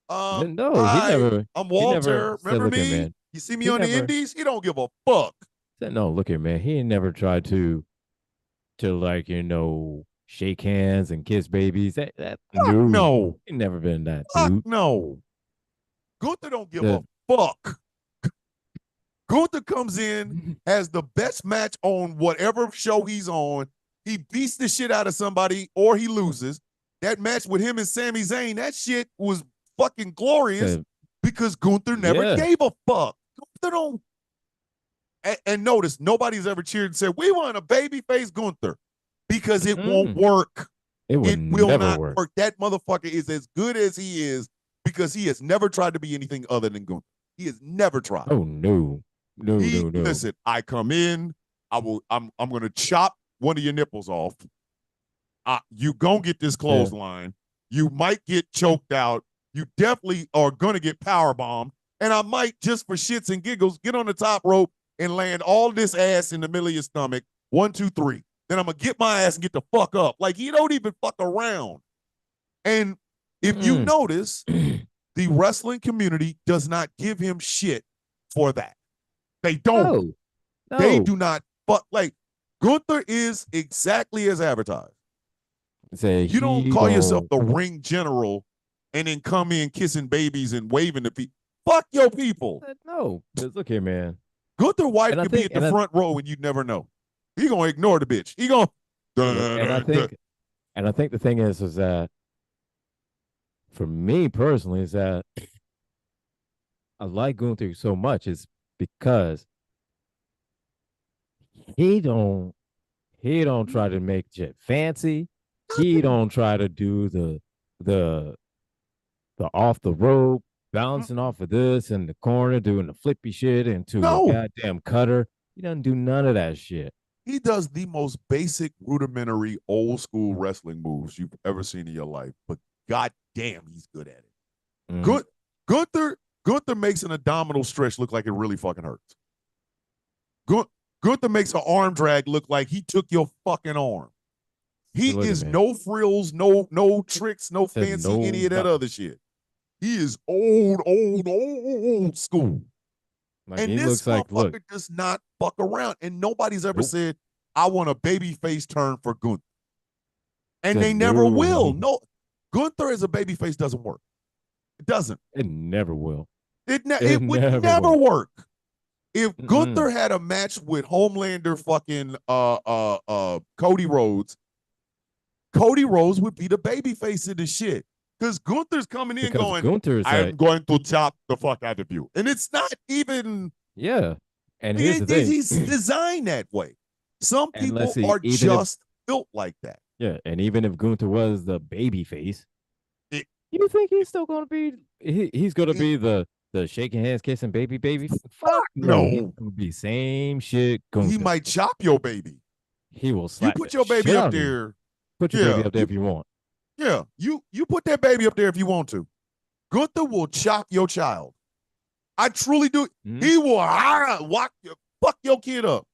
No, hi, I'm Walter. Said, remember look me? Here, man. You see me on the indies? He don't give a fuck. Said, no, look here, man. He ain't never tried to like, shake hands and kiss babies. No. He never been that, fuck dude. No. Gunther don't give a fuck. Gunther comes in, has the best match on whatever show he's on. He beats the shit out of somebody or he loses. That match with him and Sami Zayn, that shit was fucking glorious because Gunther never gave a fuck. Gunther don't. And notice, nobody's ever cheered and said, we want a babyface Gunther because it won't work. It will not work. That motherfucker is as good as he is because he has never tried to be anything other than Gunther. He has never tried. Oh, no. No. Listen, I come in, I'm gonna chop one of your nipples off. You gonna get this clothesline. You might get choked out. You definitely are gonna get power bombed. And I might, just for shits and giggles, get on the top rope and land all this ass in the middle of your stomach. 1, 2, 3. Then I'm gonna get my ass and get the fuck up. Like, he don't even fuck around. And if you notice, the wrestling community does not give him shit for that. They don't. No. They do not. But like, Gunther is exactly as advertised. You don't call yourself the ring general and then come in kissing babies and waving to people. Fuck your people. No, because look here, man. Gunther White could be at the front row and you'd never know. He gonna ignore the bitch. He gonna. And I think the thing is that for me personally is that I like Gunther so much is because he don't try to make shit fancy. He don't try to do the off the rope, bouncing off of this in the corner, doing the flippy shit into a goddamn cutter. He doesn't do none of that shit. He does the most basic, rudimentary, old school wrestling moves you've ever seen in your life, but goddamn, he's good at it. Gunther makes an abdominal stretch look like it really fucking hurts. Gunther makes an arm drag look like he took your fucking arm. He is no frills, no tricks, no fancy, any of that other shit. He is old school. Like, and this motherfucker does not fuck around. And nobody's ever said, I want a baby face turn for Gunther. And they never will. No, Gunther as a baby face doesn't work. It doesn't. It never will. It would never work. If Gunther had a match with Homelander fucking Cody Rhodes would be the baby face of the shit. Because Gunther's coming in going, I'm going to chop the fuck out of you. And it's not even. Yeah. And here's the thing. He's designed that way. Some people are just built like that. Yeah. And even if Gunther was the baby face, you think he's still going to be, he's going to be the shaking hands, kissing baby? Fuck no. He's going to be same shit. Gunther. He might chop your baby. He will slap. You put your baby up there. Put your baby up there if you want. Yeah, you put that baby up there if you want to. Gunther will chop your child. I truly do. He will fuck your kid up.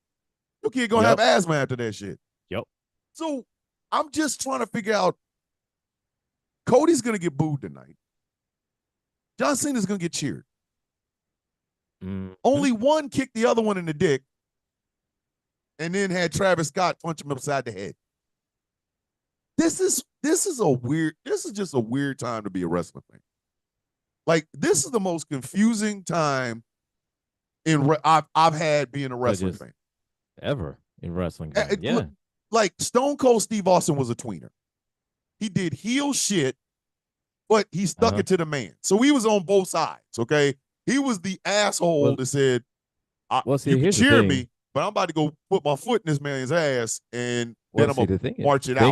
Your kid gonna have asthma after that shit. Yep. So I'm just trying to figure out. Cody's gonna get booed tonight. John Cena's gonna get cheered. Only one kicked the other one in the dick, and then had Travis Scott punch him upside the head. This is just a weird time to be a wrestling fan. Like, this is the most confusing time I've had being a wrestling fan ever in wrestling. Yeah, like Stone Cold Steve Austin was a tweener. He did heel shit, but he stuck it to the man. So he was on both sides. Okay, he was the asshole that said, "You can cheer me, but I'm about to go put my foot in this man's ass, and then I'm gonna march it out."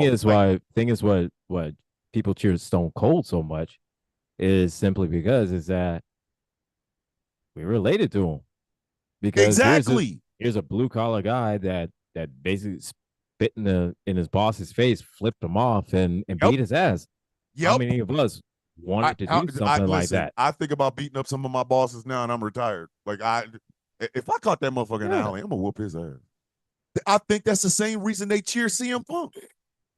Thing is what people cheer Stone Cold so much is simply because is that we related to him. Because exactly, here's a blue collar guy that basically spit in his boss's face, flipped him off, and beat his ass. Yep. How many of us wanted to do something like that? I think about beating up some of my bosses now, and I'm retired. Like, if I caught that motherfucker in the alley, I'm gonna whoop his ass. I think that's the same reason they cheer CM Punk.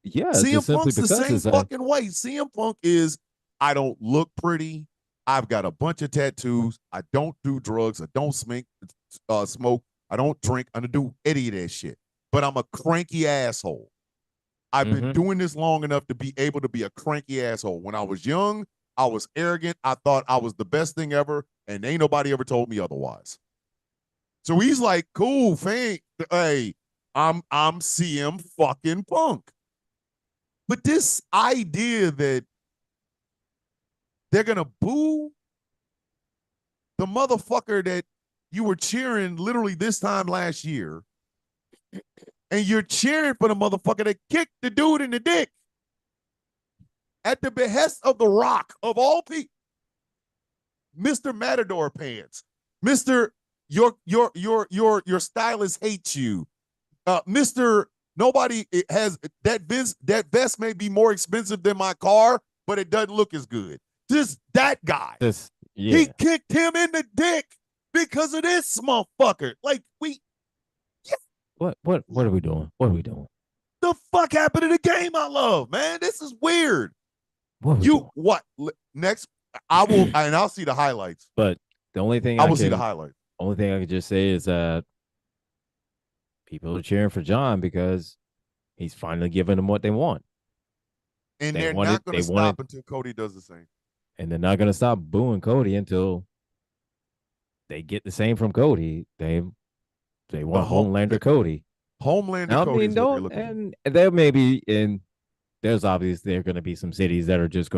Yeah, CM Punk's the same fucking way. CM Punk is, I don't look pretty. I've got a bunch of tattoos. I don't do drugs. I don't smoke. I don't drink. I don't do any of that shit. But I'm a cranky asshole. I've been doing this long enough to be able to be a cranky asshole. When I was young, I was arrogant. I thought I was the best thing ever, and ain't nobody ever told me otherwise. So he's like, cool, fan. Hey, I'm CM fucking Punk. But this idea that they're gonna boo the motherfucker that you were cheering literally this time last year, and you're cheering for the motherfucker that kicked the dude in the dick at the behest of The Rock, of all people, Mr. Matador Pants, Mr. Your stylist hates you, Mr. Nobody has that vest may be more expensive than my car, but it doesn't look as good. Just that guy. He kicked him in the dick because of this motherfucker. Like, What are we doing? What are we doing? The fuck happened to the game I love, man? This is weird. What next? I'll see the highlights. But the only thing I will see the highlights. Only thing I can just say is that people are cheering for John because he's finally giving them what they want. And they're not going to stop until Cody does the same. And they're not going to stop booing Cody until they get the same from Cody. They want Homelander Cody. Homelander Cody is what they're looking and there may be, and there's obviously there are going to be some cities that are just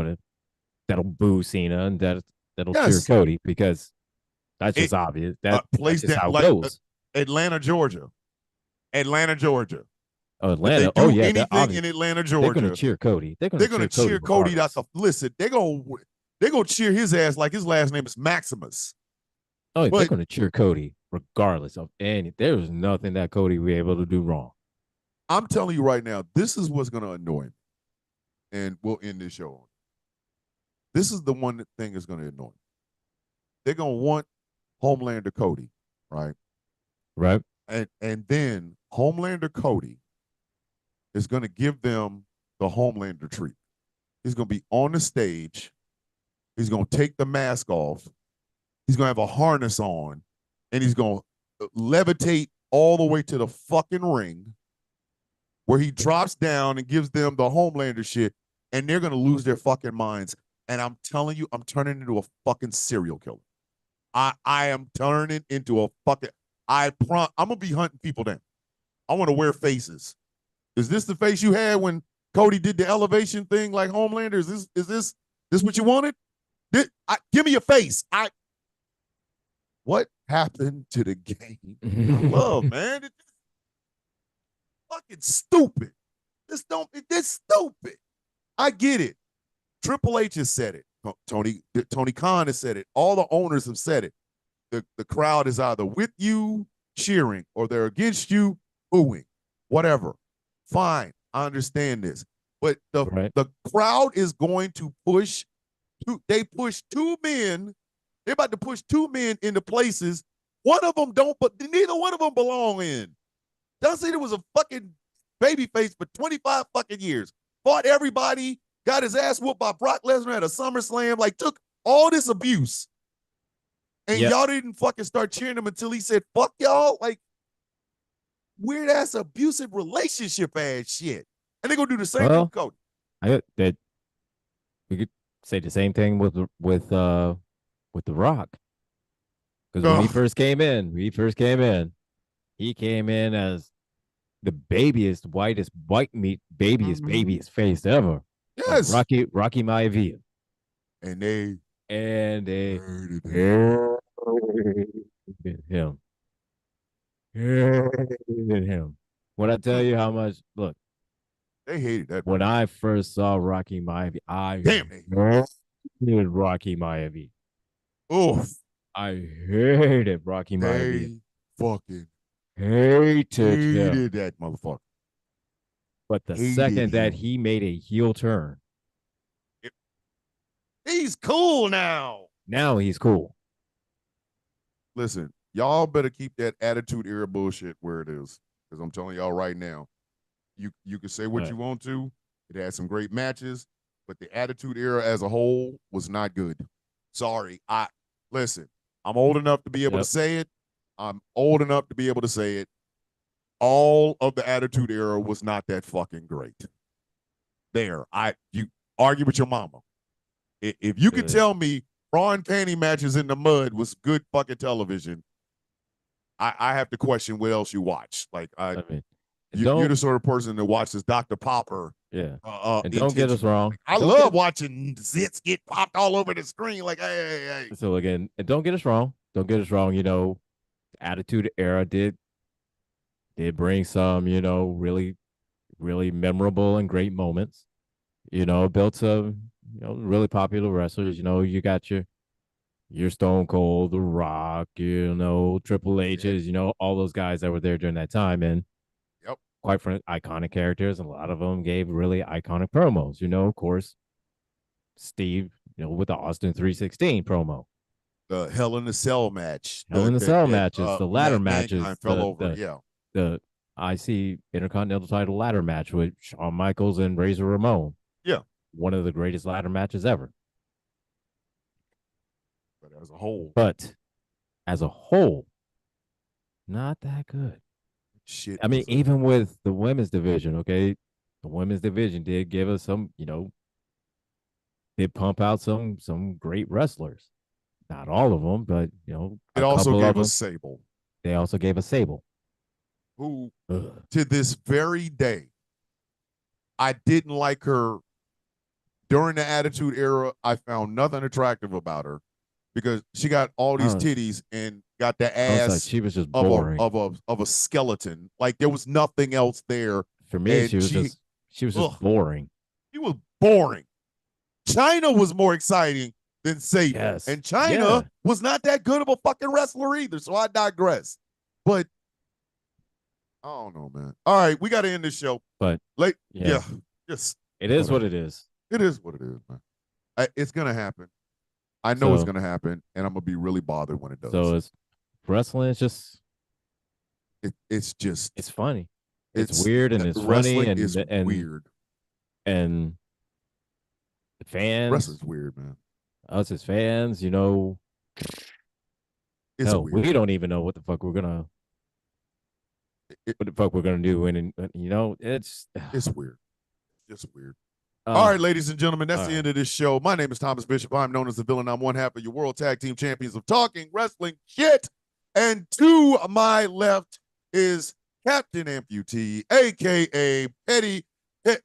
that'll boo Cena and that'll cheer Cody because that's just obvious. That's just how it goes. Atlanta, Georgia. Oh, Atlanta. Anything in Atlanta, Georgia. They're going to cheer Cody. They're going to cheer Cody. Listen, they're going to cheer his ass like his last name is Maximus. Oh, they're going to cheer Cody regardless of anything. There's nothing that Cody will be able to do wrong. I'm telling you right now, this is what's going to annoy me. And we'll end this show on. This is the one thing that's going to annoy me. They're going to want Homelander Cody, right? Right. And then Homelander Cody is going to give them the Homelander treat. He's going to be on the stage. He's going to take the mask off. He's going to have a harness on, and he's going to levitate all the way to the fucking ring where he drops down and gives them the Homelander shit, and they're going to lose their fucking minds. And I'm telling you, I'm turning into a fucking serial killer. I am turning into a fucking... I'm going to be hunting people down. I want to wear faces. Is this the face you had when Cody did the elevation thing like Homelander? Is this what you wanted? Give me your face. What happened to the game? I love, man. It's fucking stupid. This stupid. I get it. Triple H has said it. Tony Khan has said it. All the owners have said it. The crowd is either with you cheering or they're against you booing. Whatever. Fine. I understand this. But the crowd is going to push. They push two men. They're about to push two men into places. One of them don't, but neither one of them belong in. John Cena was a fucking babyface for 25 fucking years. Fought everybody, got his ass whooped by Brock Lesnar at a SummerSlam, like took all this abuse. And y'all didn't fucking start cheering him until he said, fuck y'all. Like, weird ass abusive relationship ass shit. And they're gonna do the same thing with Cody. That we could say the same thing with The Rock. Because when he first came in, he came in as the babyest, white meat, babyest face ever. Yes. Rocky Maivia. And they hated him. Hated him. When I tell you how much, look, they hated that. When I first saw Rocky Maivia, I hated Rocky Maivia. Oof. I hated Rocky Maivia. They fucking hated that motherfucker. But the second that he made a heel turn, he's cool now. Now he's cool. Listen, y'all better keep that attitude era bullshit where it is. Because I'm telling y'all right now, you can say what you want to. It had some great matches, but the attitude era as a whole was not good. Sorry. Listen, I'm old enough to be able to say it. I'm old enough to be able to say it. All of the attitude era was not that fucking great. You argue with your mama. If you could tell me bra and panty matches in the mud was good fucking television, I have to question what else you watch. Like you're the sort of person that watches Dr. Popper. Yeah. And don't get us wrong. I love watching zits get popped all over the screen. Like, hey. So again, and don't get us wrong. You know, Attitude Era did bring some, you know, really, really memorable and great moments. You know, built some, you know, really popular wrestlers. You know, you got your Stone Cold, The Rock, you know, Triple H's, you know, all those guys that were there during that time. And quite frankly, iconic characters. And a lot of them gave really iconic promos. You know, of course, Steve, you know, with the Austin 316 promo. The Hell in a Cell match. Matches, the ladder matches. Fell over, the IC Intercontinental title ladder match with Shawn Michaels and Razor Ramon. Yeah. One of the greatest ladder matches ever. But as a whole, not that good. Shit. I mean, even with the women's division, okay, the women's division did give us some, you know, did pump out some great wrestlers. Not all of them, but you know, it also gave us Sable. They also gave us Sable, who to this very day, I didn't like her during the Attitude Era. I found nothing attractive about her because she got all these titties and got the ass. Like she was just boring of a skeleton. Like there was nothing else there for me. She was just boring. She was boring. China was more exciting than Sable. Yes. And China was not that good of a fucking wrestler either. So I digress. But I don't know, man. All right, we got to end this show. But just it is what it is. It is what it is, man. It's gonna happen. I know it's gonna happen, and I'm gonna be really bothered when it does. So it's wrestling. It's just it's funny. It's weird and it's funny and weird. And the fans, wrestling's weird, man. Us as fans, you know, we don't even know what the fuck we're gonna do, and you know, it's weird. It's just weird. All right, ladies and gentlemen, that's the end of this show. My name is Thomas Bishop. I'm known as the Villain. I'm one half of your World Tag Team Champions of Talking Wrestling Shit. And to my left is Captain Amputee, aka Petty, the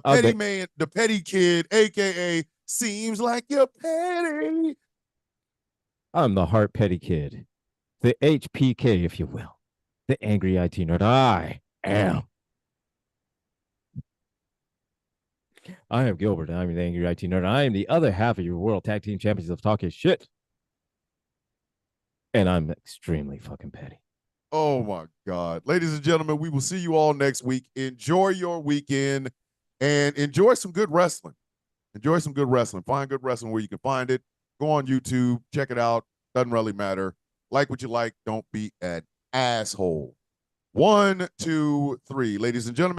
Petty Man, the Petty Kid, aka Seems Like You're Petty. I'm the Heart Petty Kid, the HPK, if you will, the Angry IT Nerd. I am Gilbert. I'm the Angry IT Nerd. I am the other half of your World Tag Team Champions of Talking Shit. And I'm extremely fucking petty. Oh, my God. Ladies and gentlemen, we will see you all next week. Enjoy your weekend and enjoy some good wrestling. Enjoy some good wrestling. Find good wrestling where you can find it. Go on YouTube. Check it out. Doesn't really matter. Like what you like. Don't be an asshole. 1, 2, 3. Ladies and gentlemen.